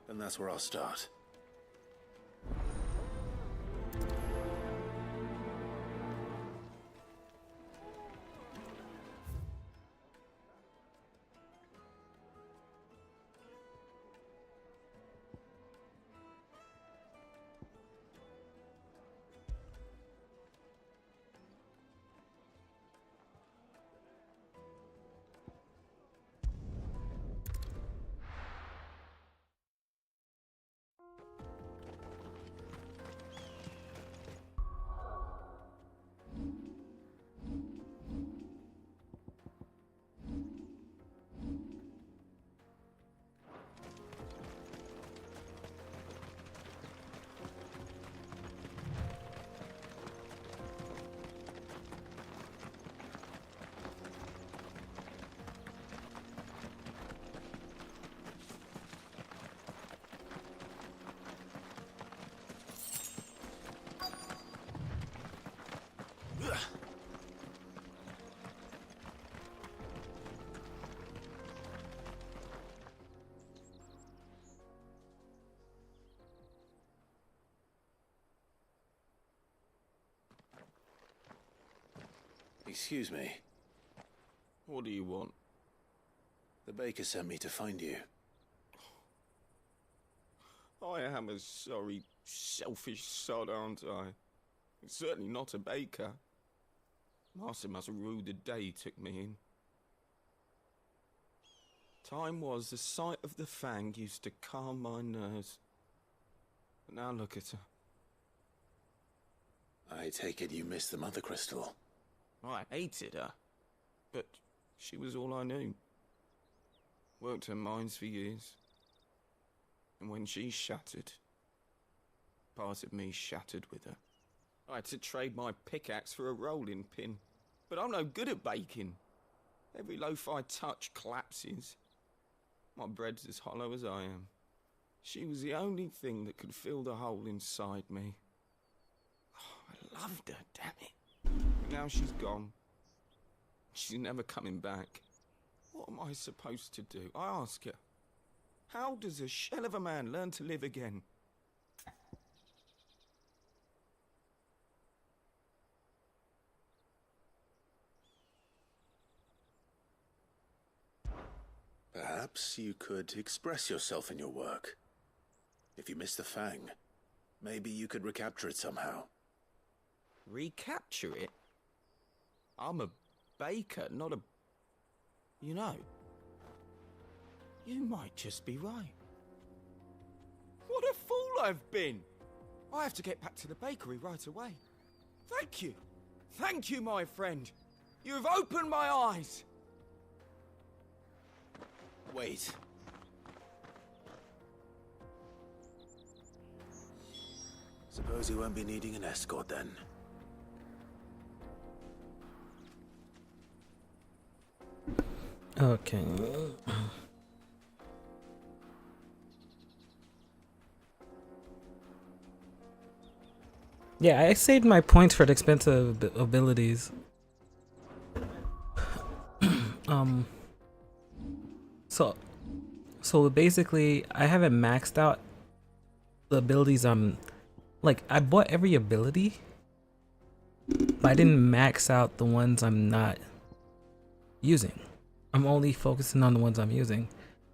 Then that's where I'll start. Excuse me. What do you want? The baker sent me to find you. I am a sorry, selfish sod, aren't I? Certainly not a baker. Master must have ruled the day he took me in. Time was the sight of the Fang used to calm my nerves. But now look at her. I take it you missed the Mother Crystal. I hated her, but she was all I knew. Worked her mines for years. And when she shattered, part of me shattered with her. I had to trade my pickaxe for a rolling pin, but I'm no good at baking. Every loaf I touch collapses. My bread's as hollow as I am. She was the only thing that could fill the hole inside me. Oh, I loved her, damn it. But now she's gone. She's never coming back. What am I supposed to do? I ask her. How does a shell of a man learn to live again? Perhaps you could express yourself in your work. If you missed the Fang, maybe you could recapture it somehow. Recapture it? I'm a baker, not a... You know, you might just be right. What a fool I've been! I have to get back to the bakery right away. Thank you. Thank you, my friend. You've opened my eyes. Wait. Suppose you won't be needing an escort then. Okay. Yeah, I saved my points for the expensive abilities. So basically, I haven't maxed out the abilities. Like, I bought every ability, but I didn't max out the ones I'm not using. I'm only focusing on the ones I'm using.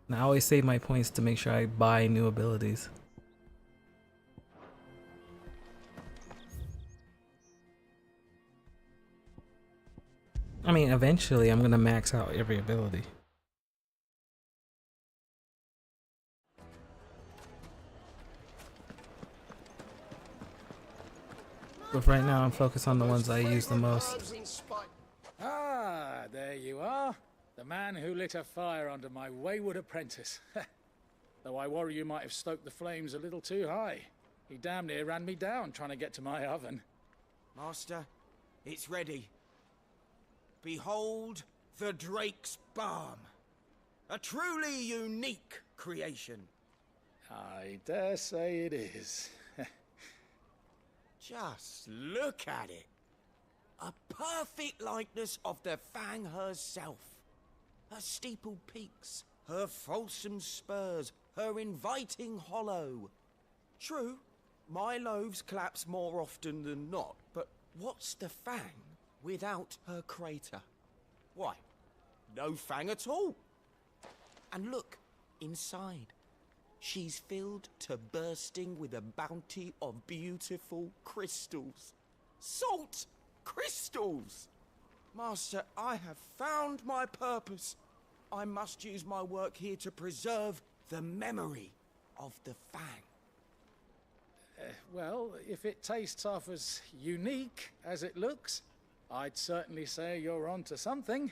And I always save my points to make sure I buy new abilities. I mean, eventually I'm gonna max out every ability. But right now I'm focused on the ones I use the most. Ah, there you are. The man who lit a fire under my wayward apprentice. Though I worry you might have stoked the flames a little too high. He damn near ran me down trying to get to my oven. Master, It's ready. Behold the Drake's Balm. A truly unique creation. I dare say it is. Just look at it. A perfect likeness of the Fang herself. Her steepled peaks, her fulsome spurs, her inviting hollow. True, my loaves collapse more often than not, but what's the Fang without her crater? Why, no Fang at all. And look, inside. She's filled to bursting with a bounty of beautiful crystals. Salt crystals! Master, I have found my purpose. I must use my work here to preserve the memory of the Fang. Well, if it tastes half as unique as it looks, I'd certainly say you're onto something.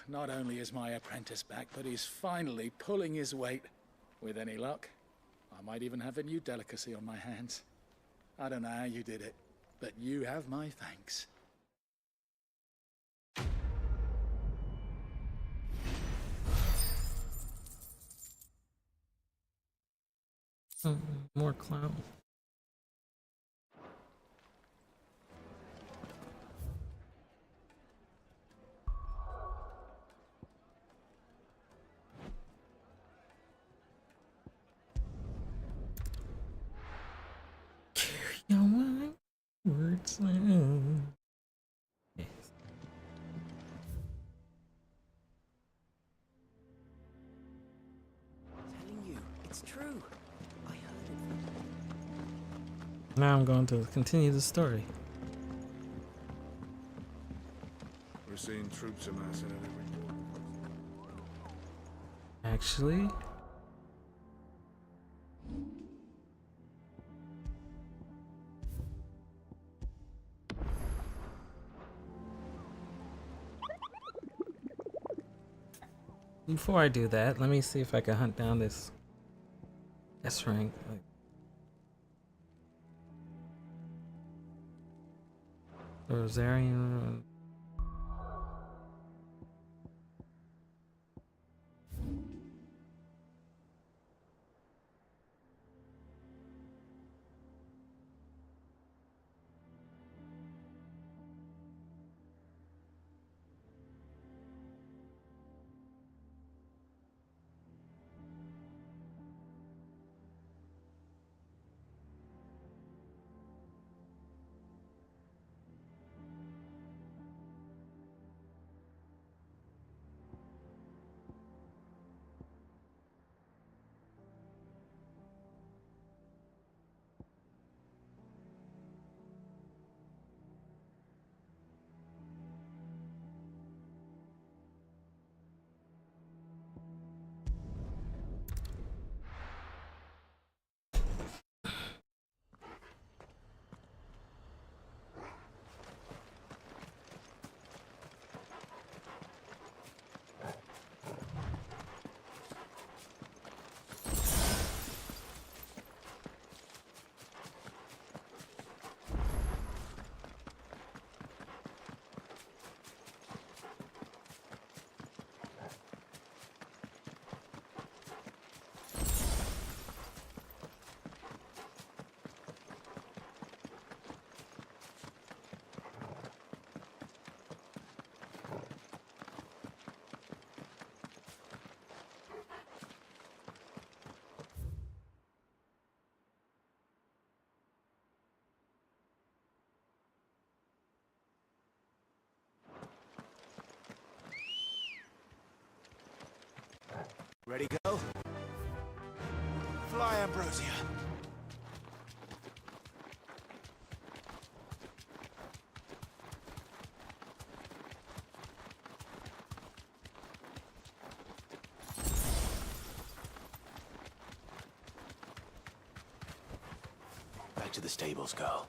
Not only is my apprentice back, but he's finally pulling his weight. With any luck, I might even have a new delicacy on my hands. I don't know how you did it, but you have my thanks. More clown. Carry on, words now. Yes. Telling you, it's true. I heard it. Now I'm going to continue the story. We're seeing troops amassing at every door. Actually, before I do that, let me see if I can hunt down this S rank. Rosarian. Ready, go? Fly, Ambrosia. Back to the stables, girl.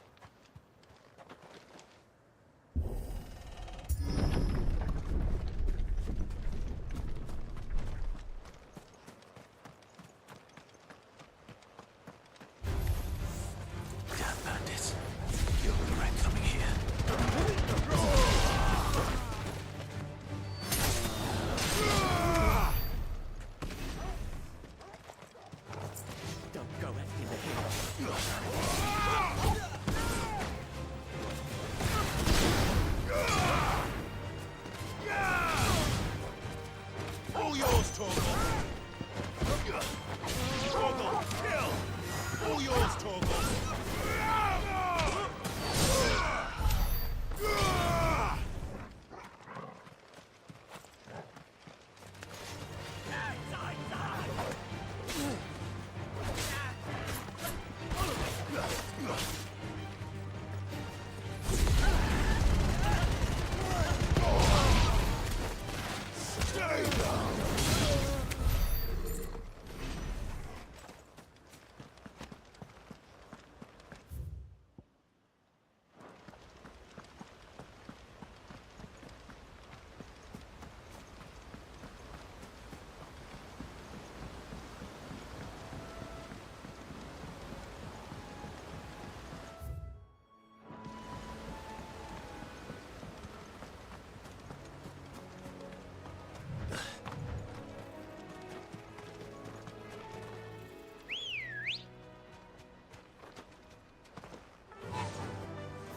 All yours, Torgal! Torgal, kill! All yours, Torgal!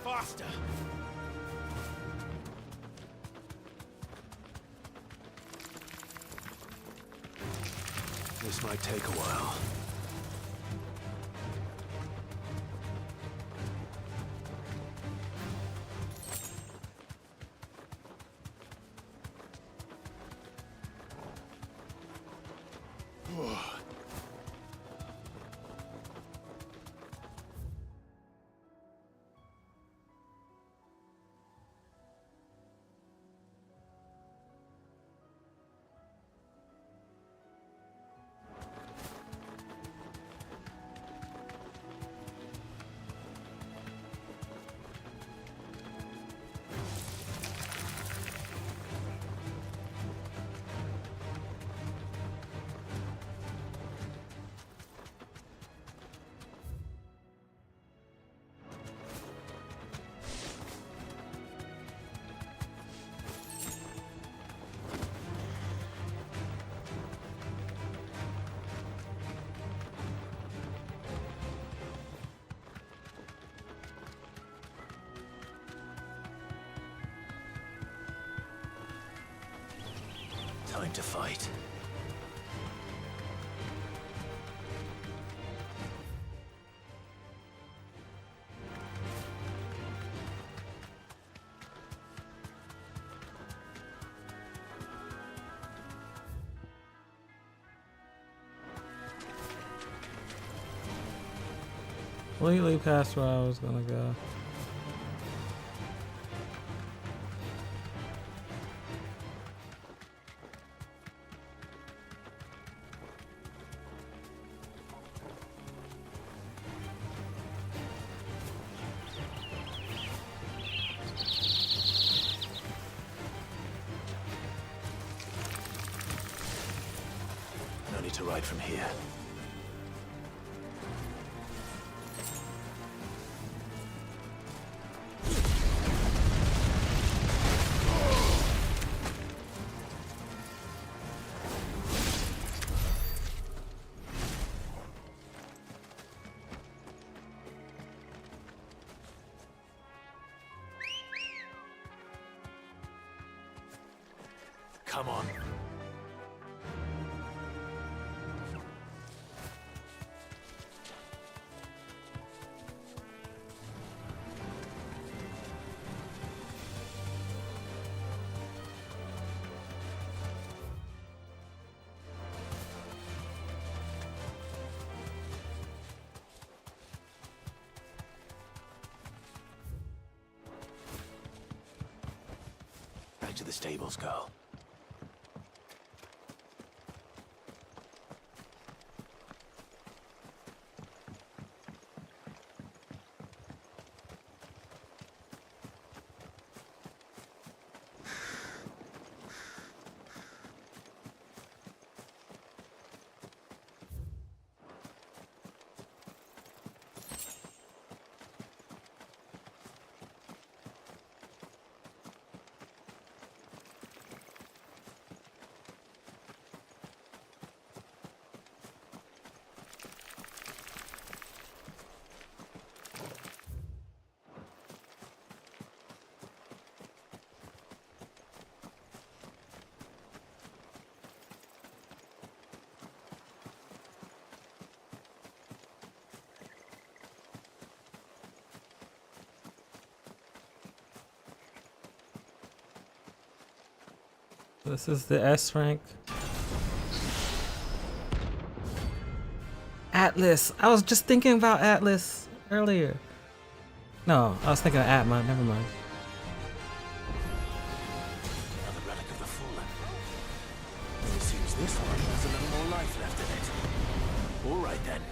Faster! This might take a while. Time to fight. Completely past where I was gonna go. No need to ride from here. Come on. Back to the stables, girl. This is the S rank. Atlas. I was just thinking about Atlas earlier. No, I was thinking of Atma. Never mind. Another relic of the fallen. It seems this one has a little more life left in it. All right then.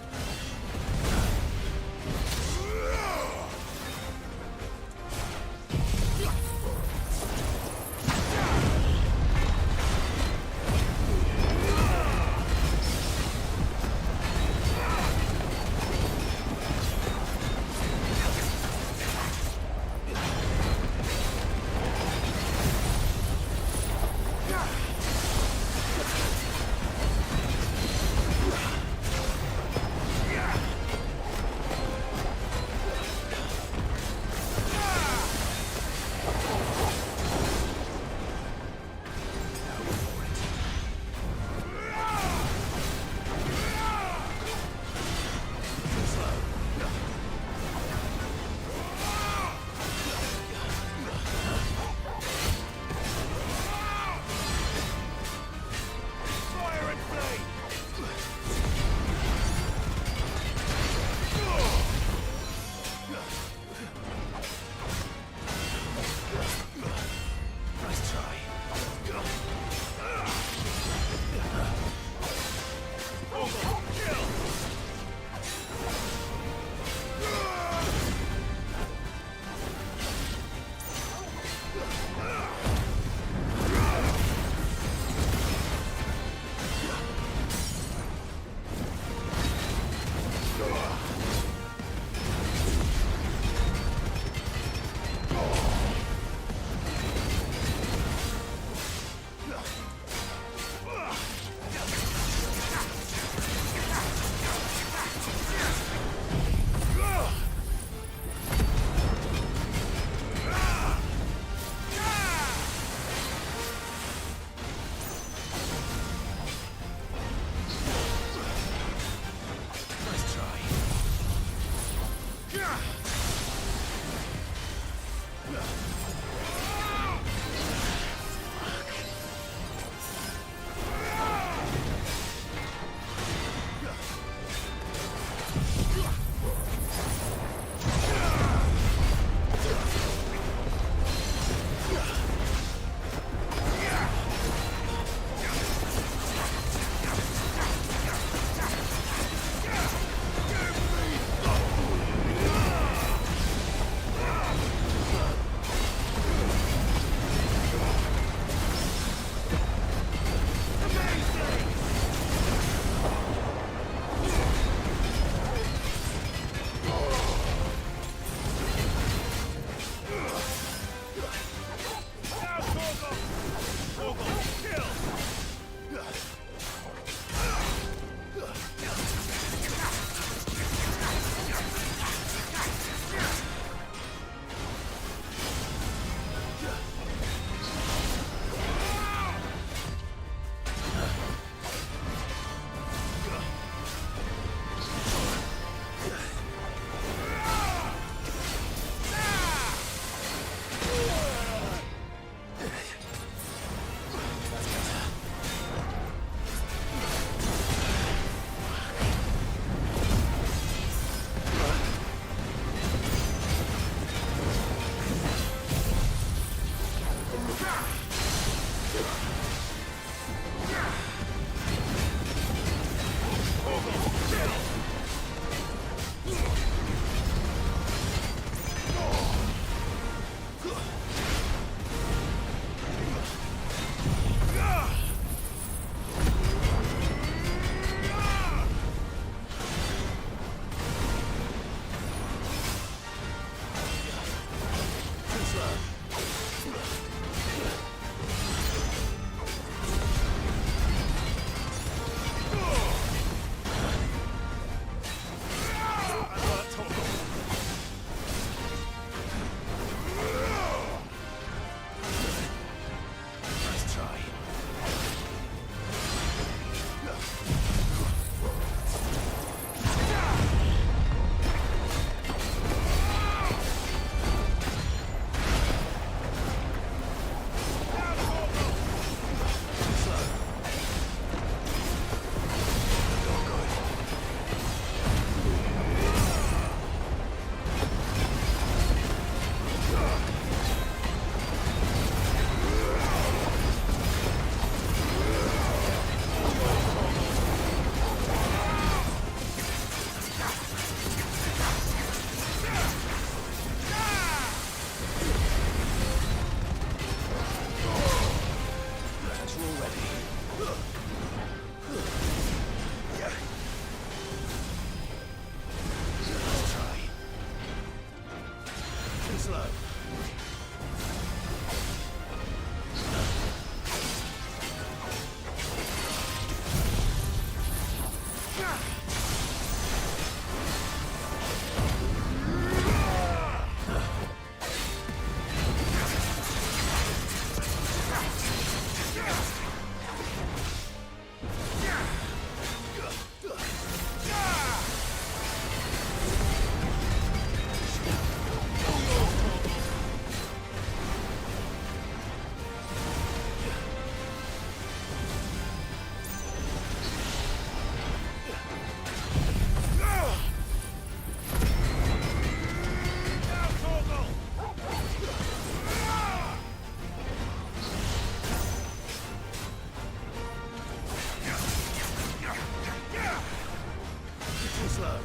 slow.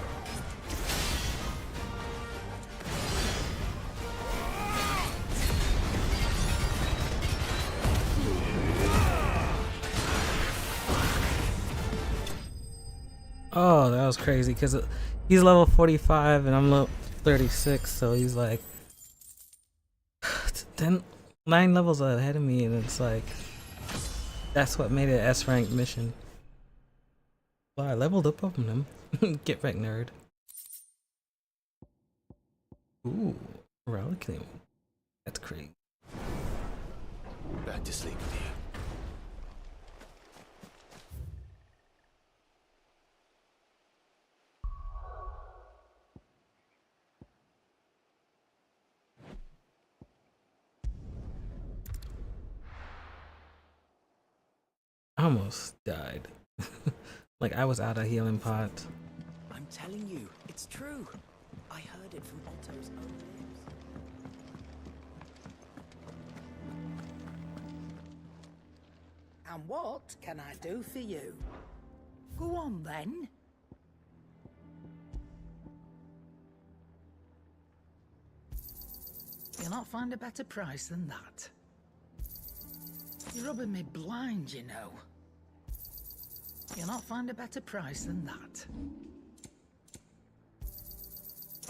Oh, that was crazy because he's level 45 and I'm level 36, so he's like 9 levels ahead of me, and it's like that's what made it an S rank mission. Well, I leveled up on him. Get back, nerd. Ooh, rollicking. That's crazy. Back to sleep with you. I almost died. Like I was out of healing pot. I'm telling you, it's true. I heard it from Otto's own lips. And what can I do for you? Go on then. You'll not find a better price than that. You're rubbing me blind, you know. You'll not find a better price than that.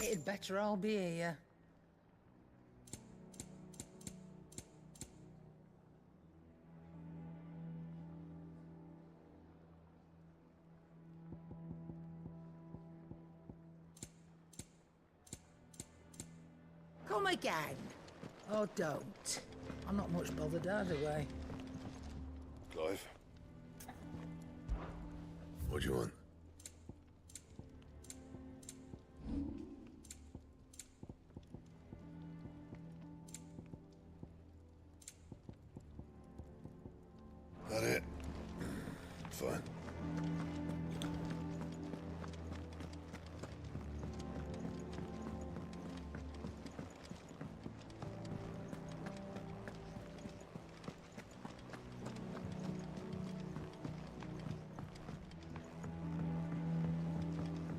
It'd better all be here. Come again. Or don't. I'm not much bothered either way. Clive? What do you want? That it? Fine.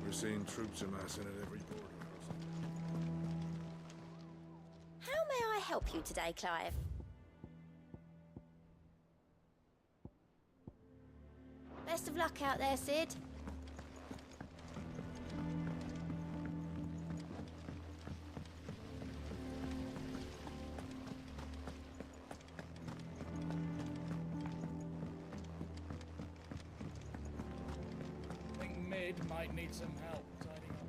We're seeing troops amassing at every border crossing. How may I help you today, Clive? Best of luck out there, Sid. I think Mid might need some help tidying up.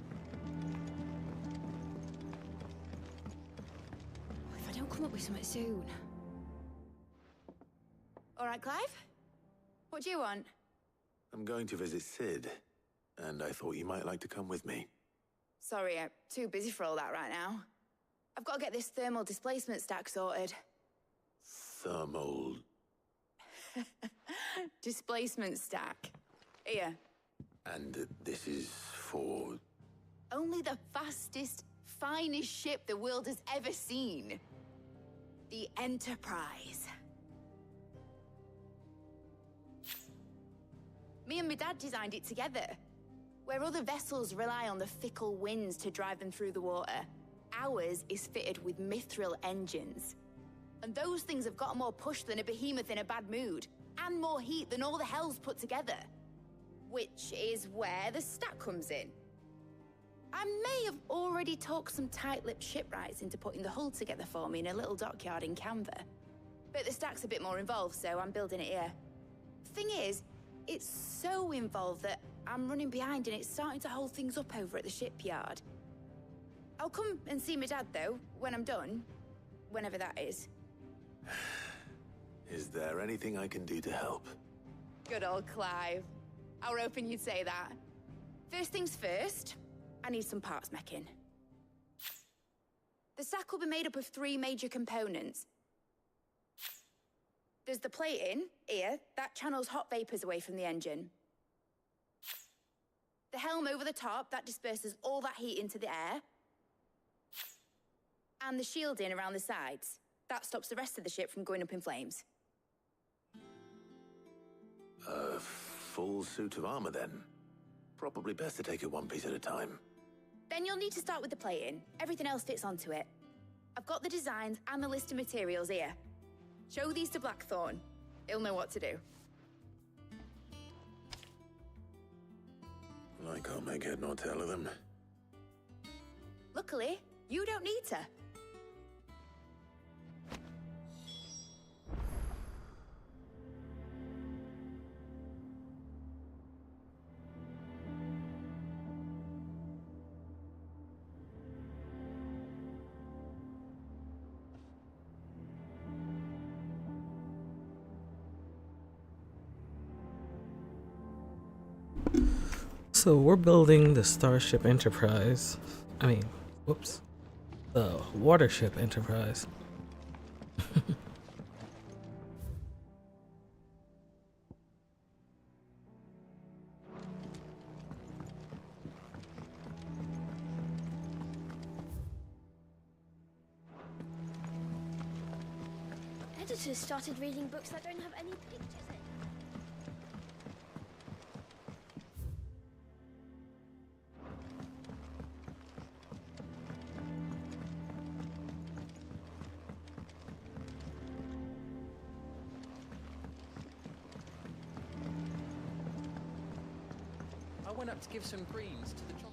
If I don't come up with something soon. All right, Clive? What do you want? I'm going to visit Sid, and I thought you might like to come with me. Sorry, I'm too busy for all that right now. I've got to get this thermal displacement stack sorted. Thermal... Displacement stack. Here. And this is for... Only the fastest, finest ship the world has ever seen. The Enterprise. Me and my dad designed it together. Where other vessels rely on the fickle winds to drive them through the water, ours is fitted with mithril engines. And those things have got more push than a behemoth in a bad mood, and more heat than all the hells put together. Which is where the stack comes in. I may have already talked some tight-lipped shipwrights into putting the hull together for me in a little dockyard in Canva. But the stack's a bit more involved, so I'm building it here. Thing is, it's so involved that I'm running behind and it's starting to hold things up over at the shipyard. I'll come and see my dad, though, when I'm done. Whenever that is. Is there anything I can do to help? Good old Clive. I were hoping you'd say that. First things first, I need some parts meching. The stack will be made up of 3 major components. There's the plating, here, that channels hot vapors away from the engine. The helm over the top, that disperses all that heat into the air. And the shielding around the sides, that stops the rest of the ship from going up in flames. A full suit of armor, then? Probably best to take it one piece at a time. Then you'll need to start with the plating. Everything else fits onto it. I've got the designs and the list of materials here. Show these to Blackthorn. He'll know what to do. I can't make head nor tail of them. Luckily, you don't need to. So we're building the Starship Enterprise. I mean, whoops. The Watership Enterprise. Editors started reading books that don't have any pictures in. I went up to give some greens to the chocolate.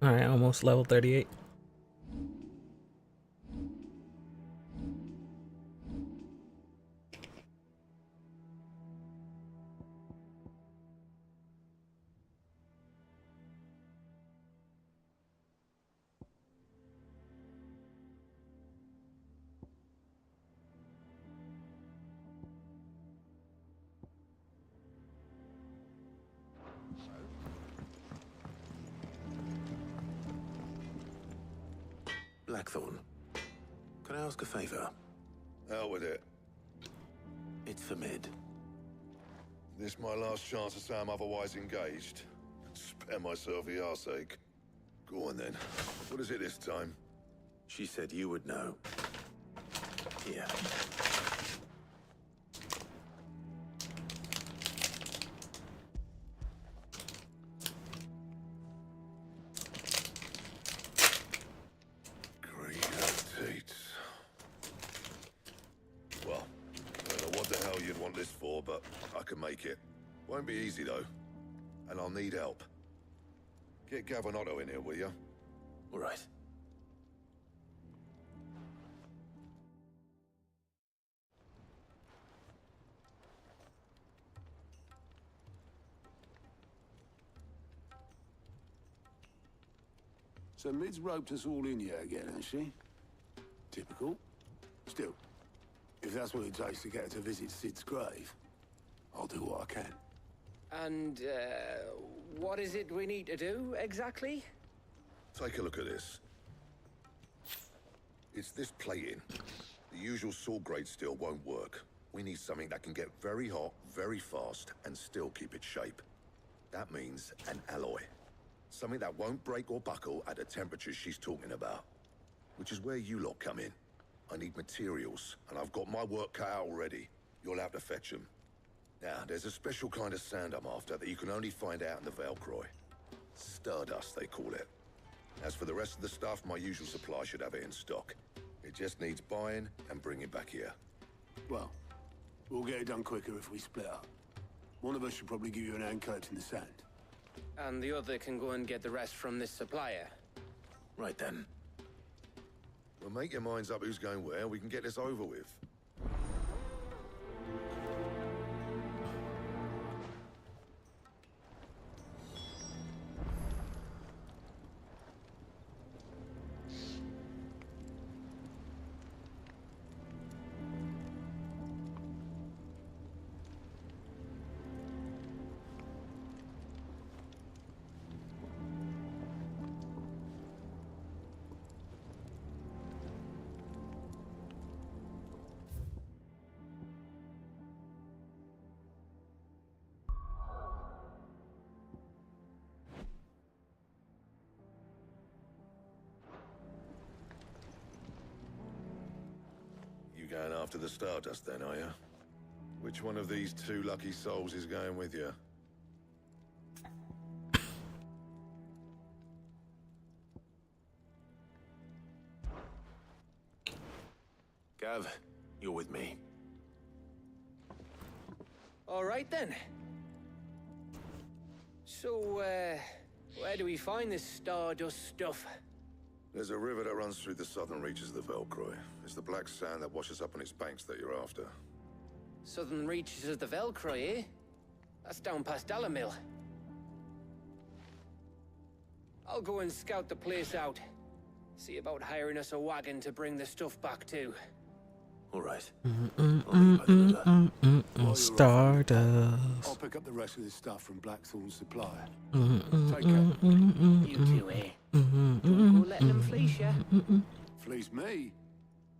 Alright, almost level 38. Blackthorn, can I ask a favor? Hell with it. It's for Mid. This my last chance to say I'm otherwise engaged. Spare myself the arseache. Go on then. What is it this time? She said you would know. Here. Well, I don't know what the hell you'd want this for, but I can make it. Won't be easy though, and I'll need help. Get Gavin Otto in here, will you? All right. So Mid's roped us all in here again, has she? Typical. Still, if that's what it takes to get her to visit Sid's grave, I'll do what I can. And, what is it we need to do, exactly? Take a look at this. It's this plating. The usual sword grade steel won't work. We need something that can get very hot, very fast, and still keep its shape. That means an alloy. Something that won't break or buckle at the temperatures she's talking about. Which is where you lot come in. I need materials, and I've got my work cut out already. You'll have to fetch them. Now, there's a special kind of sand I'm after that you can only find out in the Valcroy. Stardust, they call it. As for the rest of the stuff, my usual supply should have it in stock. It just needs buying and bringing back here. Well, we'll get it done quicker if we split up. One of us should probably give you an hand collecting the sand. And the other can go and get the rest from this supplier. Right then. Well, make your minds up who's going where, we can get this over with. going after the Stardust then, are you? Which one of these two lucky souls is going with you? Gav, you're with me. All right then. So, where do we find this Stardust stuff? There's a river that runs through the southern reaches of the Velcroy. It's the black sand that washes up on its banks that you're after. Southern reaches of the Velcroy, eh? That's down past Dalamil. I'll go and scout the place out. See about hiring us a wagon to bring the stuff back to. All right. Stardust. I'll pick up the rest of this stuff from Blackthorn's supply. Take care. You two, eh? Don't go letting them fleece you. Fleece me?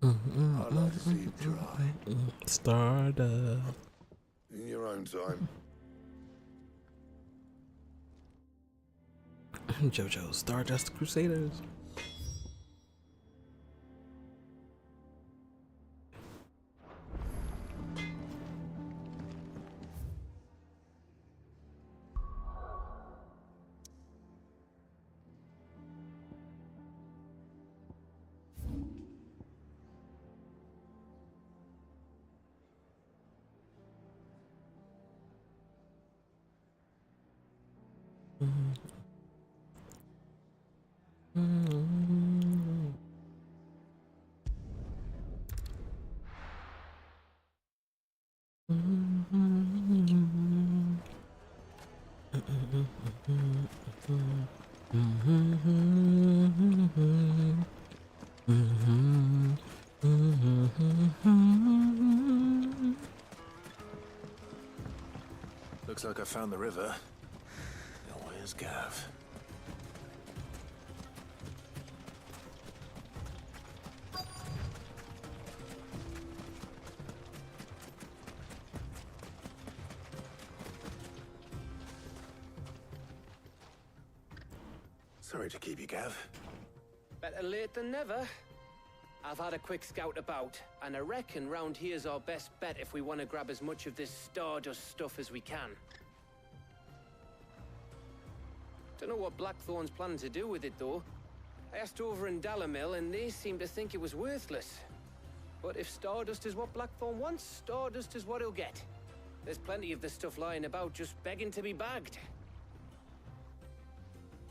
I'd like to see him try. Stardust. In your own time. JoJo's Stardust Crusaders. Looks like I found the river. Now where's Gav? Sorry to keep you, Gav. Better late than never. I've had a quick scout about, and I reckon round here's our best bet if we want to grab as much of this Stardust stuff as we can. Don't know what Blackthorn's planning to do with it, though. I asked over in Dalamil, and they seem to think it was worthless. But if Stardust is what Blackthorn wants, Stardust is what he'll get. There's plenty of this stuff lying about, just begging to be bagged.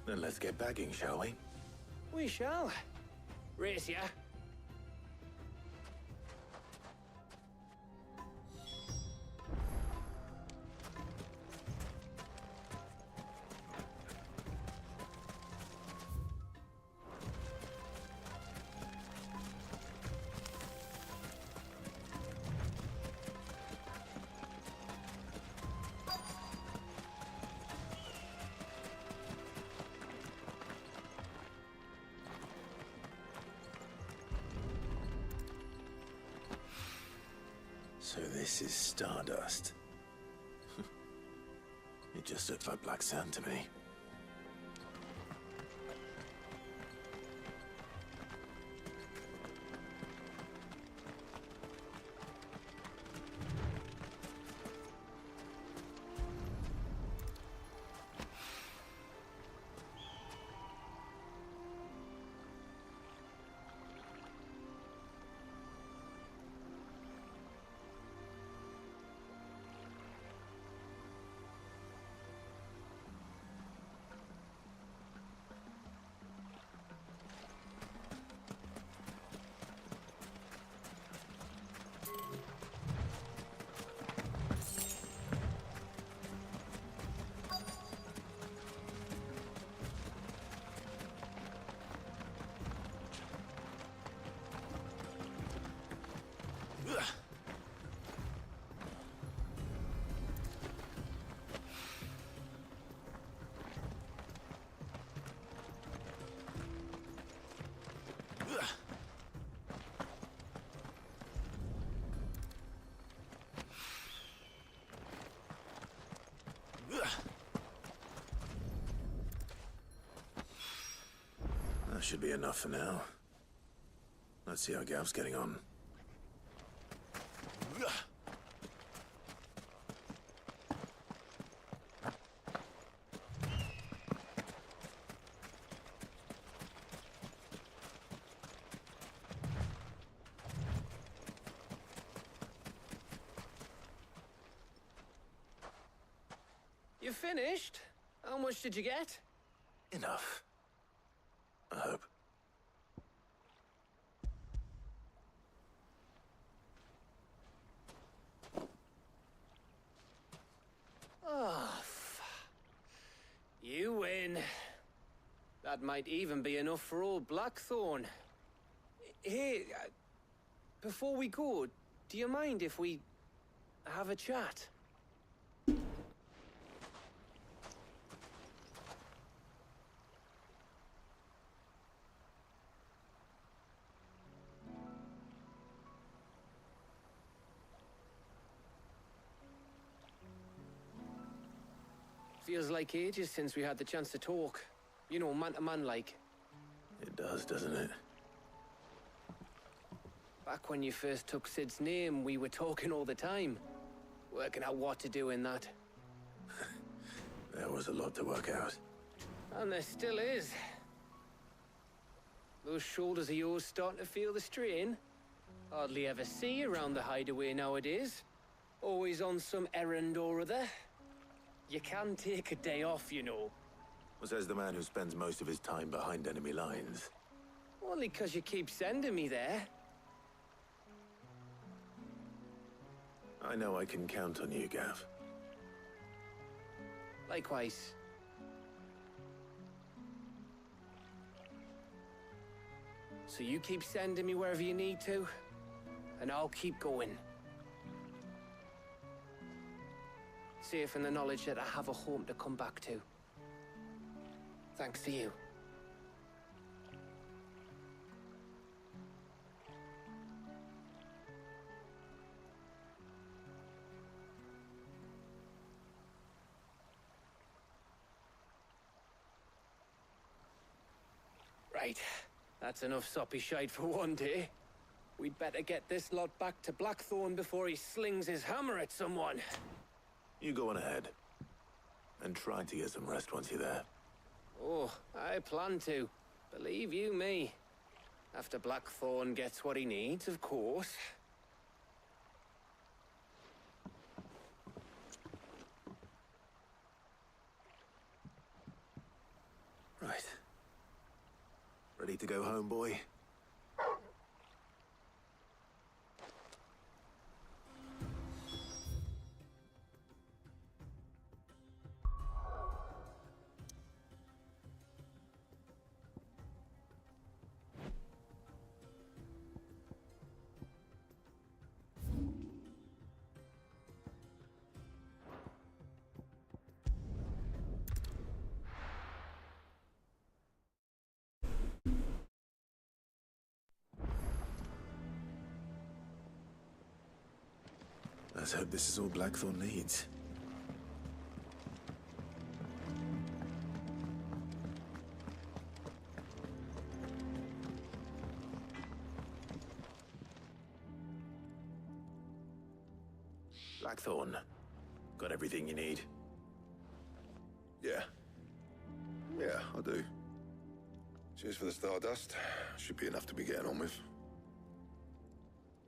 Then let's get bagging, shall we? We shall. Race ya. So this is Stardust. It just looks like black sand to me. That should be enough for now. Let's see how Gav's getting on. You finished? How much did you get? Enough. I hope. Oh, you win. That might even be enough for old Blackthorn. Hey, before we go, do you mind if we have a chat? Feels like ages since we had the chance to talk. You know, man to man like. It does, doesn't it? Back when you first took Sid's name, we were talking all the time. Working out what to do in that. There was a lot to work out. And there still is. Those shoulders of yours starting to feel the strain. Hardly ever see you around the hideaway nowadays. Always on some errand or other. You can take a day off, you know. Well, says the man who spends most of his time behind enemy lines. Only 'cause you keep sending me there. I know I can count on you, Gav. Likewise. So you keep sending me wherever you need to, and I'll keep going. Safe in the knowledge that I have a home to come back to. Thanks to you. Right. That's enough soppy shite for one day. We'd better get this lot back to Blackthorn before he slings his hammer at someone. You go on ahead. And try to get some rest once you're there. Oh, I plan to. Believe you me. After Blackthorn gets what he needs, of course. Right. Ready to go home, boy? Let's hope this is all Blackthorn needs. Blackthorn, got everything you need? Yeah. Yeah, I do. Cheers for the Stardust. Should be enough to be getting on with.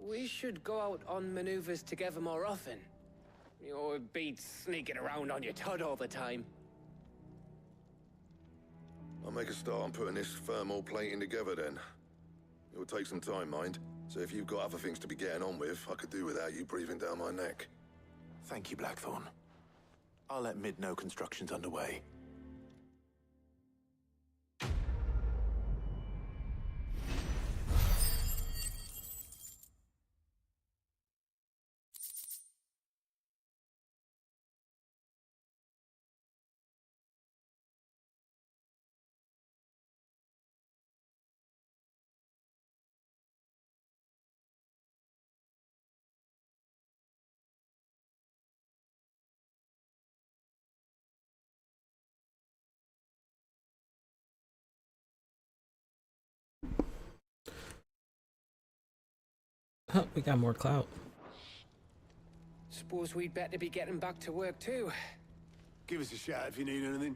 We should go out on maneuvers together more often. You know, it beats sneaking around on your tud all the time. I'll make a start on putting this thermal plating together then. It will take some time, mind. So if you've got other things to be getting on with, I could do without you breathing down my neck. Thank you, Blackthorn. I'll let Mid know construction's underway. Oh, we got more clout. Suppose we'd better be getting back to work too. Give us a shout if you need anything.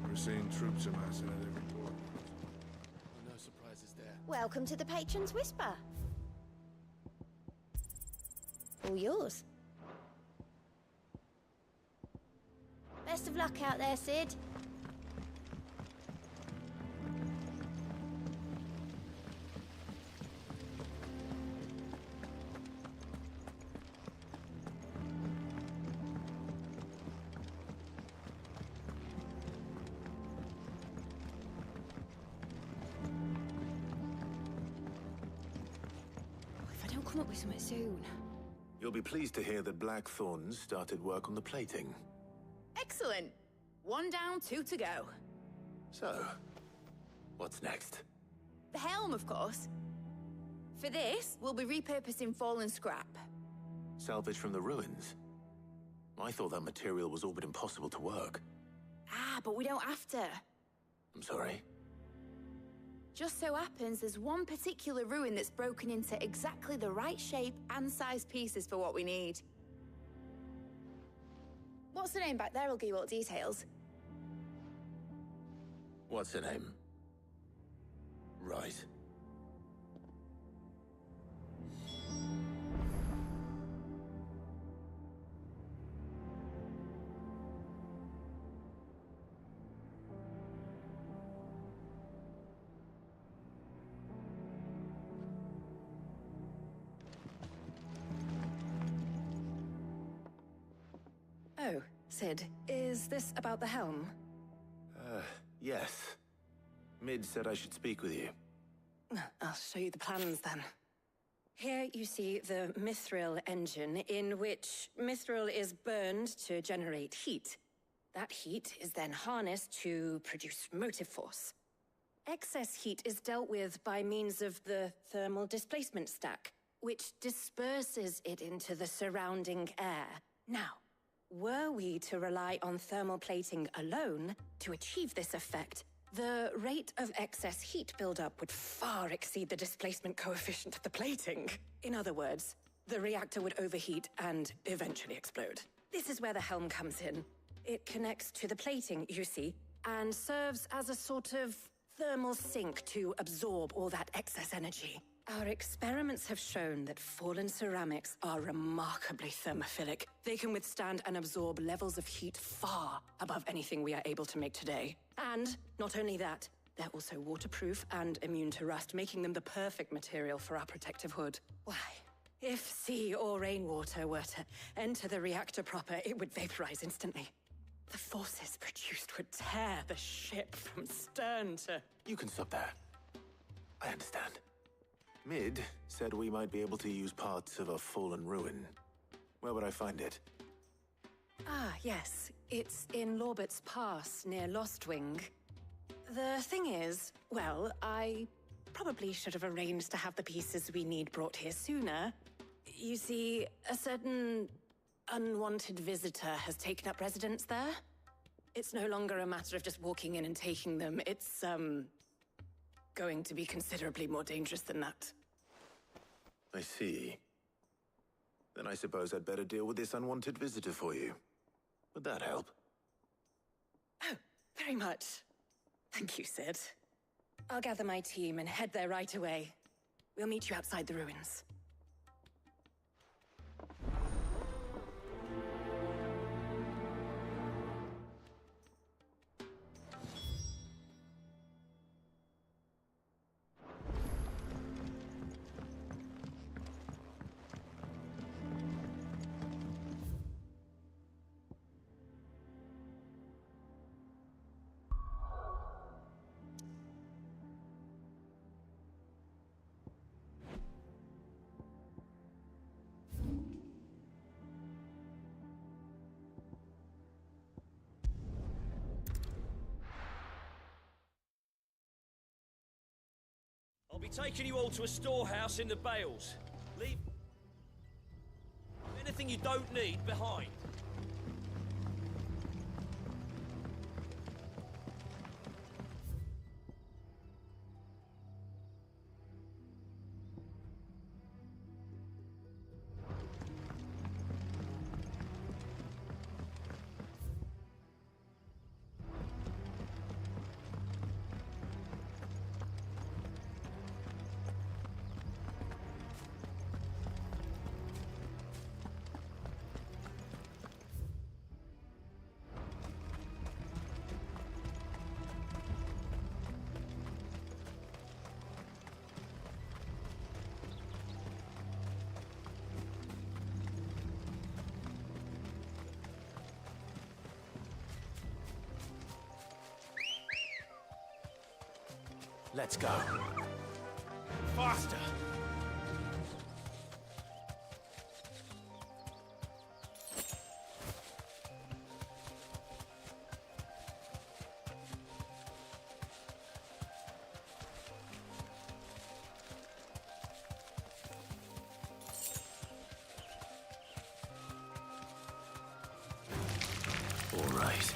We're seeing troops amassing at every port. No surprises there. Welcome to the Patron's Whisper. All yours. Best of luck out there, Sid. If I don't come up with something soon. You'll be pleased to hear that Blackthorn's started work on the plating. Excellent. 1 down, 2 to go. So, what's next? The helm, of course. For this, we'll be repurposing fallen scrap. Salvage from the ruins? I thought that material was all but impossible to work. Ah, but we don't have to. I'm sorry. Just so happens there's one particular ruin that's broken into exactly the right shape and size pieces for what we need. What's the name back there? I'll give you all the details. What's her name? Right. Oh, Sid, is this about the helm? Yes. Mid said I should speak with you. I'll show you the plans then. Here you see the mithril engine, in which mithril is burned to generate heat. That heat is then harnessed to produce motive force. Excess heat is dealt with by means of the thermal displacement stack, which disperses it into the surrounding air. Now, were we to rely on thermal plating alone to achieve this effect, the rate of excess heat buildup would far exceed the displacement coefficient of the plating. In other words, the reactor would overheat and eventually explode. This is where the helm comes in. It connects to the plating, you see, and serves as a sort of thermal sink to absorb all that excess energy. Our experiments have shown that fallen ceramics are remarkably thermophilic. They can withstand and absorb levels of heat far above anything we are able to make today. And not only that, they're also waterproof and immune to rust, making them the perfect material for our protective hood. Why? If sea or rainwater were to enter the reactor proper, it would vaporize instantly. The forces produced would tear the ship from stern to... You can stop there. I understand. Mid said we might be able to use parts of a fallen ruin. Where would I find it? Ah, yes. It's in Lorbert's Pass, near Lostwing. The thing is, well, I probably should have arranged to have the pieces we need brought here sooner. You see, a certain unwanted visitor has taken up residence there. It's no longer a matter of just walking in and taking them. It's, going to be considerably more dangerous than that. I see. Then I suppose I'd better deal with this unwanted visitor for you. Would that help? Oh, very much. Thank you, Sid. I'll gather my team and head there right away. We'll meet you outside the ruins. be taking you all to a storehouse in the Bales. Leave anything you don't need behind. Let's go. Faster! All right.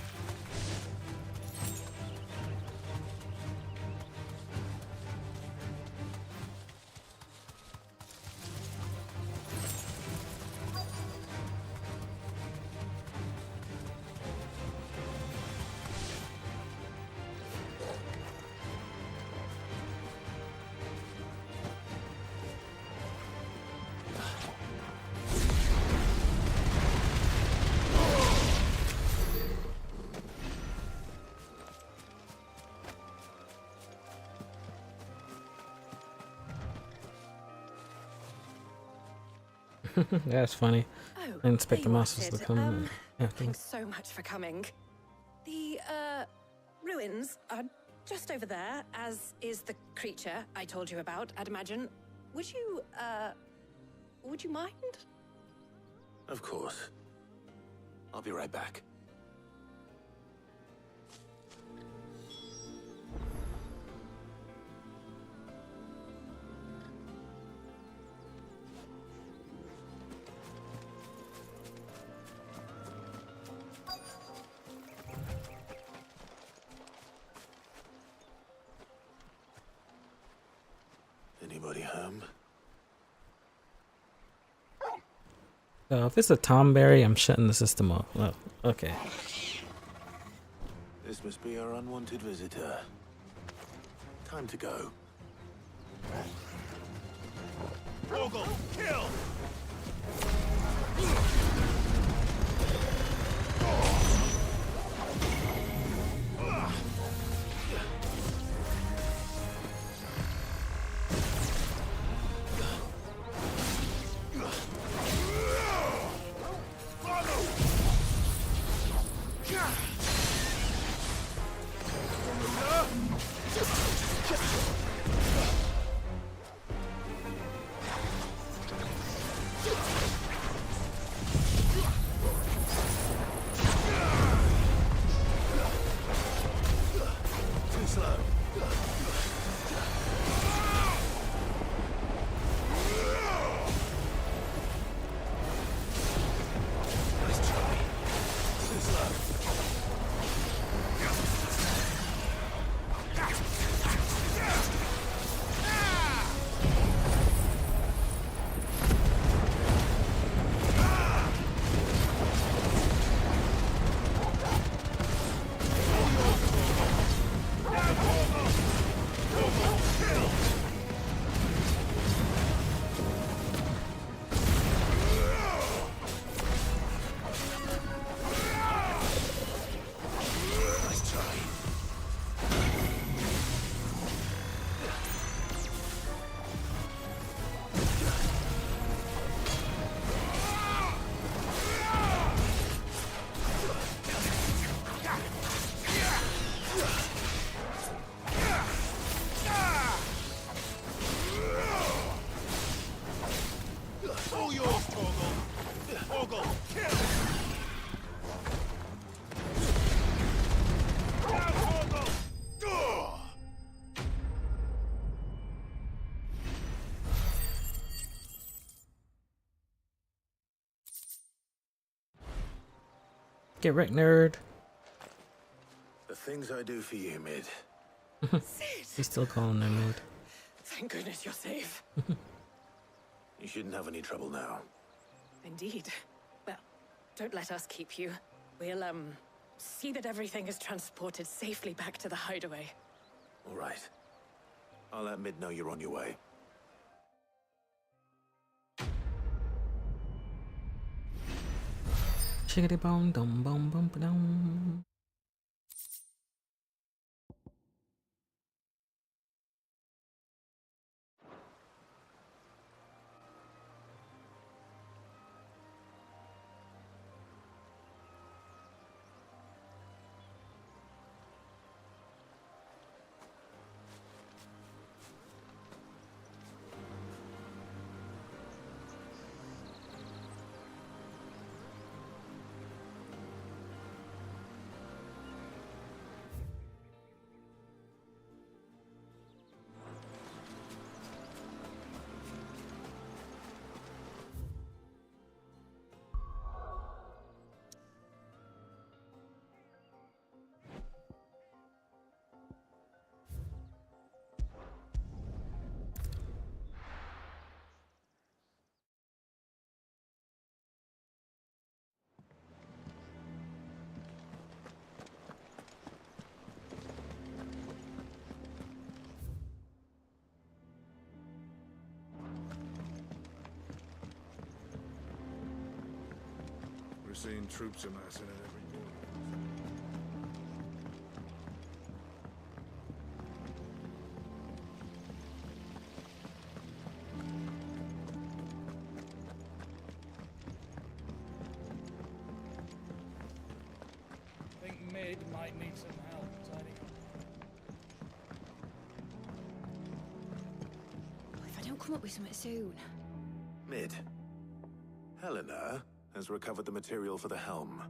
That's funny. Oh, I didn't expect the there you are, monsters to Sid. come after. Thanks so much for coming. The, ruins are just over there, as is the creature I told you about, I'd imagine. Would you mind? Of course. I'll be right back. Anybody home? So if it's a Tomberry, I'm shutting the system off. Oh, okay. This must be our unwanted visitor. Time to go. Ogle, kill! Get wrecked, nerd. The things I do for you, Mid. He's still calling them mid. Thank goodness you're safe. You shouldn't have any trouble now. Indeed. Well, don't let us keep you. We'll, see that everything is transported safely back to the hideaway. All right. I'll let Mid know you're on your way. Chickity bong dum bum bum dum. We're seeing troops amassing at every corner. Think Mid might need some help tidying up. If I don't come up with something soon. Mid. Helena has recovered the material for the helm.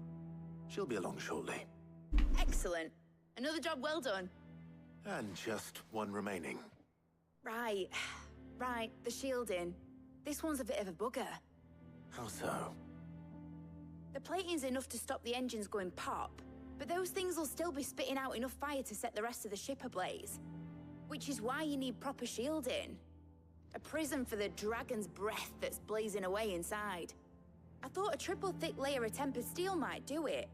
She'll be along shortly. Excellent. Another job well done. And just one remaining. Right. Right, the shielding. This one's a bit of a bugger. How so? The plating's enough to stop the engines going pop, but those things will still be spitting out enough fire to set the rest of the ship ablaze. Which is why you need proper shielding. A prism for the dragon's breath that's blazing away inside. I thought a triple thick layer of tempered steel might do it.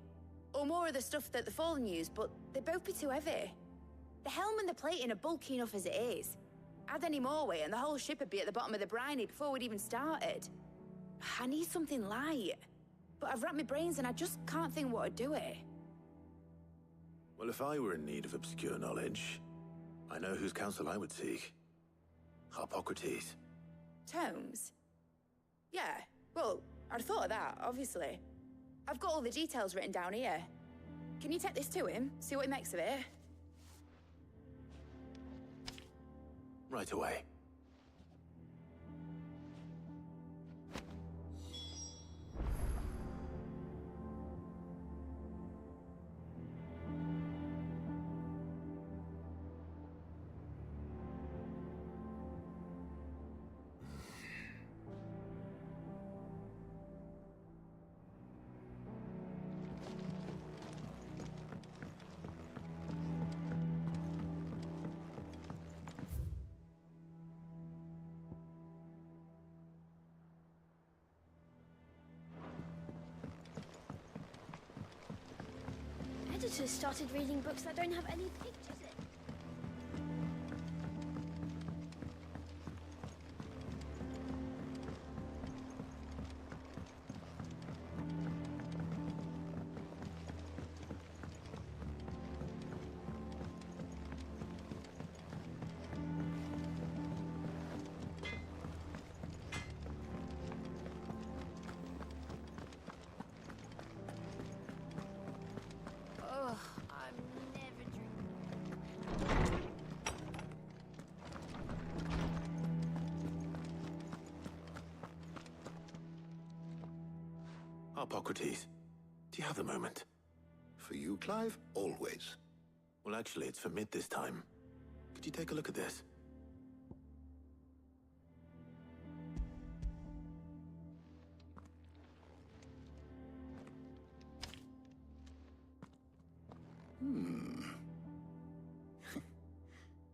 Or more of the stuff that the Fallen use, but they'd both be too heavy. The helm and the plating are bulky enough as it is. Add any more weight and the whole ship would be at the bottom of the briny before we'd even started. I need something light. But I've wrapped my brains and I just can't think what would do it. Well, if I were in need of obscure knowledge, I know whose counsel I would seek. Harpocrates. Tomes? Yeah, well, I'd thought of that, obviously. I've got all the details written down here. Can you take this to him, see what he makes of it? Right away. Editors started reading books that don't have any pictures in. Ugh, I'm never drinking. Harpocrates, do you have the moment? For you, Clive? Always. Well, actually, it's for Mid this time. Could you take a look at this?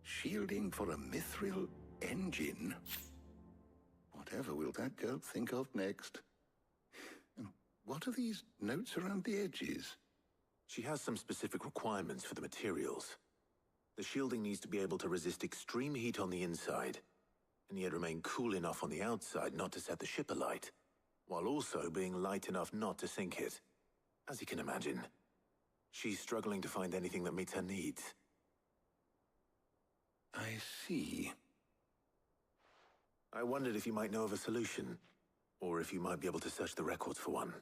Shielding for a mithril engine? Whatever will that girl think of next? And what are these notes around the edges? She has some specific requirements for the materials. The shielding needs to be able to resist extreme heat on the inside, and yet remain cool enough on the outside not to set the ship alight, while also being light enough not to sink it. As you can imagine, she's struggling to find anything that meets her needs. I see. I wondered if you might know of a solution, or if you might be able to search the records for one.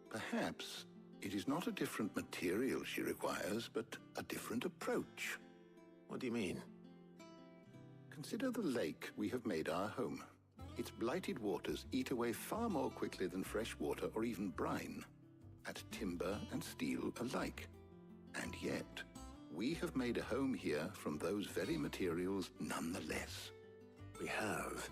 Perhaps it is not a different material she requires, but a different approach. What do you mean? Consider the lake we have made our home. Its blighted waters eat away far more quickly than fresh water or even brine, at timber and steel alike. And yet, we have made a home here from those very materials nonetheless. We have.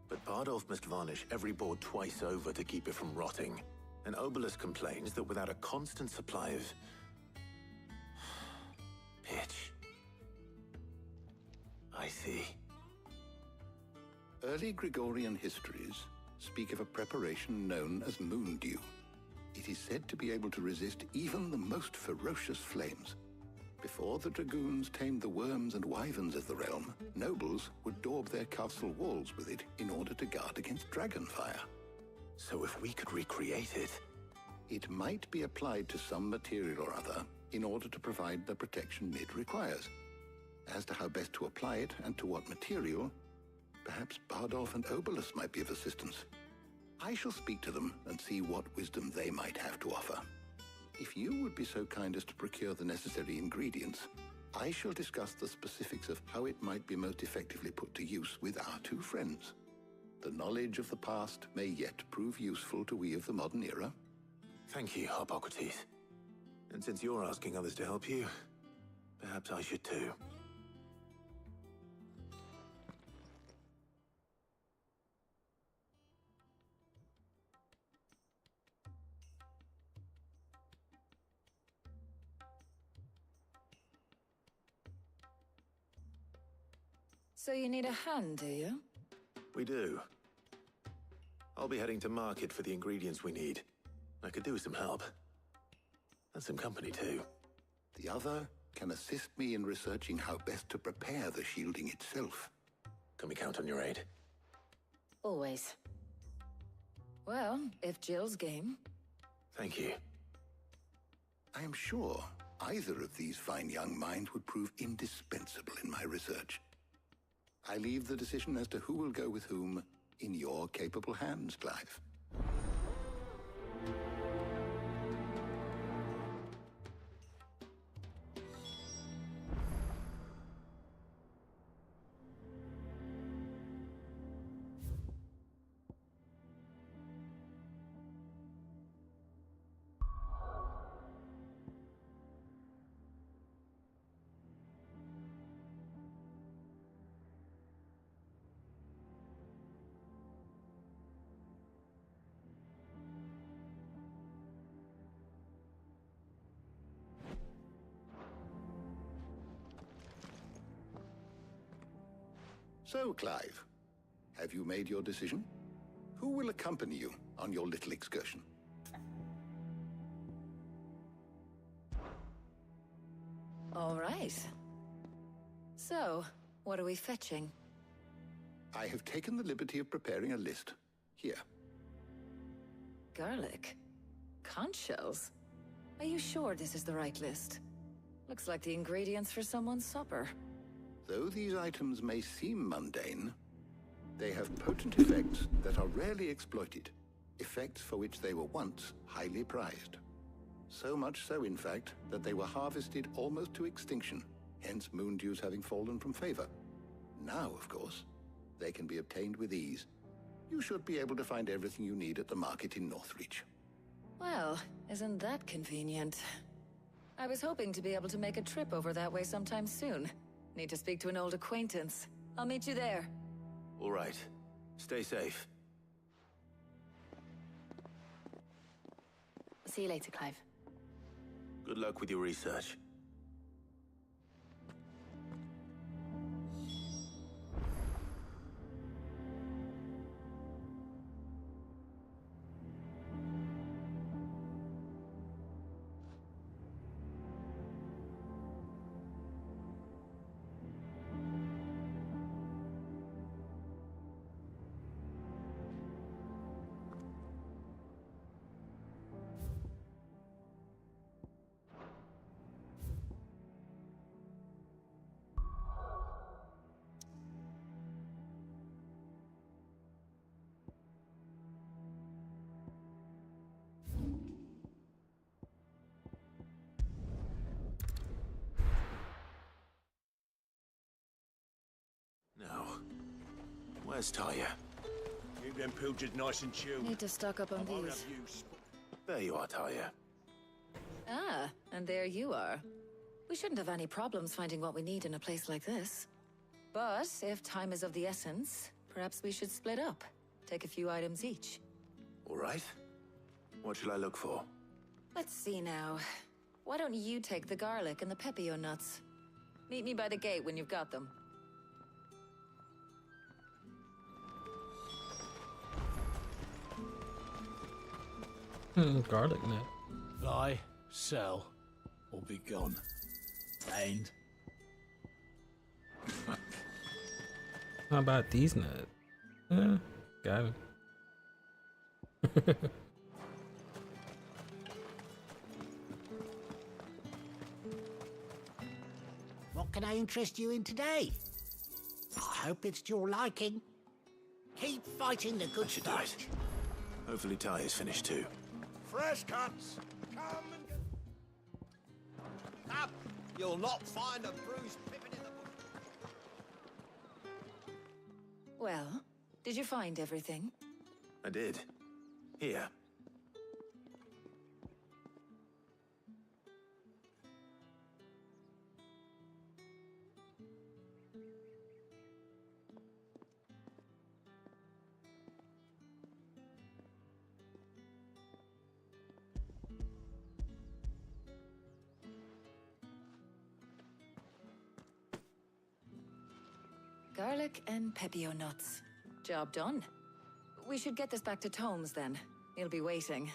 But Bardolph must varnish every board twice over to keep it from rotting. And Obelisk complains that without a constant supply of pitch. I see. Early Gregorian histories speak of a preparation known as moon dew. It is said to be able to resist even the most ferocious flames. Before the dragoons tamed the worms and wyverns of the realm, nobles would daub their castle walls with it in order to guard against dragonfire. So if we could recreate it... It might be applied to some material or other in order to provide the protection Mid requires. As to how best to apply it and to what material, perhaps Bardolph and Obelisk might be of assistance. I shall speak to them and see what wisdom they might have to offer. If you would be so kind as to procure the necessary ingredients, I shall discuss the specifics of how it might be most effectively put to use with our two friends. The knowledge of the past may yet prove useful to we of the modern era. Thank you, Hippocrates. And since you're asking others to help you, perhaps I should too. So you need a hand, do you? We do. I'll be heading to market for the ingredients we need. I could do with some help. And some company too. The other can assist me in researching how best to prepare the shielding itself. Can we count on your aid? Always. Well, if Jill's game. Thank you. I am sure either of these fine young minds would prove indispensable in my research. I leave the decision as to who will go with whom in your capable hands, Clive. So, Clive, have you made your decision? Who will accompany you on your little excursion? All right. So, what are we fetching? I have taken the liberty of preparing a list. Here. Garlic? Conch shells? Are you sure this is the right list? Looks like the ingredients for someone's supper. Though these items may seem mundane, they have potent effects that are rarely exploited, effects for which they were once highly prized. So much so, in fact, that they were harvested almost to extinction, hence moon dews having fallen from favor. Now, of course, they can be obtained with ease. You should be able to find everything you need at the market in Northreach. Well, isn't that convenient? I was hoping to be able to make a trip over that way sometime soon. Need to speak to an old acquaintance. I'll meet you there. All right. Stay safe. See you later, Clive. Good luck with your research. Now, where's Talia? Keep them pilgers nice and chilled. Need to stock up on I won't these. have you There you are, Talia. Ah, and there you are. We shouldn't have any problems finding what we need in a place like this. But if time is of the essence, perhaps we should split up. Take a few items each. All right. What shall I look for? Let's see now. Why don't you take the garlic and the pepio nuts? Meet me by the gate when you've got them. Garlic nut. Buy, sell, or be gone. And How about these nuts? Got him. What can I interest you in today? I hope it's to your liking. Keep fighting the good fight. Hopefully Talia's finished too. fresh cuts. Come and get... Up! You'll not find a bruised pippin in the bush. Well, did you find everything? I did. Here. Garlic and pepio nuts. Job done. We should get this back to Tomes then. He'll be waiting.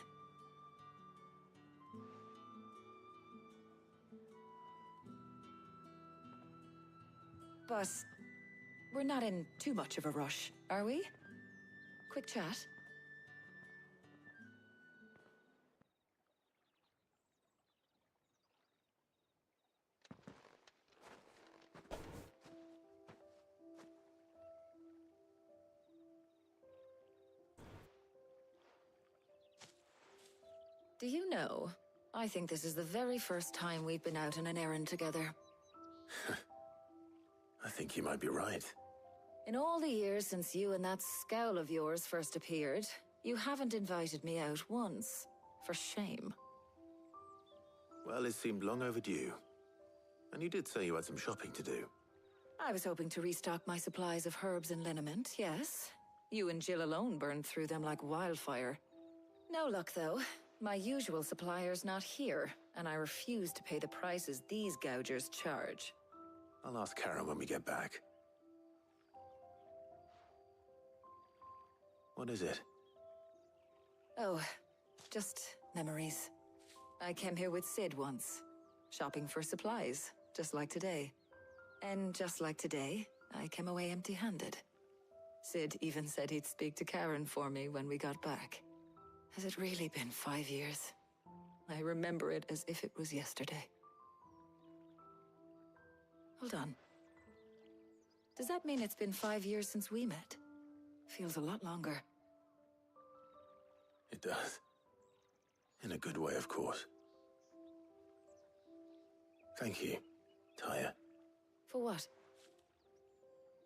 But we're not in too much of a rush, are we? Quick chat. Do you know, I think this is the very first time we've been out on an errand together. I think you might be right. In all the years since you and that scowl of yours first appeared, you haven't invited me out once. For shame. Well, it seemed long overdue. And you did say you had some shopping to do. I was hoping to restock my supplies of herbs and liniment, yes. You and Jill alone burned through them like wildfire. No luck, though. My usual supplier's not here, and I refuse to pay the prices these gougers charge. I'll ask Karen when we get back. What is it? Oh, just memories. I came here with Sid once, shopping for supplies, just like today. And just like today, I came away empty-handed. Sid even said he'd speak to Karen for me when we got back. Has it really been 5 years? I remember it as if it was yesterday. Hold on. Does that mean it's been 5 years since we met? Feels a lot longer. It does. In a good way, of course. Thank you, Taya. For what?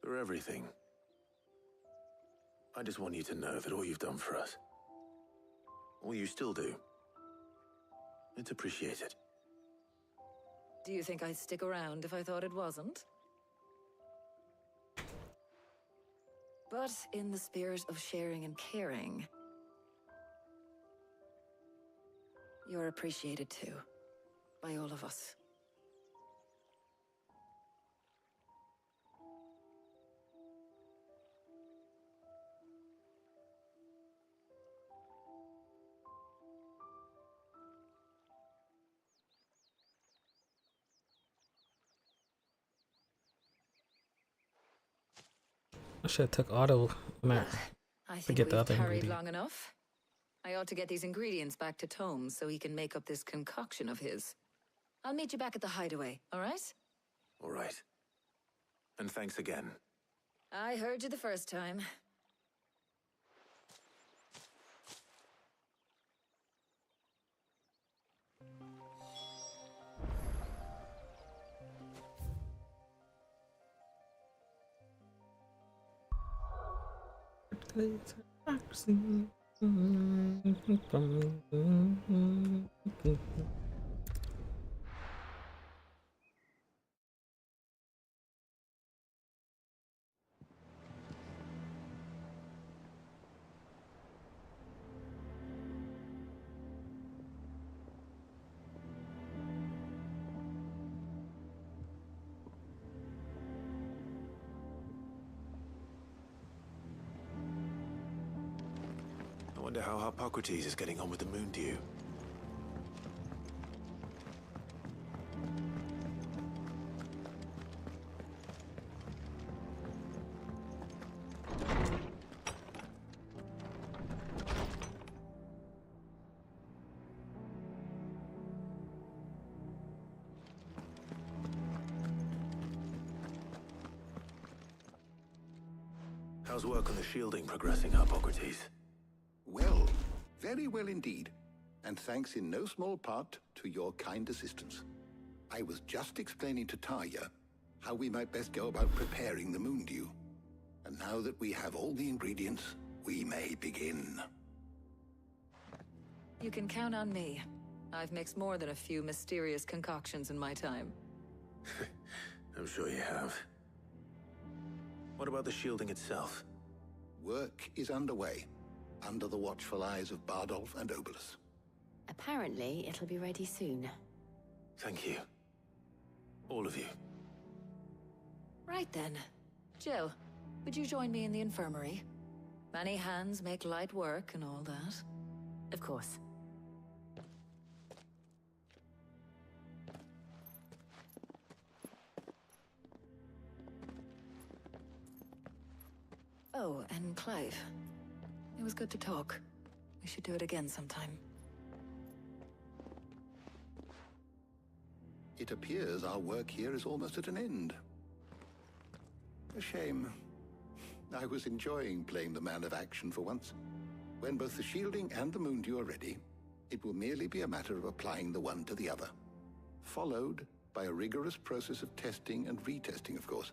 For everything. I just want you to know that all you've done for us, all you still do, it's appreciated. Do you think I'd stick around if I thought it wasn't? But in the spirit of sharing and caring, you're appreciated too. by all of us. I should have took auto. I think Forget the we've other tarried ingredient. long enough. I ought to get these ingredients back to Tome so he can make up this concoction of his. I'll meet you back at the hideaway, all right? All right. And thanks again. I heard you the first time. I wonder how Hippocrates is getting on with the moon dew. How's work on the shielding progressing, Hippocrates? Well, very well indeed. And thanks in no small part to your kind assistance. I was just explaining to Tarja how we might best go about preparing the moon dew. And now that we have all the ingredients, we may begin. You can count on me. I've mixed more than a few mysterious concoctions in my time. I'm sure you have. What about the shielding itself? Work is underway, under the watchful eyes of Bardolph and Obolus. Apparently, it'll be ready soon. Thank you. All of you. Right then. Jill, would you join me in the infirmary? Many hands make light work and all that. Of course. Oh, and Clive. It was good to talk. We should do it again sometime. It appears our work here is almost at an end. A shame. I was enjoying playing the man of action for once. When both the shielding and the moon dew are ready, it will merely be a matter of applying the one to the other. Followed by a rigorous process of testing and retesting, of course.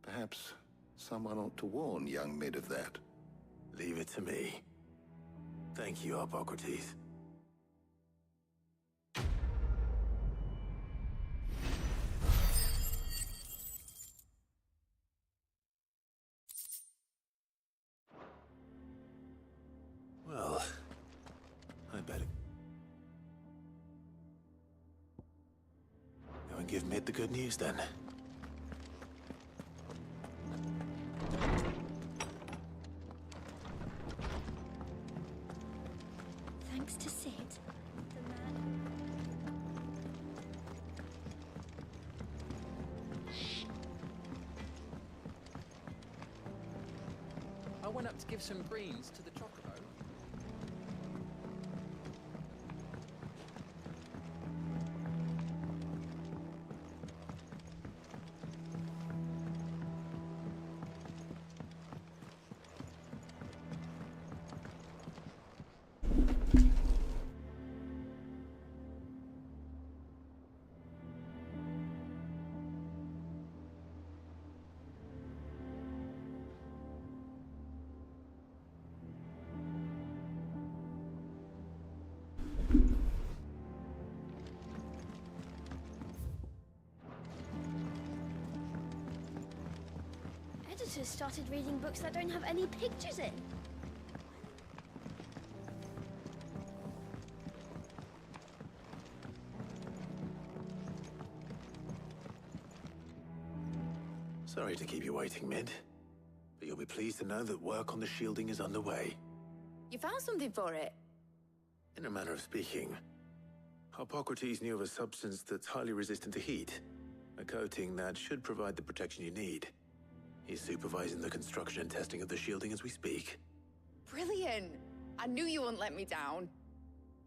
Perhaps someone ought to warn young Mid of that. Leave it to me. Thank you, Hippocrates. Well, I better go and give Mid the good news then. Thanks to Sid, the man. I went up to give some greens to the chocobo. Editors started reading books that don't have any pictures in. Sorry to keep you waiting, Mid. But you'll be pleased to know that work on the shielding is underway. You found something for it? In a manner of speaking, Hippocrates knew of a substance that's highly resistant to heat. A coating that should provide the protection you need. He's supervising the construction and testing of the shielding as we speak. Brilliant! I knew you wouldn't let me down.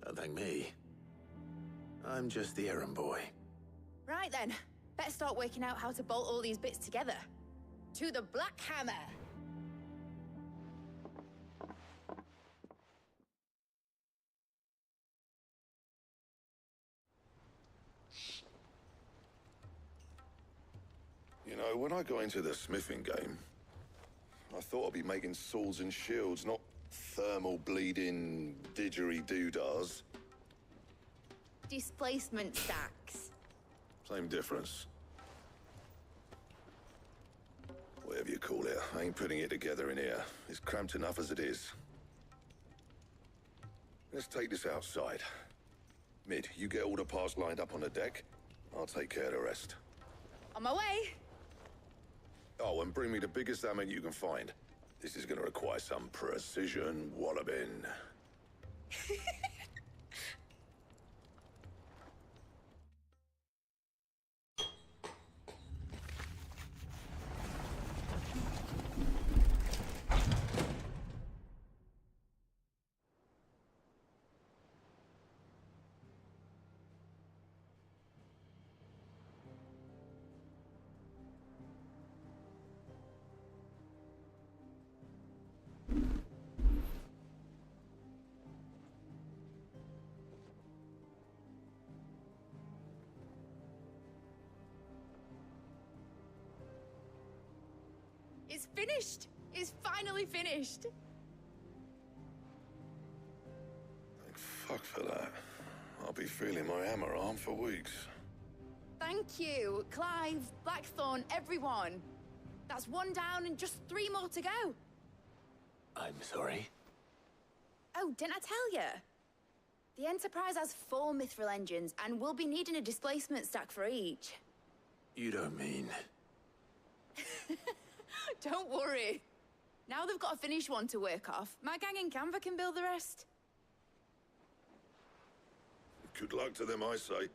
Don't thank me. I'm just the errand boy. Right then, better start working out how to bolt all these bits together. To the Black Hammer! You know, when I got into the smithing game, I thought I'd be making swords and shields, not thermal bleeding didgeridoo-dahs. Displacement stacks. Same difference. Whatever you call it, I ain't putting it together in here. It's cramped enough as it is. Let's take this outside. Mid, you get all the parts lined up on the deck. I'll take care of the rest. On my way! Oh, and bring me the biggest hammer you can find. This is gonna require some precision walloping. It's finished! It's finally finished! Thank fuck for that. I'll be feeling my hammer arm for weeks. Thank you, Clive, Blackthorn, everyone. That's one down and just 3 more to go. I'm sorry. Oh, didn't I tell you? The Enterprise has 4 mithril engines and we'll be needing a displacement stack for each. You don't mean... Don't worry. Now they've got a finished one to work off. My gang in Canva can build the rest. Good luck to them, I say.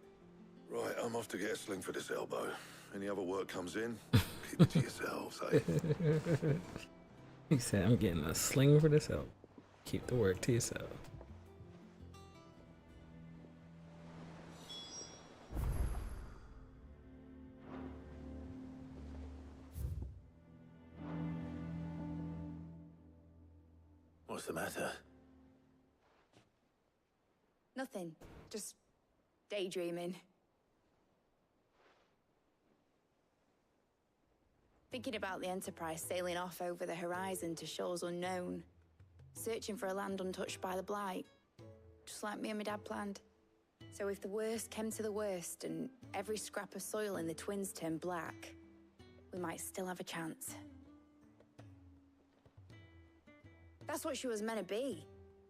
Right, I'm off to get a sling for this elbow. Any other work comes in, keep it to yourselves, eh? He said, I'm getting a sling for this help. Keep the work to yourself. What's the matter? Nothing. Just daydreaming. Thinking about the Enterprise sailing off over the horizon to shores unknown. Searching for a land untouched by the Blight. Just like me and my dad planned. So if the worst came to the worst and every scrap of soil in the Twins turned black, we might still have a chance. That's what she was meant to be.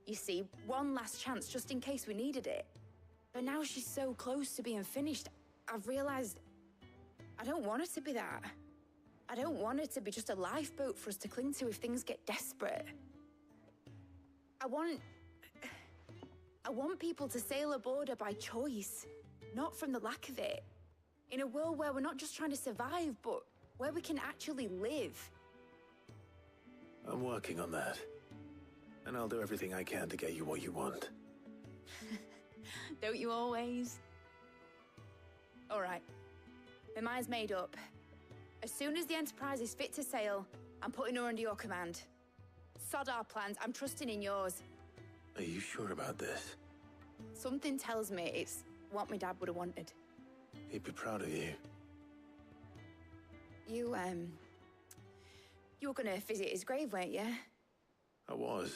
You see, one last chance just in case we needed it. But now she's so close to being finished, I've realized I don't want her to be that. I don't want her to be just a lifeboat for us to cling to if things get desperate. I want people to sail aboard her by choice, not from the lack of it. In a world where we're not just trying to survive, but where we can actually live. I'm working on that. And I'll do everything I can to get you what you want. Don't you always? All right. My mind's made up. As soon as the Enterprise is fit to sail, I'm putting her under your command. Sod our plans, I'm trusting in yours. Are you sure about this? Something tells me it's what my dad would have wanted. He'd be proud of you. You were gonna visit his grave, weren't you? I was.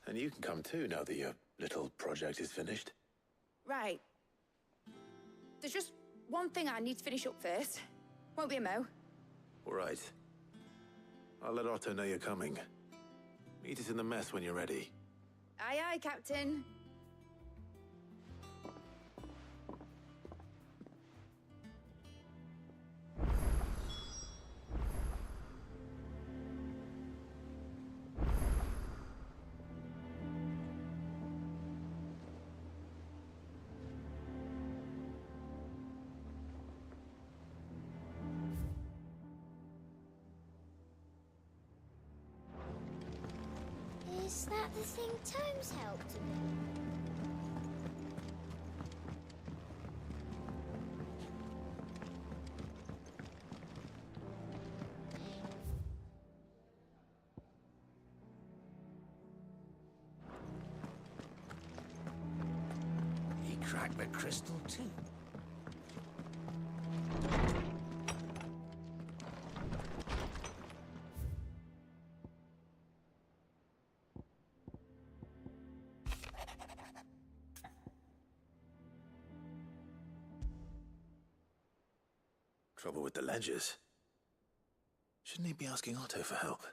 And you can come too now that your little project is finished. Right. There's just one thing I need to finish up first. Won't be a mo. All right. I'll let Otto know you're coming. Meet us in the mess when you're ready. Aye, aye, Captain. Is that the thing Tomes helped him with? He cracked the crystal too. Trouble with the ledgers. Shouldn't he be asking Otto for help?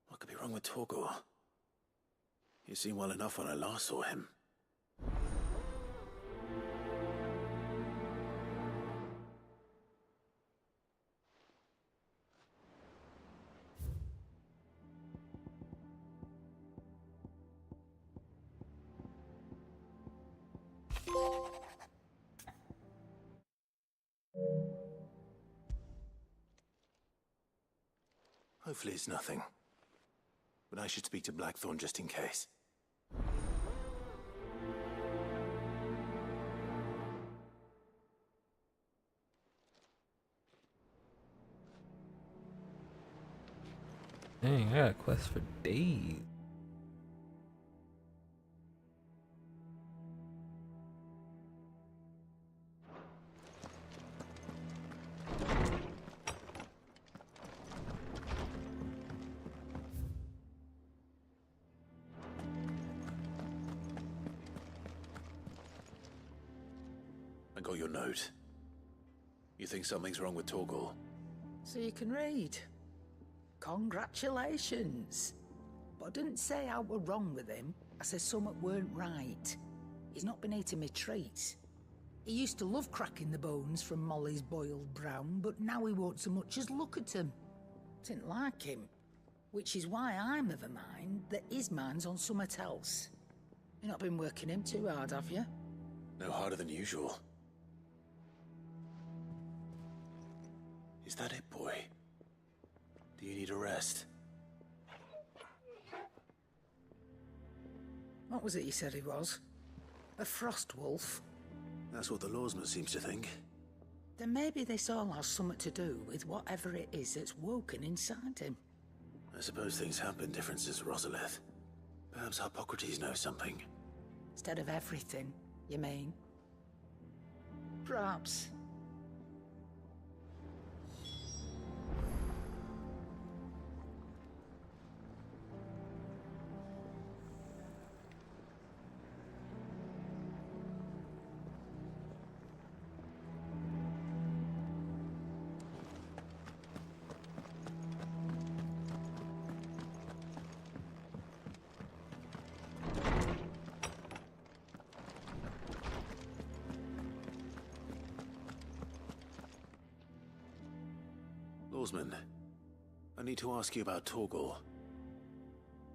What could be wrong with Torgor? He seemed well enough when I last saw him. Hopefully it's nothing. But I should speak to Blackthorn just in case. Dang, I got a quest for days. I got your note. You think something's wrong with Torgor? So you can read. Congratulations. But I didn't say I were wrong with him. I said something weren't right. He's not been eating me treats. He used to love cracking the bones from Molly's boiled brown, but now he won't so much as look at them. Didn't like him. Which is why I'm of a mind that his mind's on something else. You've not been working him too hard, have you? No harder than usual. Is that it, boy? Do you need a rest? What was it you said he was? A frost wolf? That's what the lawsman seems to think. Then maybe this all has something to do with whatever it is that's woken inside him. I suppose things have been different since Rosalith. Perhaps Hippocrates knows something. Instead of everything, you mean? Perhaps. Lawsman, I need to ask you about Torgor.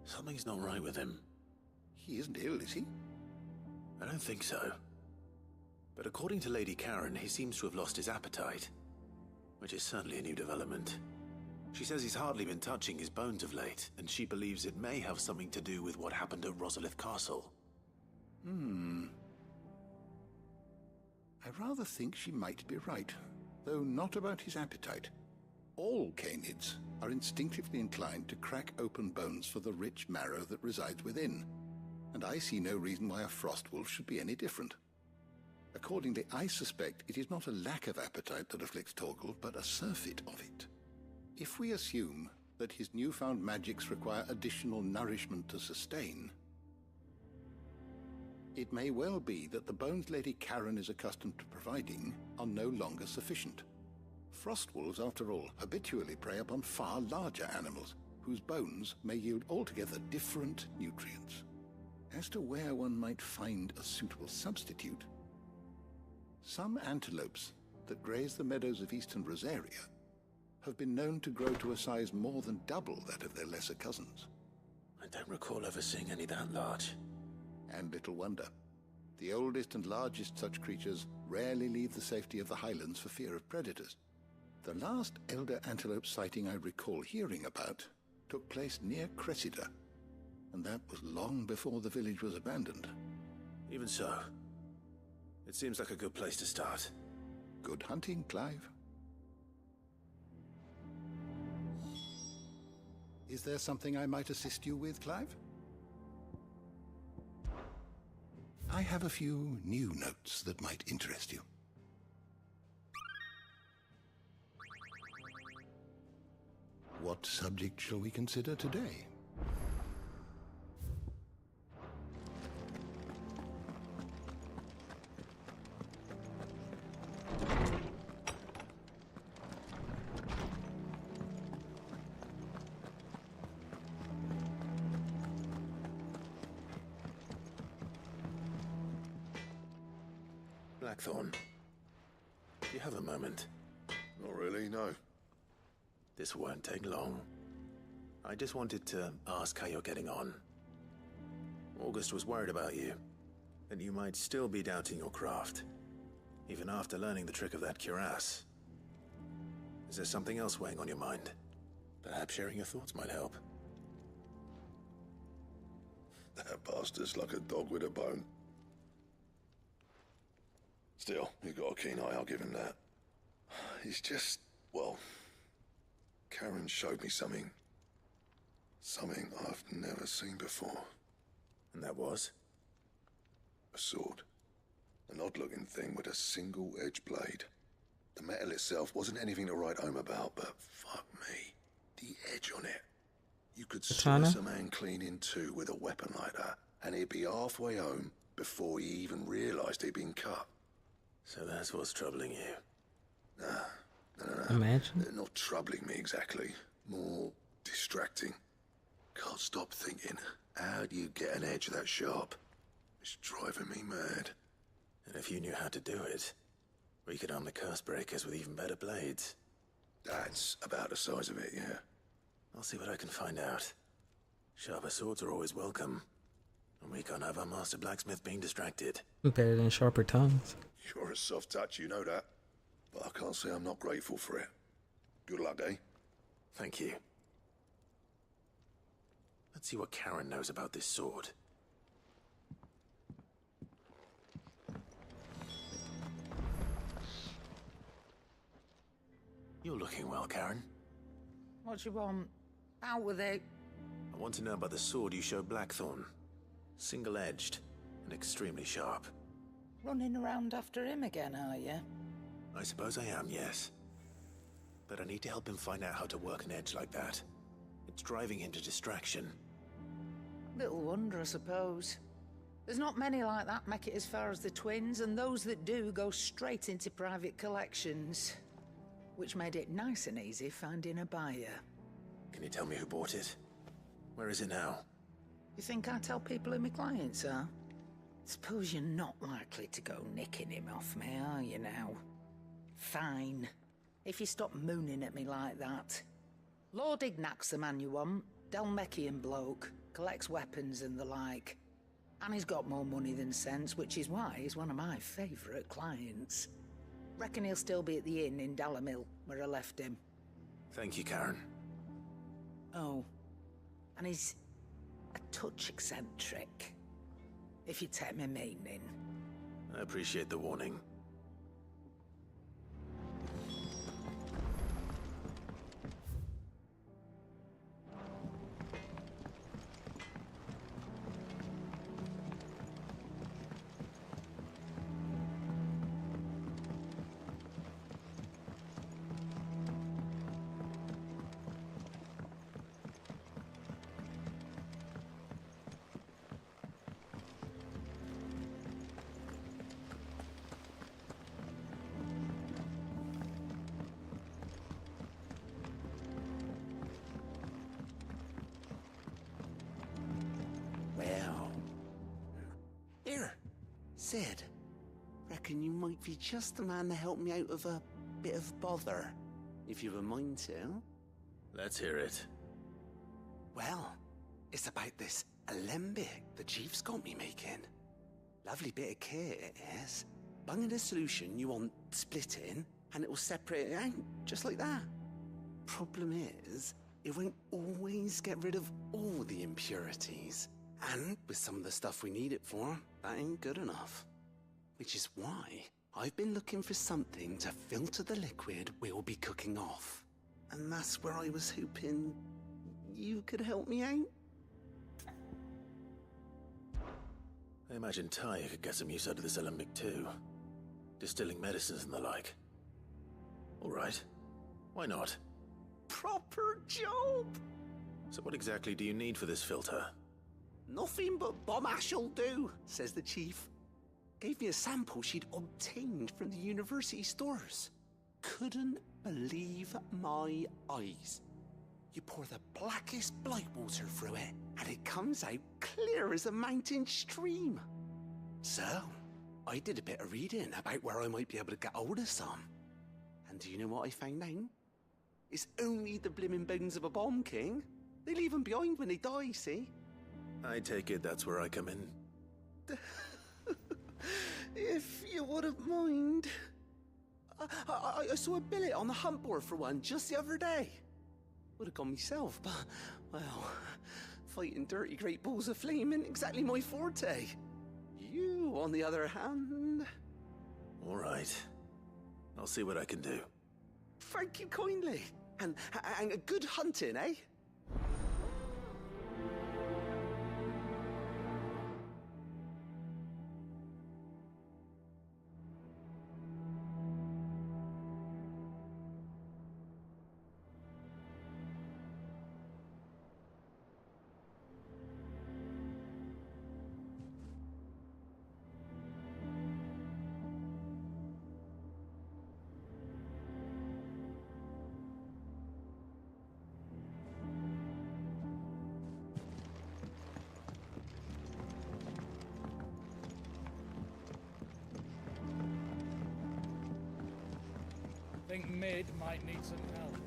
Something's not right with him. He isn't ill, is he? I don't think so. But according to Lady Karen, he seems to have lost his appetite, which is certainly a new development. She says he's hardly been touching his bones of late, and she believes it may have something to do with what happened at Rosalith Castle. I rather think she might be right, though not about his appetite. All canids are instinctively inclined to crack open bones for the rich marrow that resides within, and I see no reason why a frostwolf should be any different. Accordingly, I suspect it is not a lack of appetite that afflicts Torgor, but a surfeit of it. If we assume that his newfound magics require additional nourishment to sustain, it may well be that the bones Lady Karen is accustomed to providing are no longer sufficient. Frostwolves, after all, habitually prey upon far larger animals, whose bones may yield altogether different nutrients. As to where one might find a suitable substitute, some antelopes that graze the meadows of eastern Rosaria have been known to grow to a size more than double that of their lesser cousins. I don't recall ever seeing any that large. And little wonder. The oldest and largest such creatures rarely leave the safety of the highlands for fear of predators. The last elder antelope sighting I recall hearing about took place near Cressida, and that was long before the village was abandoned. Even so, it seems like a good place to start. Good hunting, Clive. Is there something I might assist you with, Clive? I have a few new notes that might interest you. What subject shall we consider today? Blackthorn, do you have a moment? Not really, no. This won't take long. I just wanted to ask how you're getting on. August was worried about you, that you might still be doubting your craft, even after learning the trick of that cuirass. Is there something else weighing on your mind? Perhaps sharing your thoughts might help. That bastard's like a dog with a bone. Still, you got a keen eye, I'll give him that. He's just, well, Karen showed me something. Something I've never seen before. And that was? A sword. An odd-looking thing with a single-edged blade. The metal itself wasn't anything to write home about, but fuck me, the edge on it. You could slice a man clean in two with a weapon like that, and he'd be halfway home before he even realised he'd been cut. So that's what's troubling you? No. Imagine. Not troubling me exactly. More distracting. Can't stop thinking, how do you get an edge that sharp? It's driving me mad. And if you knew how to do it, we could arm the curse breakers with even better blades. That's about the size of it, yeah. I'll see what I can find out. Sharper swords are always welcome. And we can't have our master blacksmith being distracted. Better than sharper tongues. You're a soft touch, you know that. But I can't say I'm not grateful for it. Good luck, eh? Thank you. Let's see what Karen knows about this sword. You're looking well, Karen. What do you want? Out with it. I want to know about the sword you showed Blackthorn. Single-edged and extremely sharp. Running around after him again, are you? I suppose I am, yes. But I need to help him find out how to work an edge like that. It's driving him to distraction. Little wonder, I suppose. There's not many like that make it as far as the twins, and those that do go straight into private collections. Which made it nice and easy finding a buyer. Can you tell me who bought it? Where is it now? You think I tell people who my clients are? Suppose you're not likely to go nicking him off me, are you now? Fine. If you stop mooning at me like that. Lord Ignac's the man you want. Delmechian bloke. Collects weapons and the like. And he's got more money than sense, which is why he's one of my favourite clients. Reckon he'll still be at the inn in Dalamil, where I left him. Thank you, Karen. Oh. And he's a touch eccentric. If you take my meaning. I appreciate the warning. Sid, reckon you might be just the man to help me out of a bit of bother. if you've a mind to. Let's hear it. Well, it's about this alembic the chief's got me making. Lovely bit of kit it is. Bung in a solution you want splitting, and it will separate it out, just like that. Problem is, it won't always get rid of all the impurities. And with some of the stuff we need it for, that ain't good enough. Which is why I've been looking for something to filter the liquid we'll be cooking off. And that's where I was hoping you could help me out. I imagine Ty could get some use out of this alembic too. Distilling medicines and the like. Alright. Why not? Proper job! So what exactly do you need for this filter? Nothing but bomb ash'll do, says the chief. Gave me a sample she'd obtained from the university stores. Couldn't believe my eyes. You pour the blackest blight water through it, and it comes out clear as a mountain stream. So, I did a bit of reading about where I might be able to get hold of some. And do you know what I found out? It's only the blimmin' bones of a bomb king. They leave them behind when they die, see? I take it that's where I come in. If you wouldn't mind. I saw a billet on the hunt board for one just the other day. Would have gone myself, but, well, fighting dirty great balls of flame ain't exactly my forte. You, on the other hand... All right. I'll see what I can do. Thank you kindly. And a good hunting, eh? I think Mid might need some help.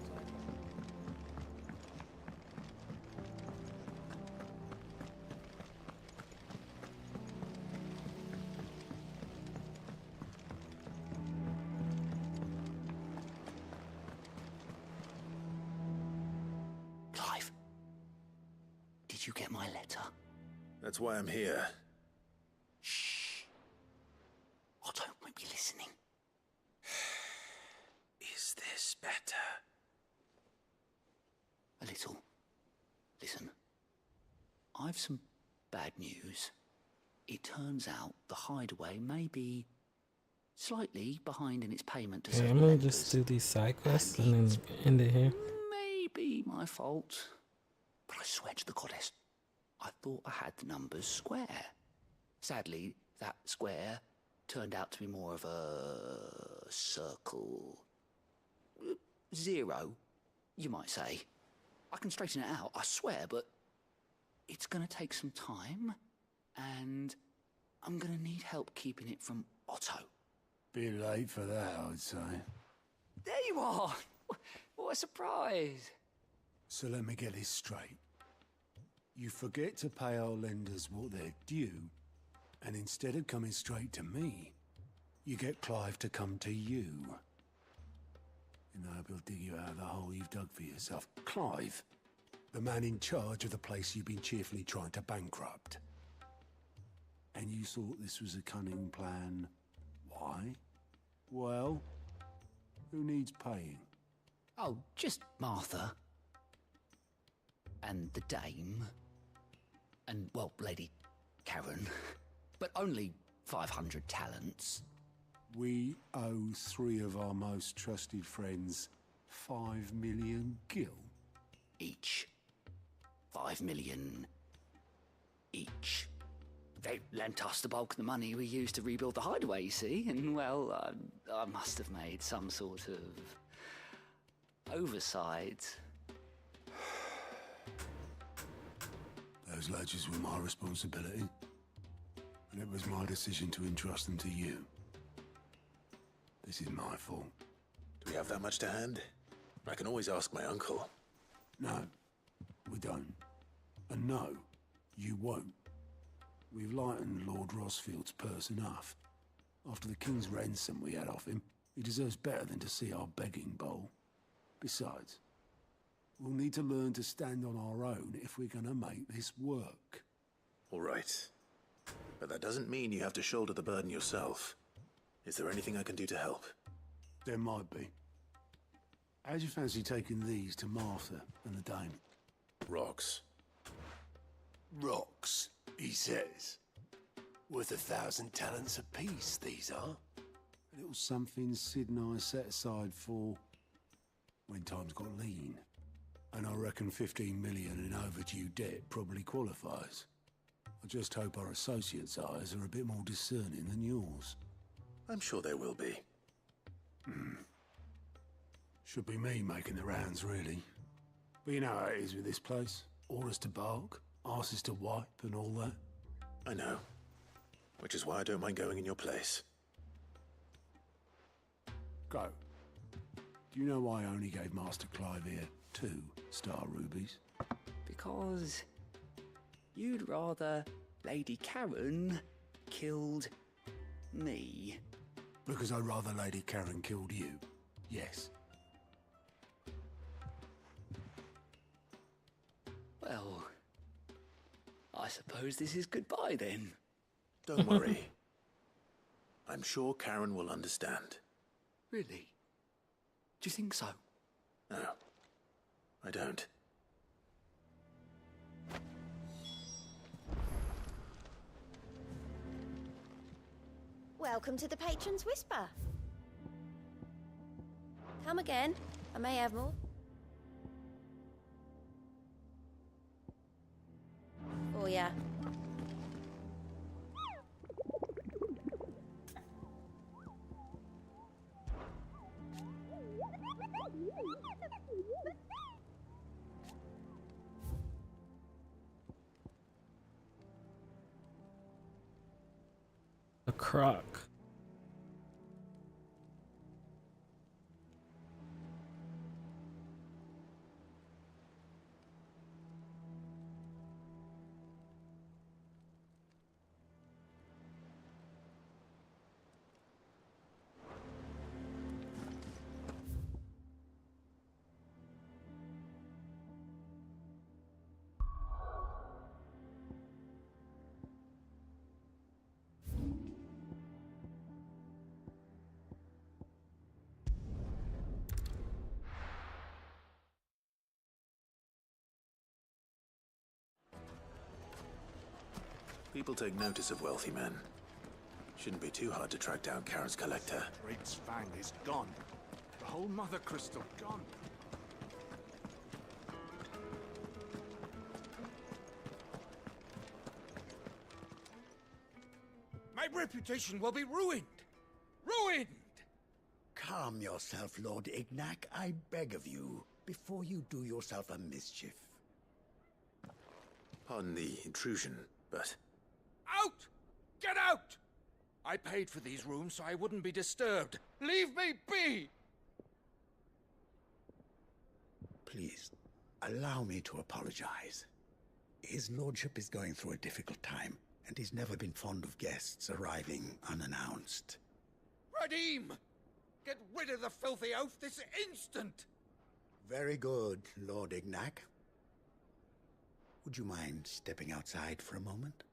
Clive, did you get my letter? That's why I'm here. Shh. Otto might be listening. Is this better? A little. Listen. I've some bad news. It turns out the hideaway may be slightly behind in its payment to Okay, certain I'm gonna lenders. just do these side quests and then end it here. Maybe my fault. But I swear to the goddess, I thought I had the numbers square. Sadly, that square turned out to be more of a circle. Zero, you might say. I can straighten it out, I swear, but it's gonna take some time, and I'm gonna need help keeping it from Otto. Bit late for that, I'd say. There you are! What a surprise! So let me get this straight. You forget to pay our lenders what they're due, and instead of coming straight to me, you get Clive to come to you. And I will dig you out of the hole you've dug for yourself. Clive, the man in charge of the place you've been cheerfully trying to bankrupt. And you thought this was a cunning plan. Why? Well, who needs paying? Oh, just Martha. And the dame. And, well, Lady Karen. But only 500 talents. We owe 3 of our most trusted friends 5 million gil. Each. 5 million each. They lent us the bulk of the money we used to rebuild the hideaway, you see, and, well, I must have made some sort of oversight. Those ledgers were my responsibility, and it was my decision to entrust them to you. This is my fault. Do we have that much to hand? I can always ask my uncle. No, we don't. And no, you won't. We've lightened Lord Rosfield's purse enough. After the king's ransom we had off him, he deserves better than to see our begging bowl. Besides, we'll need to learn to stand on our own if we're gonna make this work. All right. But that doesn't mean you have to shoulder the burden yourself. Is there anything I can do to help? There might be. How'd you fancy taking these to Martha and the dame? Rocks. Rocks, he says. Worth 1,000 talents apiece, these are. A little something Sid and I set aside for when times got lean. And I reckon 15 million in overdue debt probably qualifies. I just hope our associates' eyes are a bit more discerning than yours. I'm sure there will be. Should be me making the rounds, really. But you know how it is with this place. Orders to bark, arses to wipe, and all that. I know. Which is why I don't mind going in your place. Go. Do you know why I only gave Master Clive here 2 star rubies? Because you'd rather Lady Karen killed me. Because I'd rather Lady Karen killed you. Yes. Well, I suppose this is goodbye then. Don't worry. I'm sure Karen will understand. Really? Do you think so? No, I don't. Welcome to the Patron's Whisper. Come again. I may have more. Oh, yeah. A croc. People take notice of wealthy men. Shouldn't be too hard to track down Karen's collector. Drake's Fang is gone. The whole Mother Crystal gone. My reputation will be ruined! Ruined! Calm yourself, Lord Ignac, I beg of you, before you do yourself a mischief. Pardon the intrusion, but... Out! Get out! I paid for these rooms so I wouldn't be disturbed. Leave me be! Please, allow me to apologize. His lordship is going through a difficult time, and he's never been fond of guests arriving unannounced. Radim! Get rid of the filthy oaf this instant! Very good, Lord Ignac. Would you mind stepping outside for a moment?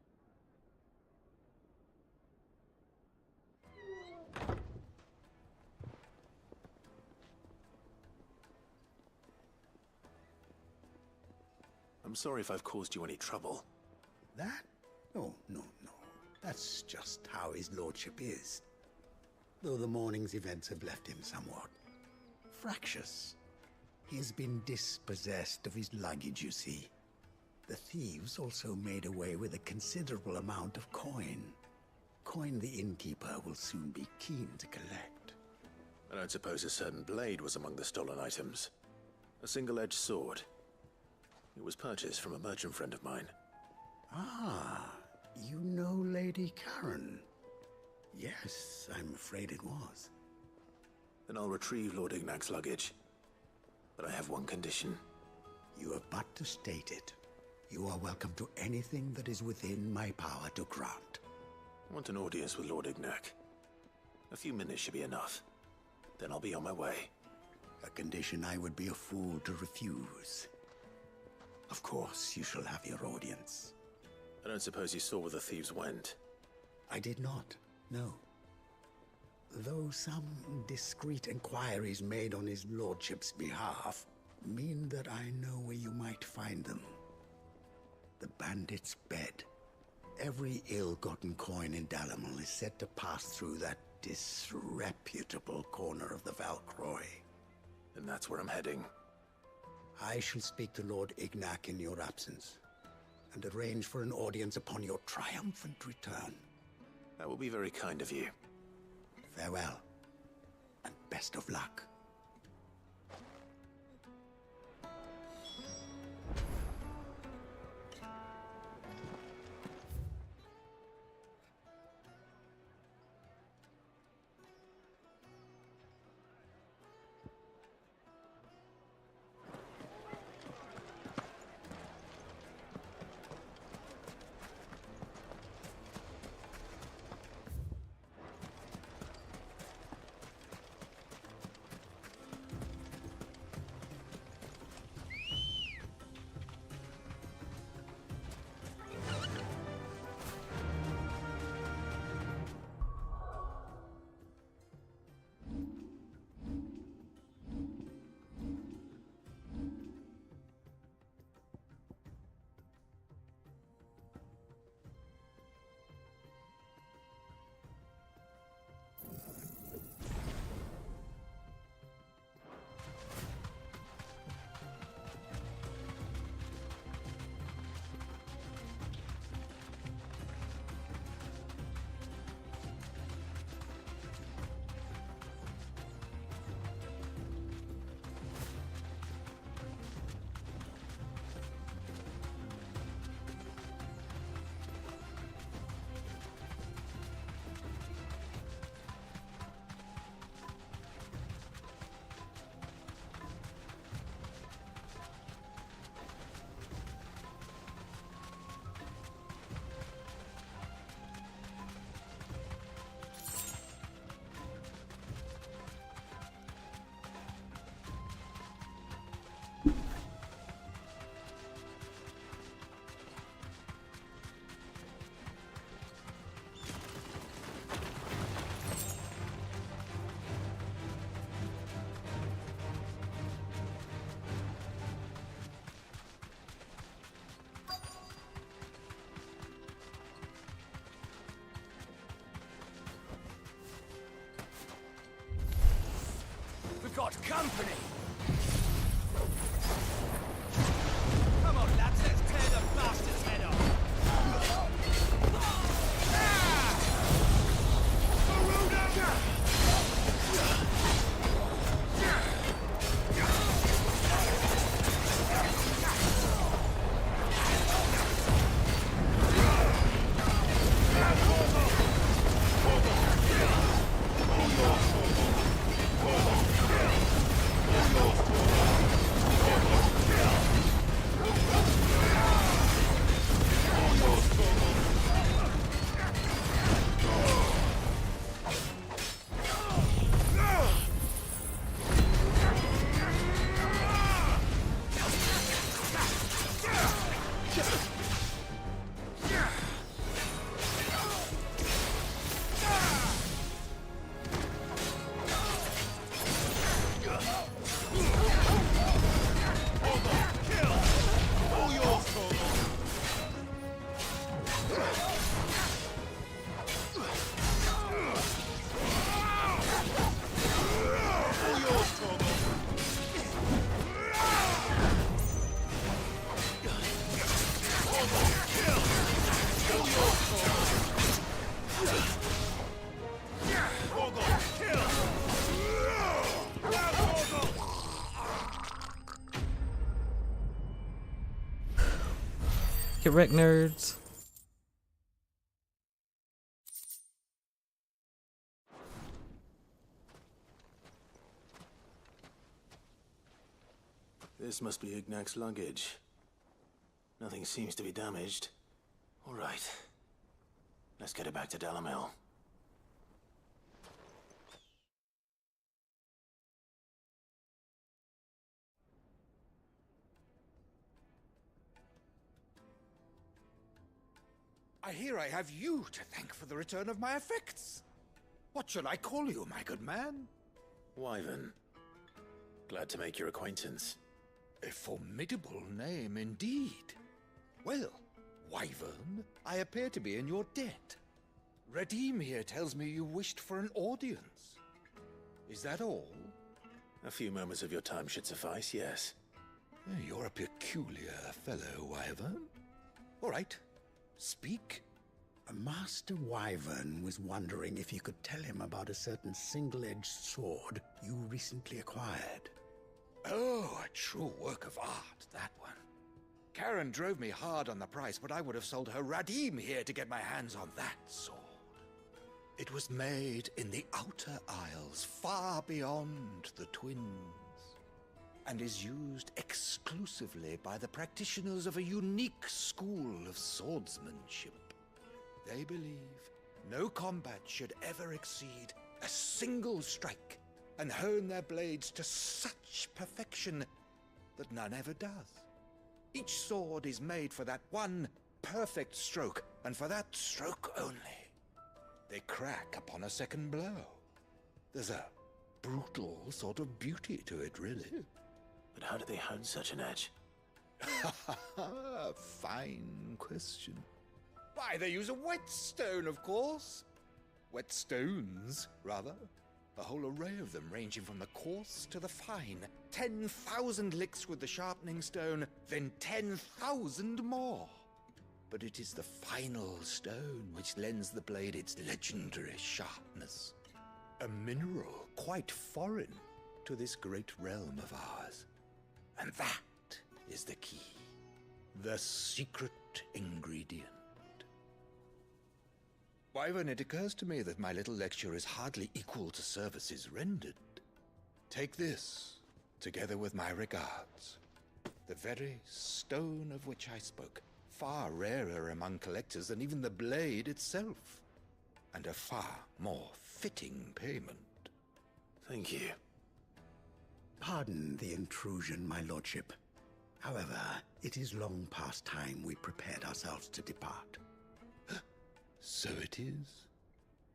I'm sorry if I've caused you any trouble. That? Oh, no. That's just how his lordship is. Though the morning's events have left him somewhat fractious. He has been dispossessed of his luggage, you see. The thieves also made away with a considerable amount of coin. Coin the innkeeper will soon be keen to collect. I don't suppose a certain blade was among the stolen items. A single-edged sword. It was purchased from a merchant friend of mine. Ah, you know Lady Karen? Yes, I'm afraid it was. Then I'll retrieve Lord Ignac's luggage. But I have one condition. You have but to state it. You are welcome to anything that is within my power to grant. I want an audience with Lord Ignac. A few minutes should be enough. Then I'll be on my way. A condition I would be a fool to refuse. Of course, you shall have your audience. I don't suppose you saw where the thieves went? I did not, no. Though some discreet inquiries made on his lordship's behalf mean that I know where you might find them. The bandit's bed. Every ill-gotten coin in Dalamal is said to pass through that disreputable corner of the Valcroy. And that's where I'm heading. I shall speak to Lord Ignac in your absence, and arrange for an audience upon your triumphant return. That will be very kind of you. Farewell, and best of luck. We've got company! Come on, lads, let's tear the bastard's head off! Get wrecked, nerds. This must be Ignac's luggage. Nothing seems to be damaged. All right. Let's get it back to Delamil. I hear I have you to thank for the return of my effects. What shall I call you, my good man? Wyvern. Glad to make your acquaintance. A formidable name indeed. Well, Wyvern, I appear to be in your debt. Redeem here tells me you wished for an audience. Is that all? A few moments of your time should suffice, yes. You're a peculiar fellow, Wyvern. All right, speak. Master Wyvern was wondering if you could tell him about a certain single-edged sword you recently acquired. Oh, a true work of art, that one. Karen drove me hard on the price, but I would have sold her Radim here to get my hands on that sword. It was made in the Outer Isles, far beyond the Twins, and is used exclusively by the practitioners of a unique school of swordsmanship. They believe no combat should ever exceed a single strike, and hone their blades to such perfection that none ever does. Each sword is made for that one perfect stroke, and for that stroke only. They crack upon a second blow. There's a brutal sort of beauty to it, really. But how do they hone such an edge? Fine question. Why, they use a whetstone, of course. Whetstones, rather. A whole array of them, ranging from the coarse to the fine. 10,000 licks with the sharpening stone, then 10,000 more. But it is the final stone which lends the blade its legendary sharpness. A mineral quite foreign to this great realm of ours. And that is the key. The secret ingredient. Wyvern, it occurs to me that my little lecture is hardly equal to services rendered. Take this, together with my regards. The very stone of which I spoke, far rarer among collectors than even the blade itself, and a far more fitting payment. Thank you. Pardon the intrusion, my lordship. However, it is long past time we prepared ourselves to depart. So it is.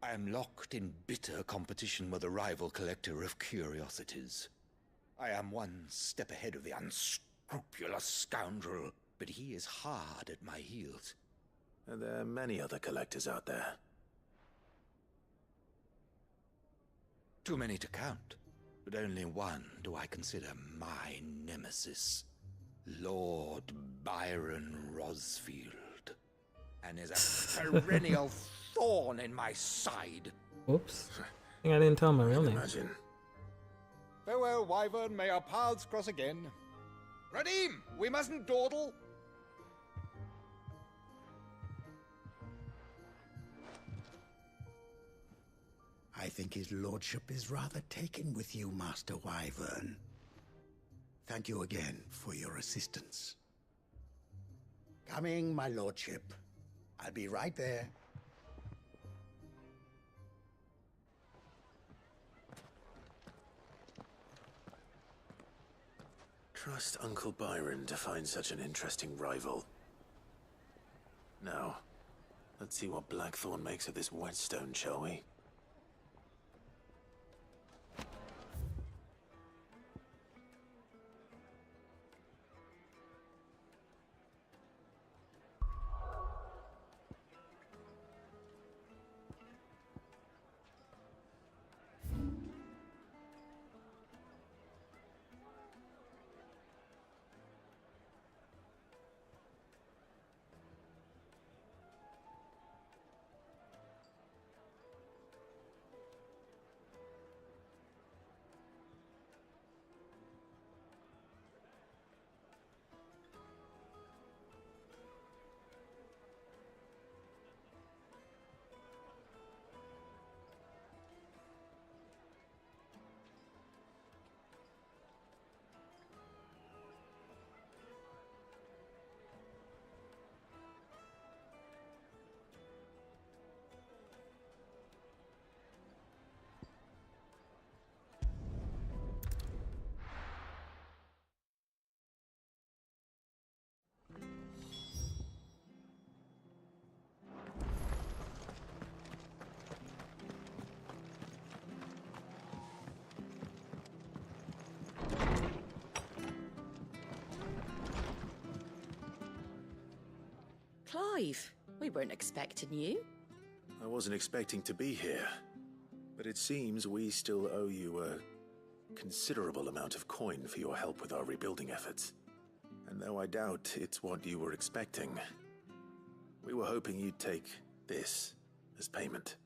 I am locked in bitter competition with a rival collector of curiosities. I am one step ahead of the unscrupulous scoundrel, but he is hard at my heels. And there are many other collectors out there. Too many to count, but only one do I consider my nemesis. Lord Byron Rosfield. And is a perennial thorn in my side. Whoops. I think I didn't tell him my real name. Imagine. Farewell, Wyvern. May our paths cross again. Radim, we mustn't dawdle. I think his lordship is rather taken with you, Master Wyvern. Thank you again for your assistance. Coming, my lordship. I'll be right there. Trust Uncle Byron to find such an interesting rival. Now, let's see what Blackthorn makes of this whetstone, shall we? Clive, we weren't expecting you. I wasn't expecting to be here, but it seems we still owe you a considerable amount of coin for your help with our rebuilding efforts. And though I doubt it's what you were expecting, we were hoping you'd take this as payment.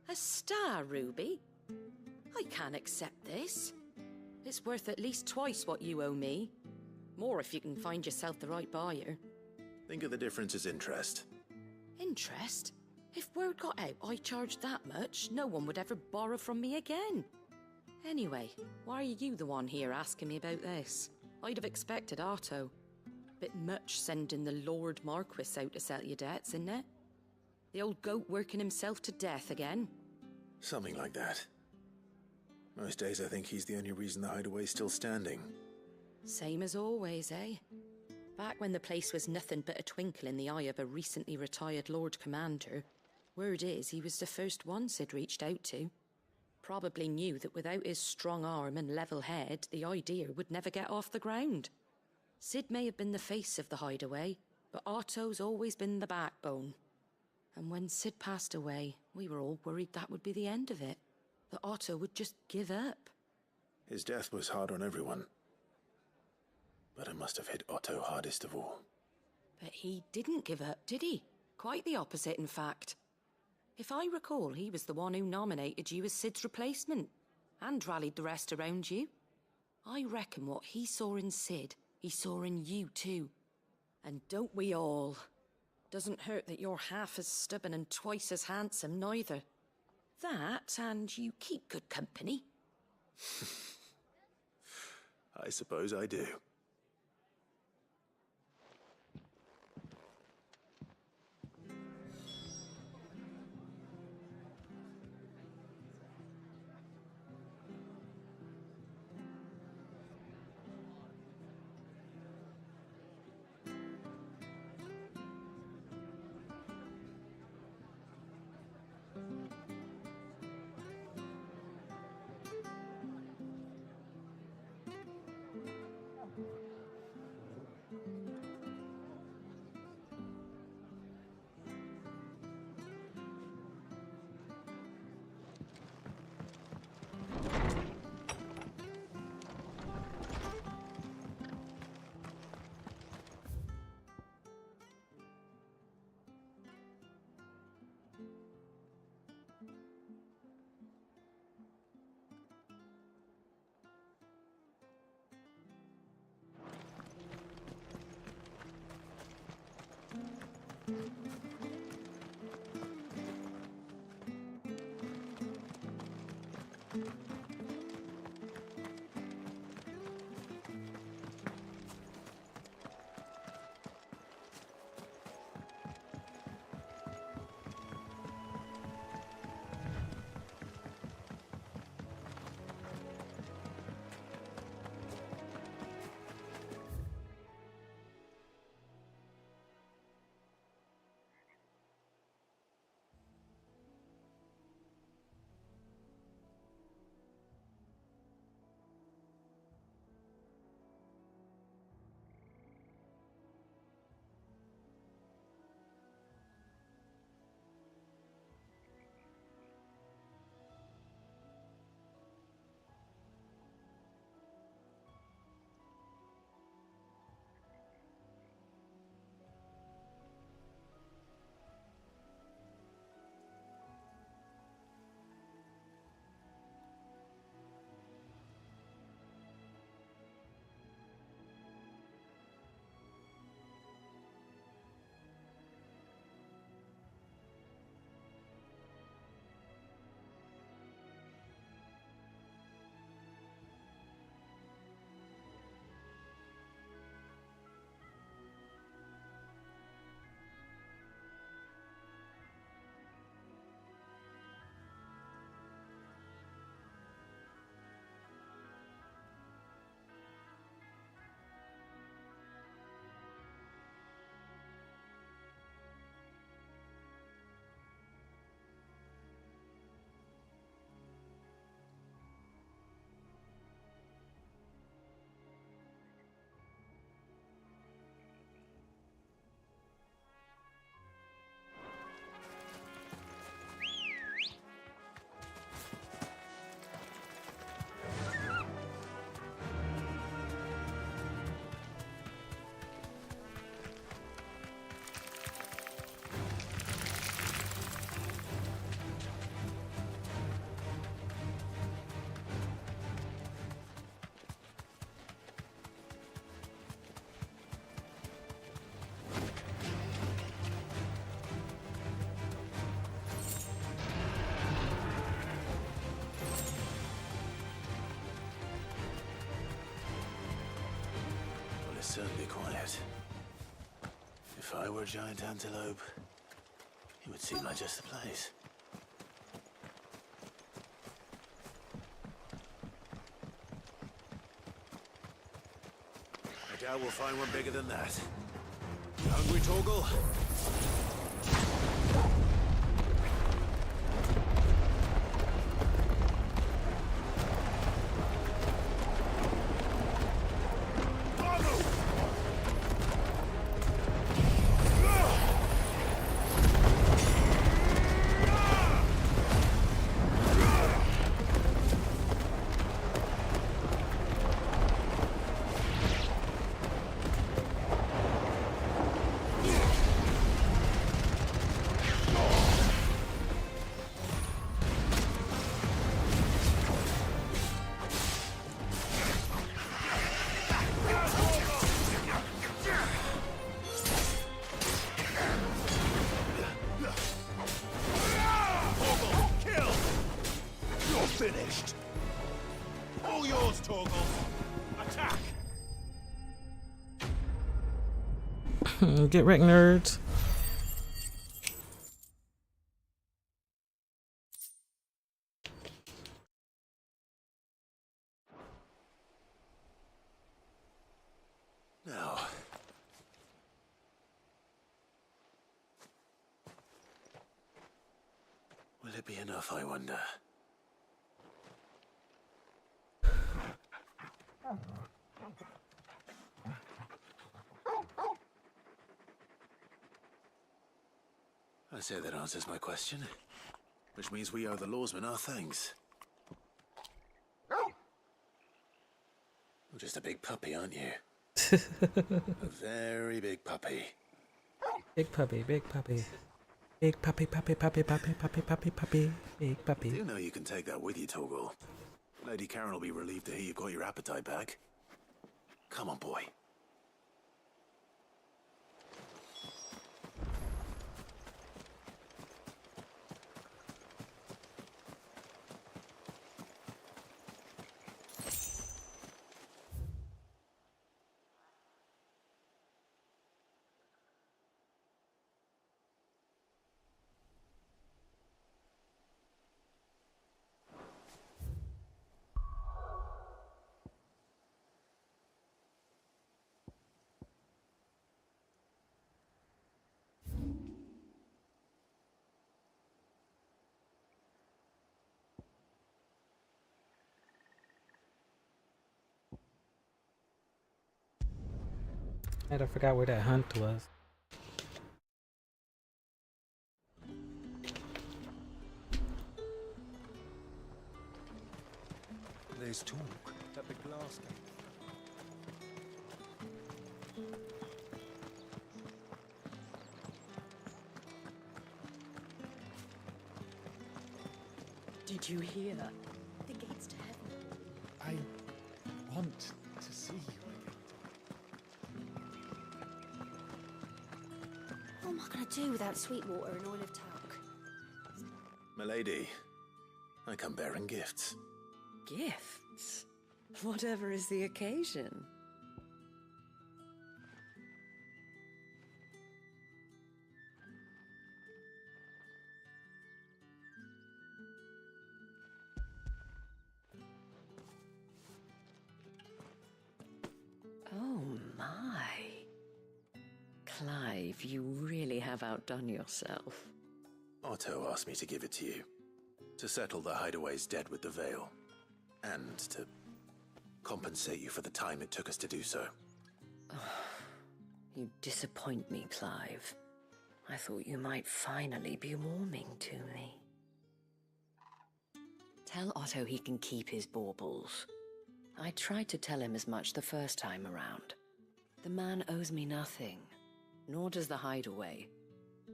A star ruby? I can't accept this. It's worth at least twice what you owe me. More if you can find yourself the right buyer. Think of the difference as interest. Interest? If word got out I charged that much, no one would ever borrow from me again. Anyway, why are you the one here asking me about this? I'd have expected Otto. Bit much sending the Lord Marquis out to settle your debts, isn't it? The old goat working himself to death again? Something like that. Most days I think he's the only reason the hideaway's still standing. Same as always, eh? Back when the place was nothing but a twinkle in the eye of a recently retired Lord Commander, word is he was the first one Sid reached out to. Probably knew that without his strong arm and level head, the idea would never get off the ground. Sid may have been the face of the hideaway, but Otto's always been the backbone. And when Sid passed away, we were all worried that would be the end of it. That Otto would just give up. His death was hard on everyone. But it must have hit Otto hardest of all. But he didn't give up, did he? Quite the opposite, in fact. If I recall, he was the one who nominated you as Sid's replacement, and rallied the rest around you. I reckon what he saw in Sid, he saw in you too. And don't we all? Doesn't hurt that you're half as stubborn and twice as handsome, neither. That, and you keep good company. I suppose I do. certainly quiet. If I were a giant antelope, it would seem like just the place. I doubt we'll find one bigger than that. You hungry, Torgal? Finished. All yours, Torgal. Attack. Get wrecked, nerds. Now. Will it be enough, I wonder? I say that answers my question. Which means we owe the lawsmen our thanks. You're just a big puppy, aren't you? A very big puppy. Big puppy, big puppy. Big puppy, puppy, puppy, puppy, puppy, puppy, puppy, big puppy. Do you know you can take that with you, Torgal? Lady Karen will be relieved to hear you've got your appetite back. Come on, boy. I forgot where that hunt was. There's talk at the glass gate. Did you hear? The gates to heaven. I want to see you again. What am I going to do without Sweetwater and Oil of Talc? Milady, I come bearing gifts. Gifts? Whatever is the occasion. Oh my. Clive, you really have outdone yourself. Otto asked me to give it to you. To settle the Hideaway's debt with the Veil. And to compensate you for the time it took us to do so. You disappoint me, Clive. I thought you might finally be warming to me. Tell Otto he can keep his baubles. I tried to tell him as much the first time around. The man owes me nothing, nor does the Hideaway.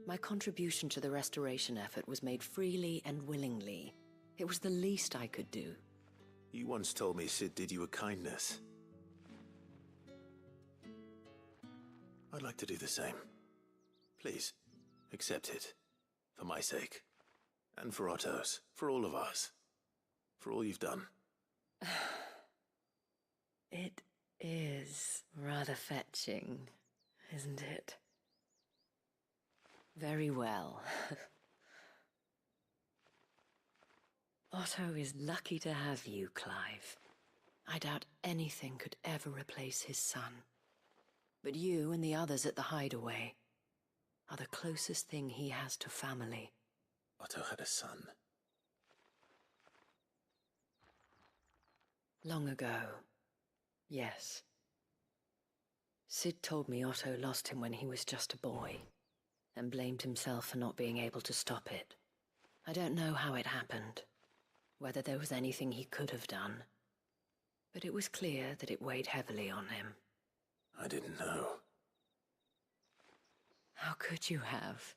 My contribution to the restoration effort was made freely and willingly. It was the least I could do. You once told me Sid did you a kindness. I'd like to do the same. Please, accept it. For my sake. And for Otto's. For all of us. For all you've done. It is rather fetching, isn't it? Very well. Otto is lucky to have you, Clive. I doubt anything could ever replace his son. But you and the others at the hideaway are the closest thing he has to family. Otto had a son. Long ago, yes. Sid told me Otto lost him when he was just a boy, and blamed himself for not being able to stop it. I don't know how it happened, whether there was anything he could have done, but it was clear that it weighed heavily on him. I didn't know. How could you have?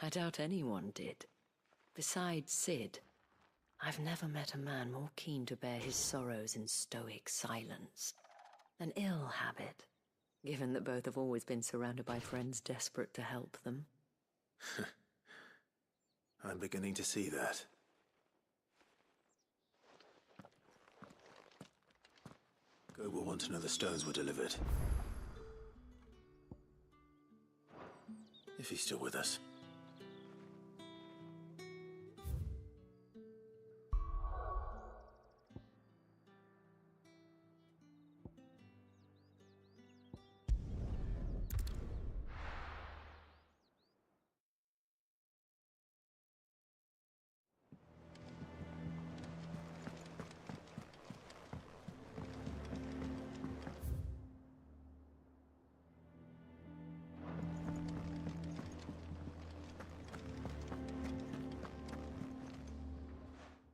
I doubt anyone did. Besides Sid, I've never met a man more keen to bear his sorrows in stoic silence. An ill habit, given that both have always been surrounded by friends desperate to help them. I'm beginning to see that. Go will want to know the stones were delivered. If he's still with us.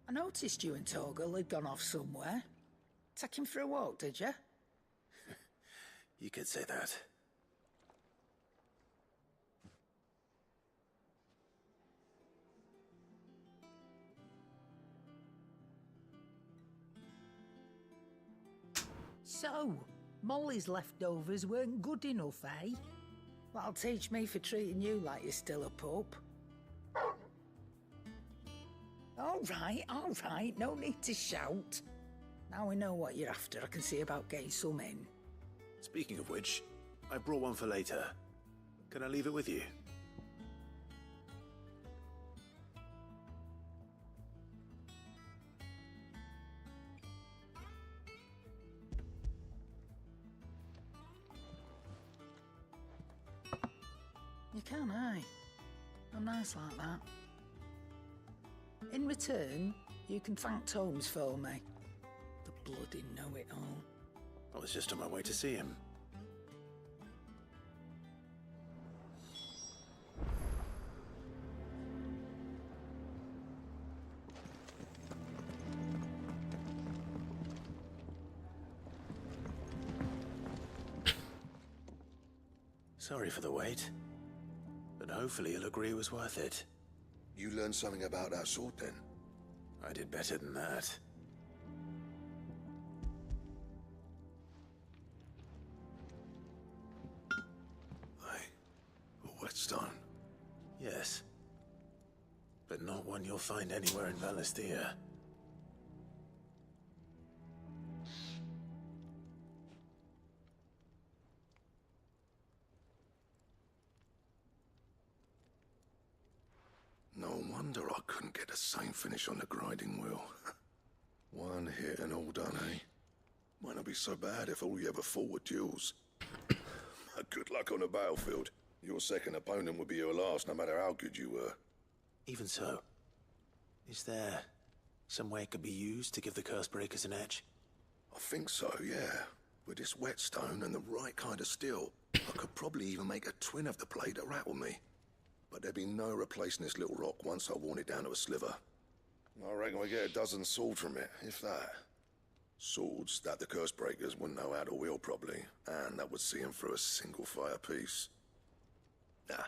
I noticed you and Torgal had gone off somewhere. Take him for a walk, did you? You could say that. So, Molly's leftovers weren't good enough, eh? That'll teach me for treating you like you're still a pup. All right, no need to shout. Now we know what you're after, I can see about getting some in. Speaking of which, I brought one for later. Can I leave it with you? You can, aye. I'm nice like that. In return, you can thank Tomes for me. The bloody know-it-all. I was just on my way to see him. Sorry for the wait, but hopefully he'll agree it was worth it. You learned something about that sword, then? I did better than that. A whetstone? Yes. But not one you'll find anywhere in Valisthea. No wonder I couldn't get the same finish on the grinding wheel. One hit and all done, eh? Might not be so bad if all you ever fought were duels. Good luck on the battlefield. Your second opponent would be your last, no matter how good you were. Even so, is there some way it could be used to give the curse breakers an edge? I think so, yeah. With this whetstone and the right kind of steel, I could probably even make a twin of the blade that rattled me. But there'd be no replacing this little rock once I worn it down to a sliver. I reckon we get a dozen swords from it, if that. Swords that the curse breakers wouldn't know how to wield properly, and that would see them through a single fire piece. Nah,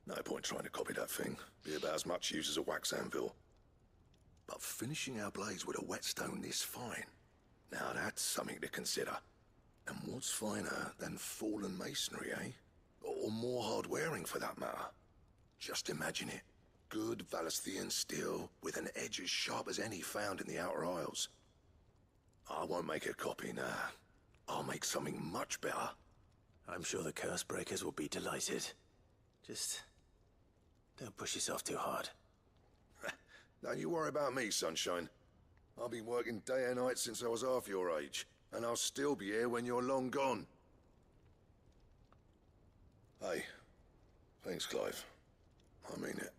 no point trying to copy that thing. Be about as much use as a wax anvil. But finishing our blades with a whetstone this fine, now that's something to consider. And what's finer than fallen masonry, eh? Or more hard-wearing, for that matter. Just imagine it. Good Valisthean steel with an edge as sharp as any found in the Outer Isles. I won't make a copy, nah. I'll make something much better. I'm sure the curse breakers will be delighted. Just don't push yourself too hard. Don't you worry about me, Sunshine. I've been working day and night since I was half your age, and I'll still be here when you're long gone. Hey, thanks, Clive. I mean it.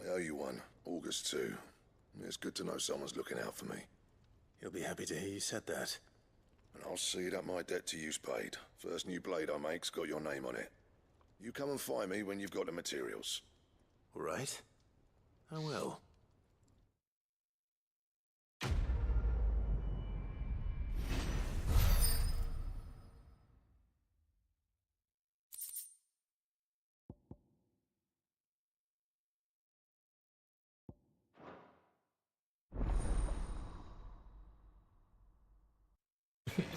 I owe you one, August too. It's good to know someone's looking out for me. He'll be happy to hear you said that. And I'll see that my debt to you's paid. First new blade I make's got your name on it. You come and find me when you've got the materials. All right. I will.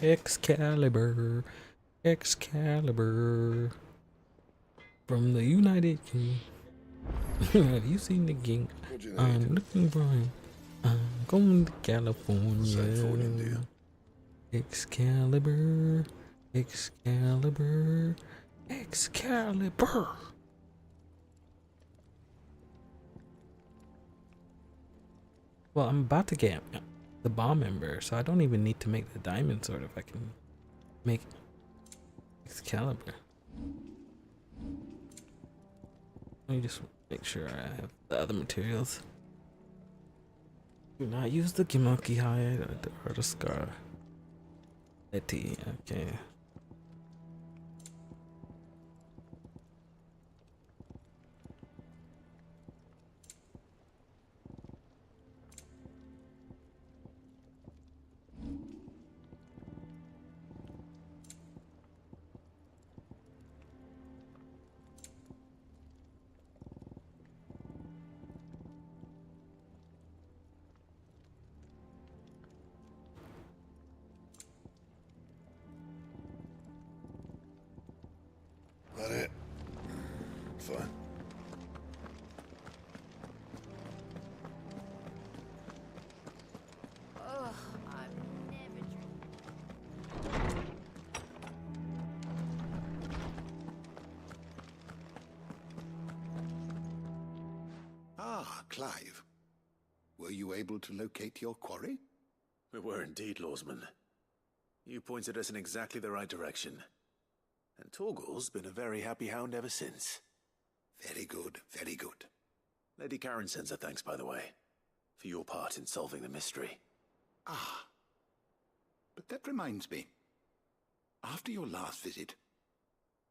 Excalibur. Excalibur. From the United Kingdom. Have you seen the king? I'm looking for him. I'm going to California. Excalibur. Excalibur. Excalibur. Well, I'm about to get the bomb ember, so I don't even need to make the diamond sword if I can make Excalibur. Let me just make sure I have the other materials. Do not use the Gimoki hide or the scar. Letty, okay. That it? Fine. Ugh, I've never Ah, Clive. Were you able to locate your quarry? We were indeed, Lawsman. You pointed us in exactly the right direction. And Torgal's been a very happy hound ever since. Very good, very good. Lady Karen sends her thanks, by the way, for your part in solving the mystery. Ah. But that reminds me. After your last visit,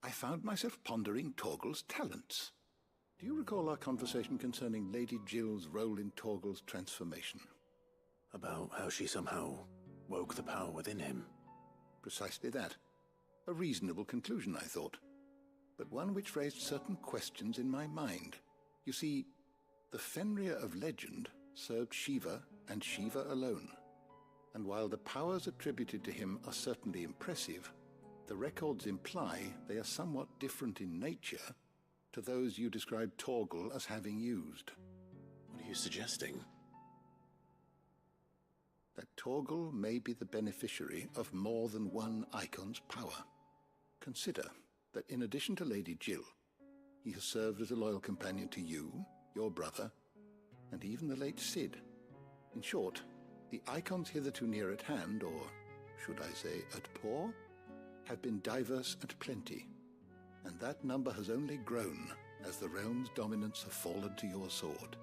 I found myself pondering Torgal's talents. Do you recall our conversation concerning Lady Jill's role in Torgal's transformation? About how she somehow woke the power within him. Precisely that. A reasonable conclusion, I thought, but one which raised certain questions in my mind. You see, the Fenrir of legend served Shiva and Shiva alone, and while the powers attributed to him are certainly impressive, the records imply they are somewhat different in nature to those you described Torgal as having used. What are you suggesting? That Torgal may be the beneficiary of more than one icon's power. Consider that in addition to Lady Jill, he has served as a loyal companion to you, your brother, and even the late Cid. In short, the icons hitherto near at hand, or should I say at paw, have been diverse and plenty, and that number has only grown as the realm's dominance have fallen to your sword.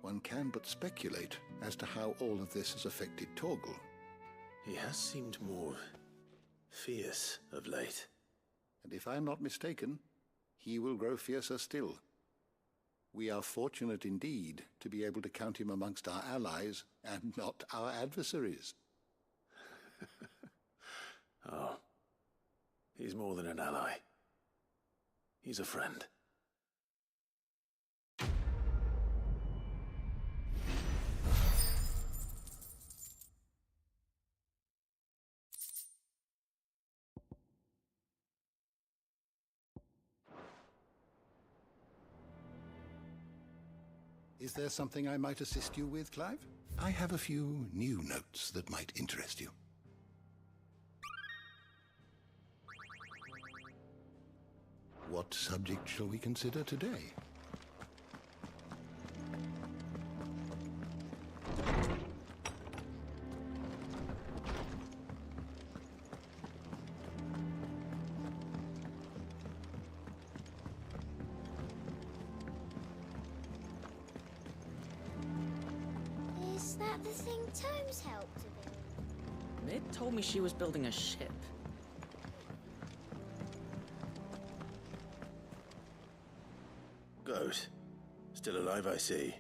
One can but speculate as to how all of this has affected Torgal. He has seemed more fierce of late. And if I am not mistaken, he will grow fiercer still. We are fortunate indeed to be able to count him amongst our allies and not our adversaries. Oh, he's more than an ally. He's a friend. Is there something I might assist you with, Clive? I have a few new notes that might interest you. What subject shall we consider today? Is that the thing Tomes helped to build? Mid told me she was building a ship. Goat. Still alive, I see.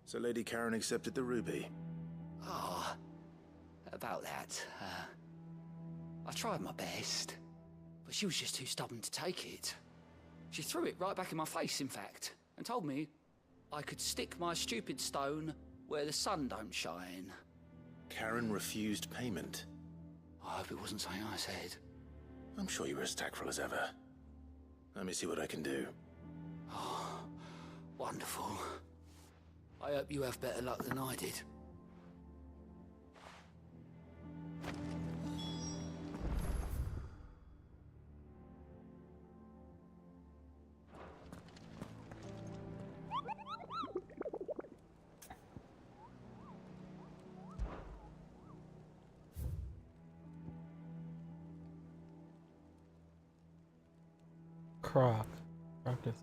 So Lady Karen accepted the ruby. Ah, about that. I tried my best, but she was just too stubborn to take it. She threw it right back in my face, in fact, and told me I could stick my stupid stone where the sun don't shine. Karen refused payment. I hope it wasn't something I said. I'm sure you were as tactful as ever. Let me see what I can do. Oh, wonderful. I hope you have better luck than I did. Crocus.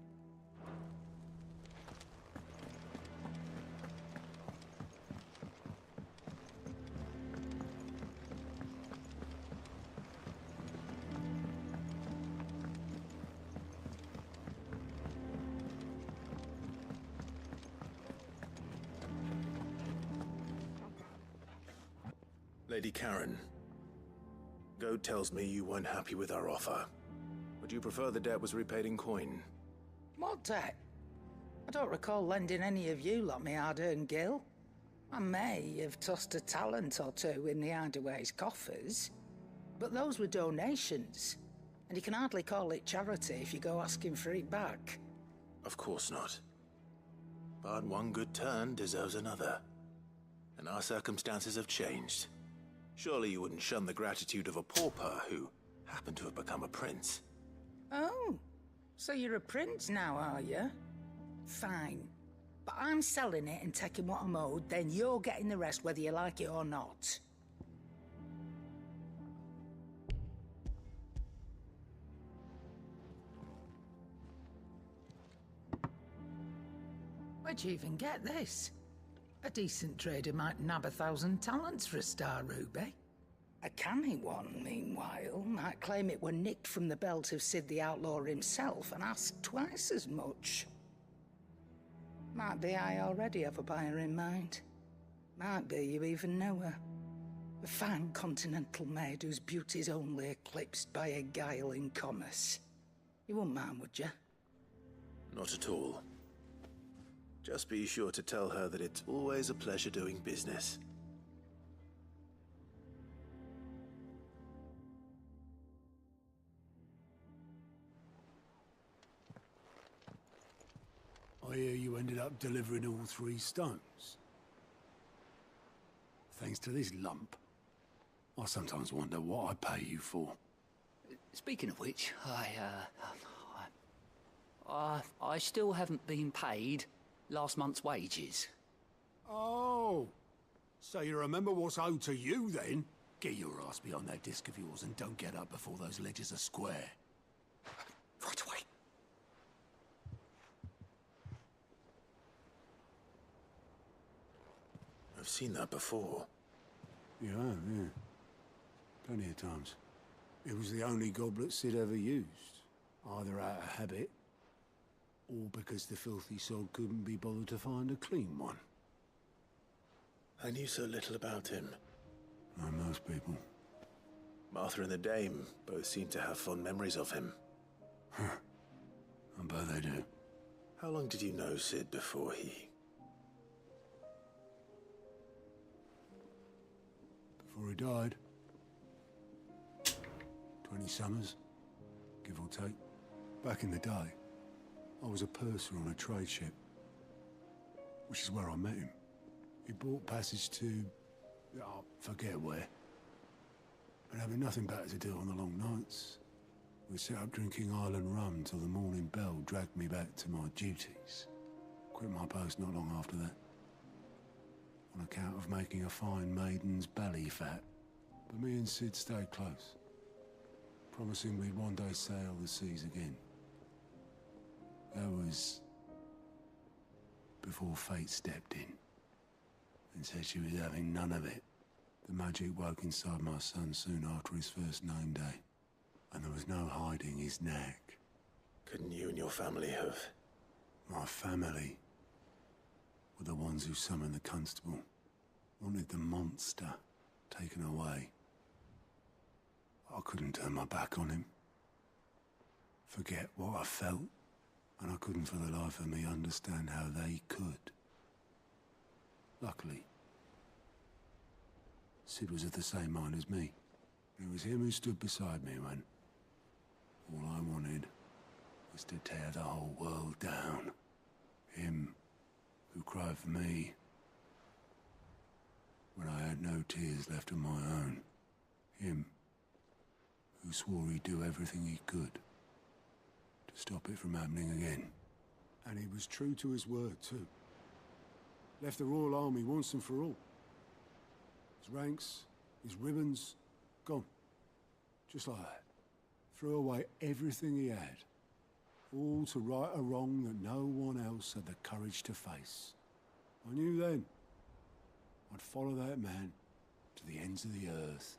Lady Karen, Goat tells me you weren't happy with our offer. Would you prefer the debt was repaid in coin? What debt? I don't recall lending any of you lot me hard-earned gil. I may have tossed a talent or two in the Hideaway's coffers, but those were donations, and you can hardly call it charity if you go asking for it back. Of course not. But one good turn deserves another. And our circumstances have changed. Surely you wouldn't shun the gratitude of a pauper who happened to have become a prince. Oh, so you're a prince now, are you? Fine. But I'm selling it and taking what I'm owed, then you're getting the rest whether you like it or not. Where'd you even get this? A decent trader might nab 1,000 talents for a star ruby. A canny one, meanwhile, might claim it were nicked from the belt of Sid the Outlaw himself and ask twice as much. Might be I already have a buyer in mind. Might be you even know her. A fine continental maid whose beauty's only eclipsed by a guile in commerce. You wouldn't mind, would you? Not at all. Just be sure to tell her that it's always a pleasure doing business. I hear you ended up delivering all 3 stones. Thanks to this lump. I sometimes wonder what I pay you for. Speaking of which, I still haven't been paid last month's wages. Oh, so you remember what's owed to you then? Get your ass behind that disc of yours and don't get up before those ledgers are square. Right away. I've seen that before. You have, yeah. Plenty of times. It was the only goblet Sid ever used. Either out of habit, or because the filthy sod couldn't be bothered to find a clean one. I knew so little about him. Like most people. Martha and the Dame both seem to have fond memories of him. I bet they do. How long did you know Sid before he... Before he died. 20 summers, give or take. Back in the day, I was a purser on a trade ship, which is where I met him. He bought passage to... I forget where. And having nothing better to do on the long nights, We sat up drinking Island rum till the morning bell dragged me back to my duties. Quit my post not long after that, on account of making a fine maiden's belly fat. But me and Sid stayed close, promising we'd one day sail the seas again. That was before fate stepped in and said she was having none of it. The magic woke inside my son soon after his first name day, and there was no hiding his knack. Couldn't you and your family have? My family were the ones who summoned the constable, wanted the monster taken away. I couldn't turn my back on him, forget what I felt, and I couldn't for the life of me understand how they could. Luckily, Sid was of the same mind as me. It was him who stood beside me when all I wanted was to tear the whole world down. Him who cried for me when I had no tears left of my own. Him who swore he'd do everything he could to stop it from happening again. And he was true to his word, too. Left the Royal Army once and for all. His ranks, his ribbons, gone. Just like that. Threw away everything he had. All to right a wrong that no one else had the courage to face. I knew then I'd follow that man to the ends of the earth.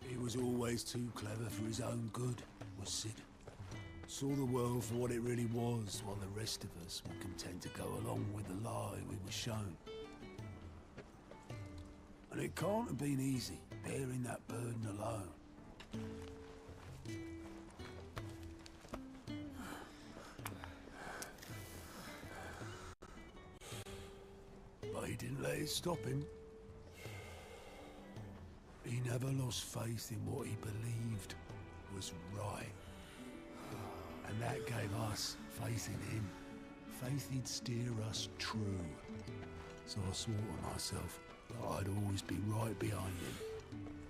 He was always too clever for his own good, was Sid. Saw the world for what it really was, while the rest of us were content to go along with the lie we were shown. And it can't have been easy, bearing that burden alone. But he didn't let it stop him. He never lost faith in what he believed was right. And that gave us faith in him. Faith he'd steer us true. So I swore to myself that I'd always be right behind him,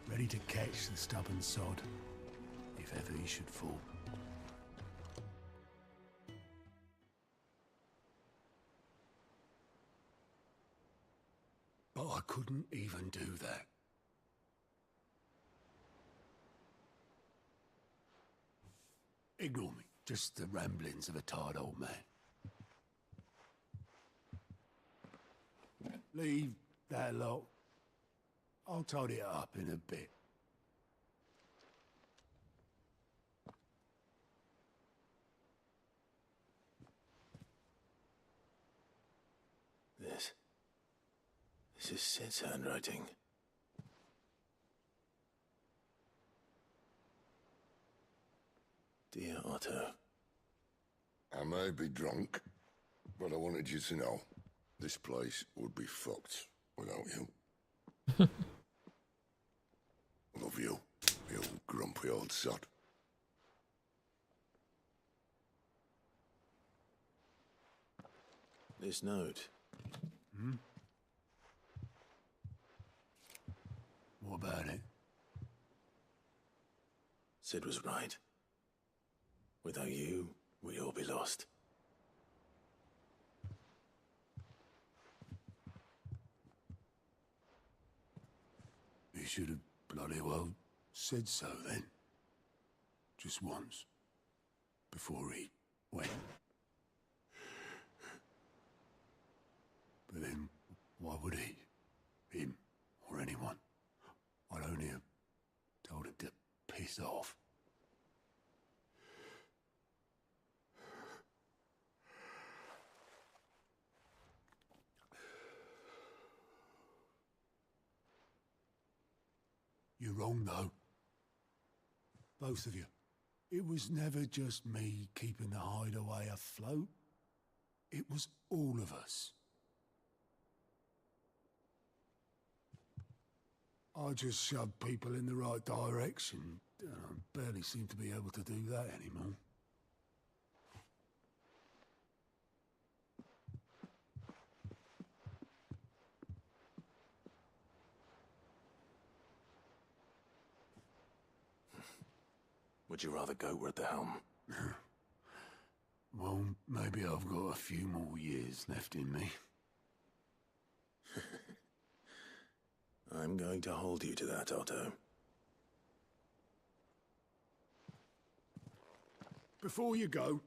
ready to catch the stubborn sod, if ever he should fall. But I couldn't even do that. Ignore me. Just the ramblings of a tired old man. Leave that lot. I'll tidy it up in a bit. This is Sid's handwriting. Dear Otto. I may be drunk, but I wanted you to know this place would be fucked without you. Love you, you grumpy old sod. This note. Hmm? What about it? Sid was right. Without you, we'd all be lost. He should have bloody well said so then. Just once. Before he went. But then, why would he? Him, or anyone? I'd only have told him to piss off. You're wrong, though. Both of you. It was never just me keeping the hideaway afloat. It was all of us. I just shove people in the right direction. I barely seem to be able to do that anymore. Would you rather go with the helm? Well, maybe I've got a few more years left in me. I'm going to hold you to that, Otto. Before you go,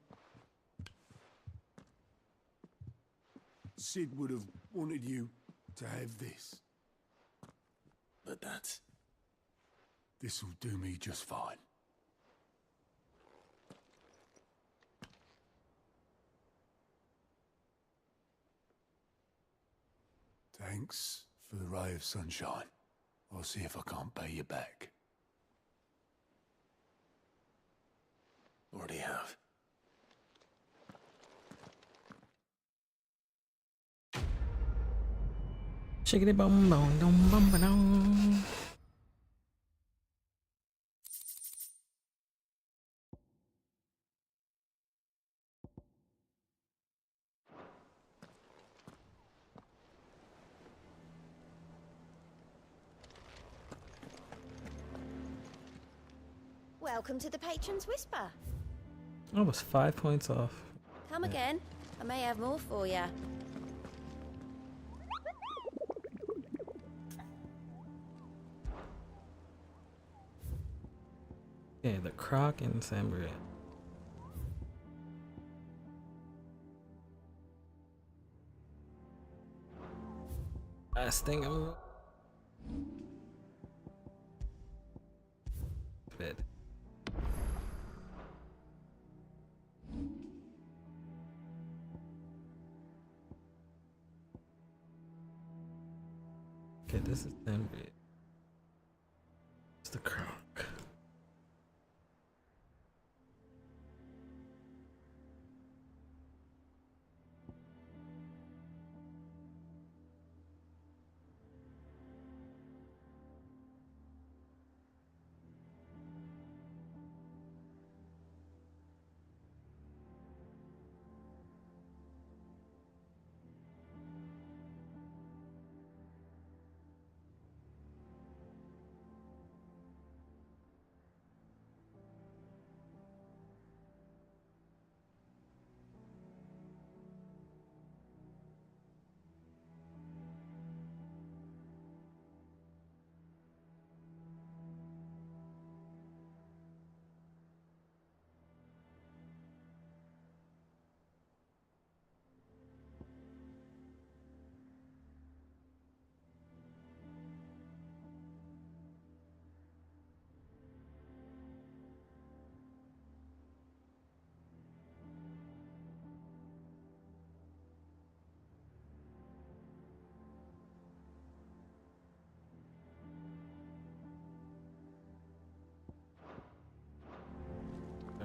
Sid would have wanted you to have this. But that's... This'll do me just fine. Thanks for the ray of sunshine. I'll see if I can't pay you back. Already have. Shiggity bum bum dum bum ba dum. Welcome to the Patron's Whisper. I was 5 points off. Come again. I may have more for you. Okay, the Croc and Sambria. Last thing I'm bit. Okay, this is Sambria. It's the Croc.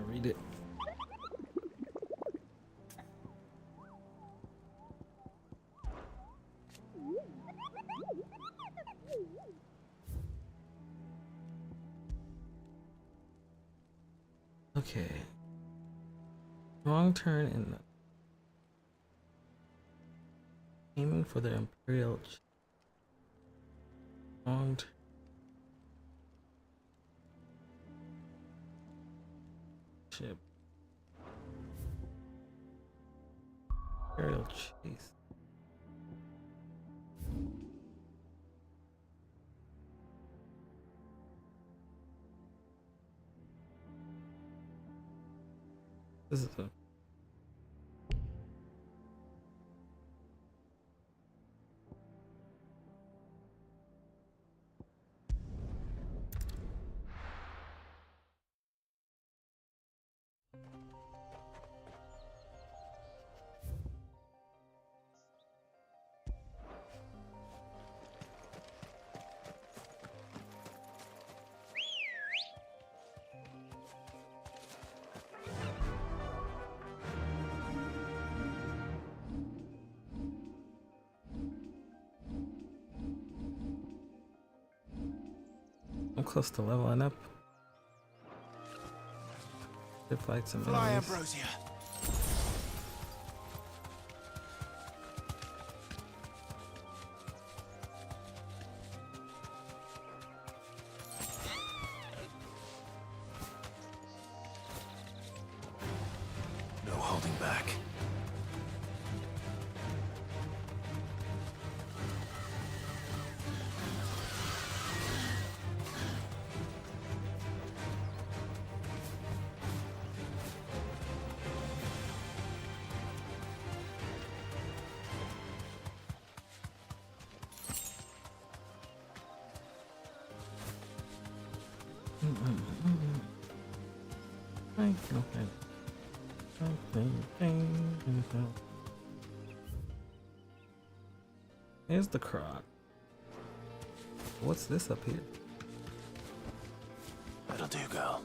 Read it. Okay. Wrong turn in the aiming for the Imperial wrong turn. Ship. Imperial chase. This is a I'm close to leveling up. Should fight some Fly, enemies. Ambrosia. No holding back. Here's the croc. What's this up here? That'll do, girl.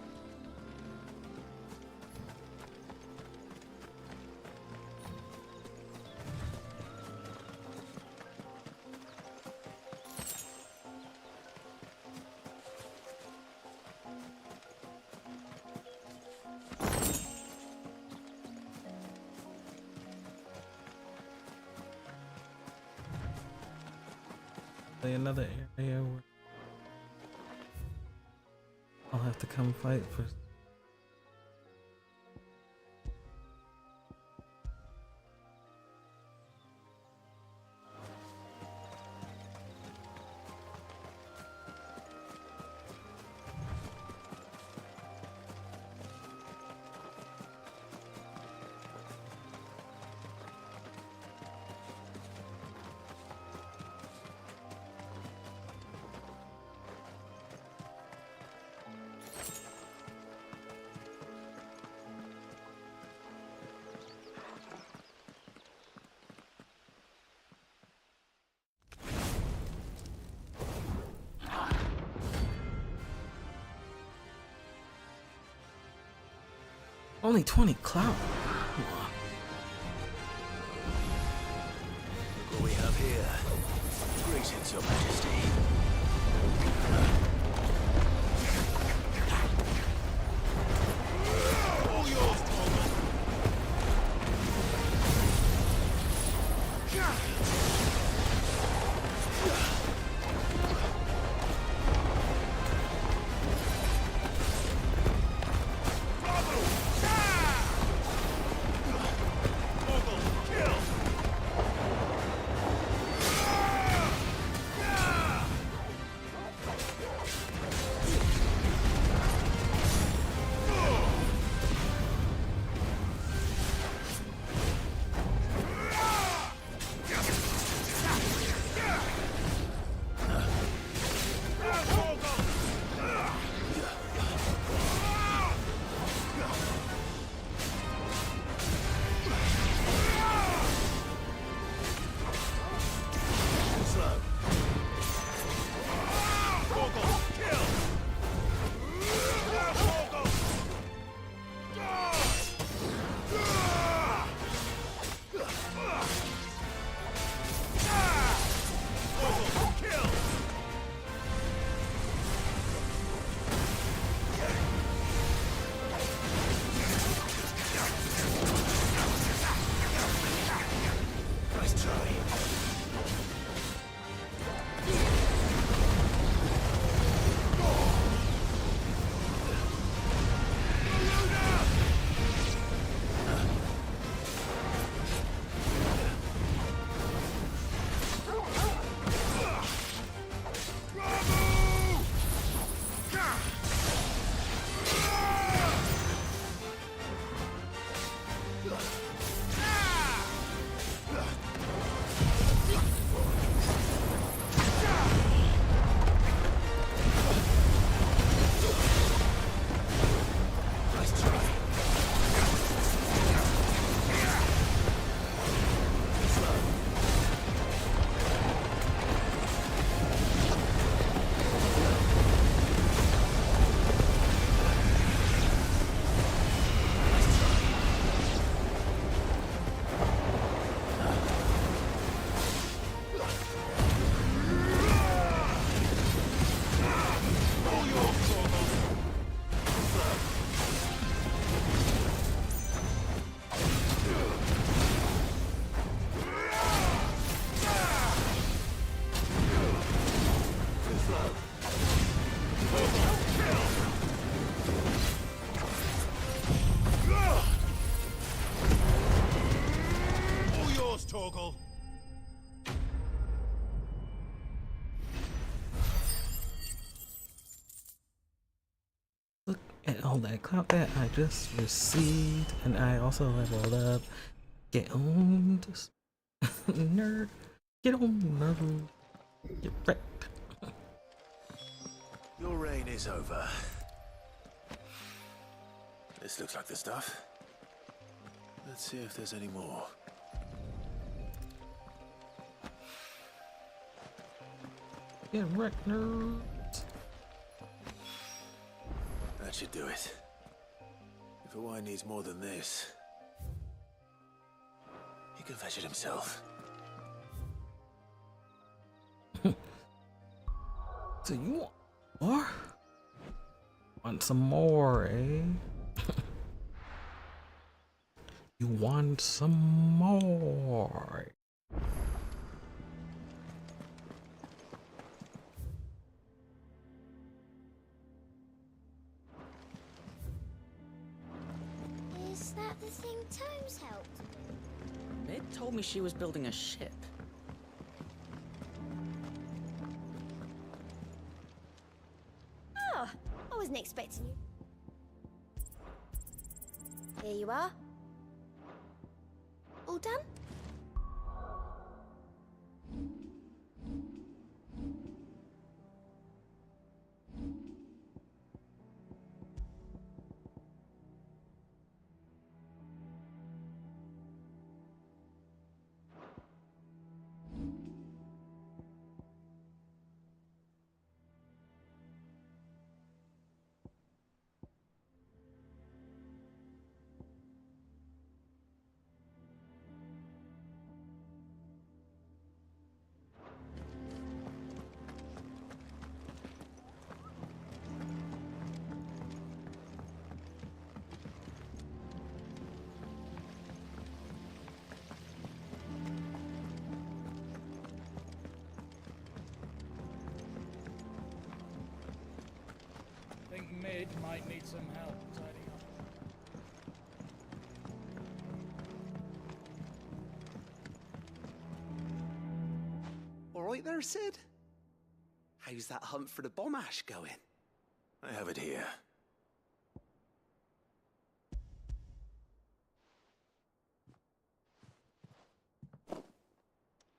Another area where I'll have to come fight for. Only 20 clout. Look what we have here. Greetings, Your Majesty. All yours, Torgal. Torgal. Look at all that clout that I just received, and I also leveled up. Get on, nerd. Get on, nerd. Get wrecked. Your reign is over. This looks like the stuff. Let's see if there's any more. Get wrecked, nerd. That should do it. If a wine needs more than this, he can fetch it himself. So you want more? Want some more, eh? You want some more? Is that the thing Tomes helped with? Mid told me she was building a ship. Oh, I wasn't expecting you. Here you are. All done? Think Mid might need some help tidying up. All right there, Sid? How's that hunt for the bomb ash going? I have it here.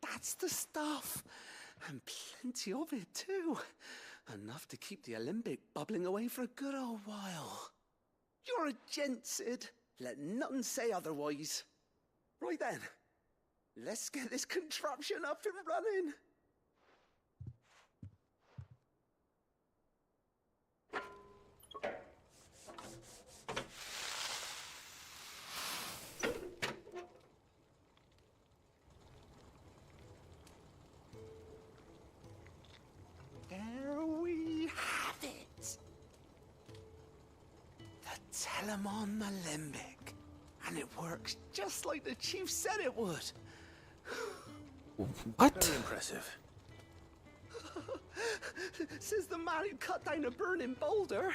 That's the stuff. And plenty of it, too. Enough to keep the Alembic bubbling away for a good old while. You're a gent, Sid. Let nothing say otherwise. Right then, let's get this contraption up and running. There we have it. The Telemon Alembic. And it works just like the chief said it would. What? Very impressive. Says the man who cut down a burning boulder.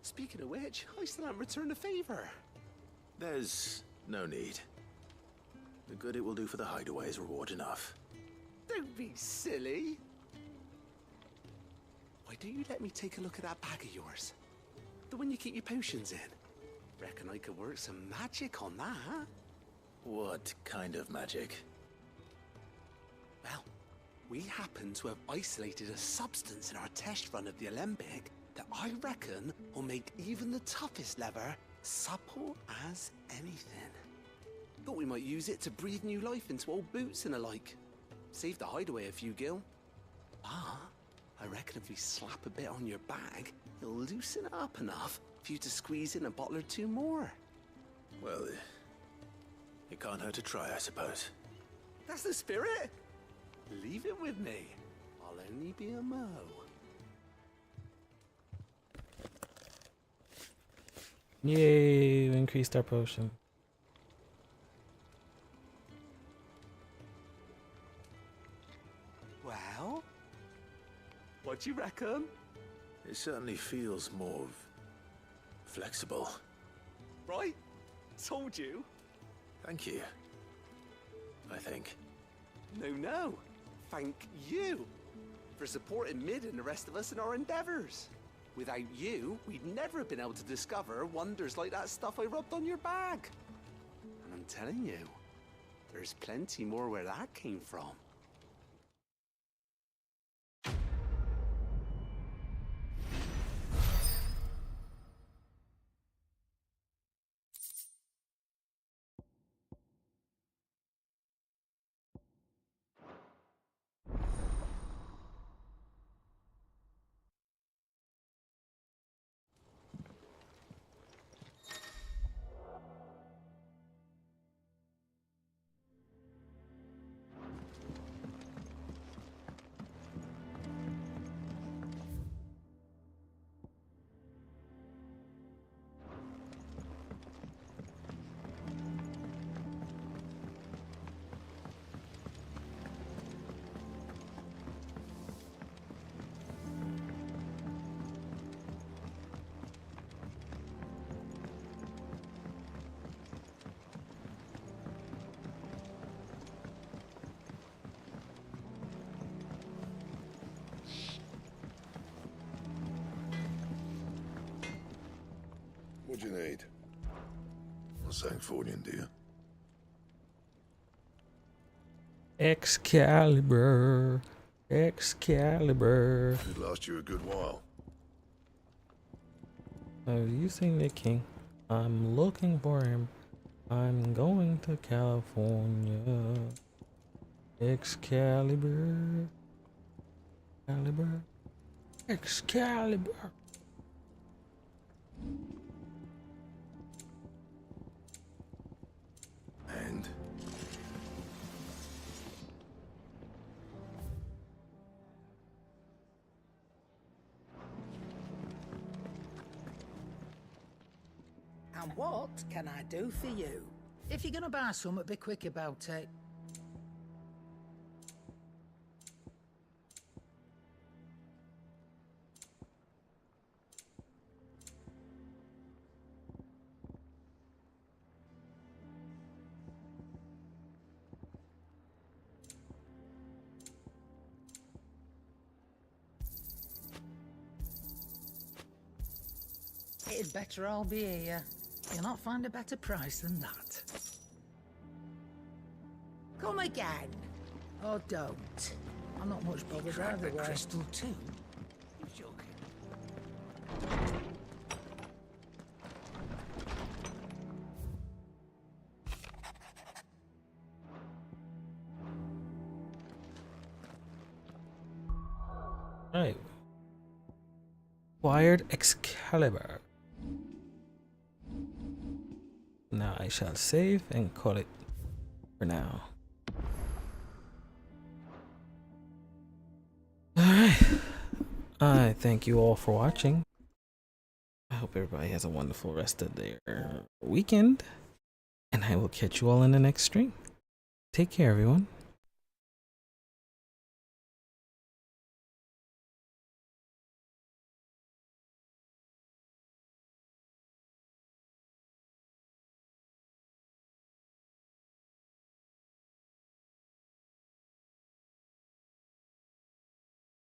Speaking of which, I still haven't returned the favor. There's no need. The good it will do for the hideaway is reward enough. Don't be silly. Why don't you let me take a look at that bag of yours? The one you keep your potions in. Reckon I could work some magic on that. What kind of magic? Well, we happen to have isolated a substance in our test run of the Alembic that I reckon will make even the toughest lever supple as anything. Thought we might use it to breathe new life into old boots and the like. Save the hideaway a few gil. Ah, I reckon if we slap a bit on your bag, it'll loosen it up enough for you to squeeze in a bottle or two more. Well, it can't hurt to try, I suppose. That's the spirit. Leave it with me. I'll only be a mo. Yay, we increased our potion. Well, what do you reckon? It certainly feels more flexible. Right? Told you. Thank you. I think. No. Thank you for supporting Mid and the rest of us in our endeavors. Without you, we'd never have been able to discover wonders like that stuff I rubbed on your bag. And I'm telling you, there's plenty more where that came from. What do you need? Not saying fortune, do you? Excalibur. Excalibur. Should last you a good while. Have you seen the king? I'm looking for him. I'm going to California. Excalibur. Excalibur. Excalibur. And? And what can I do for you? If you're gonna buy something, be quick about it. It'd better all be here. You'll not find a better price than that. Come again. Or don't. I'm not much bothered either way. Crystal too? You're joking. Right. Acquired Excalibur. Now I shall save and call it for now. Alright. I thank you all for watching. I hope everybody has a wonderful rest of their weekend. And I will catch you all in the next stream. Take care, everyone.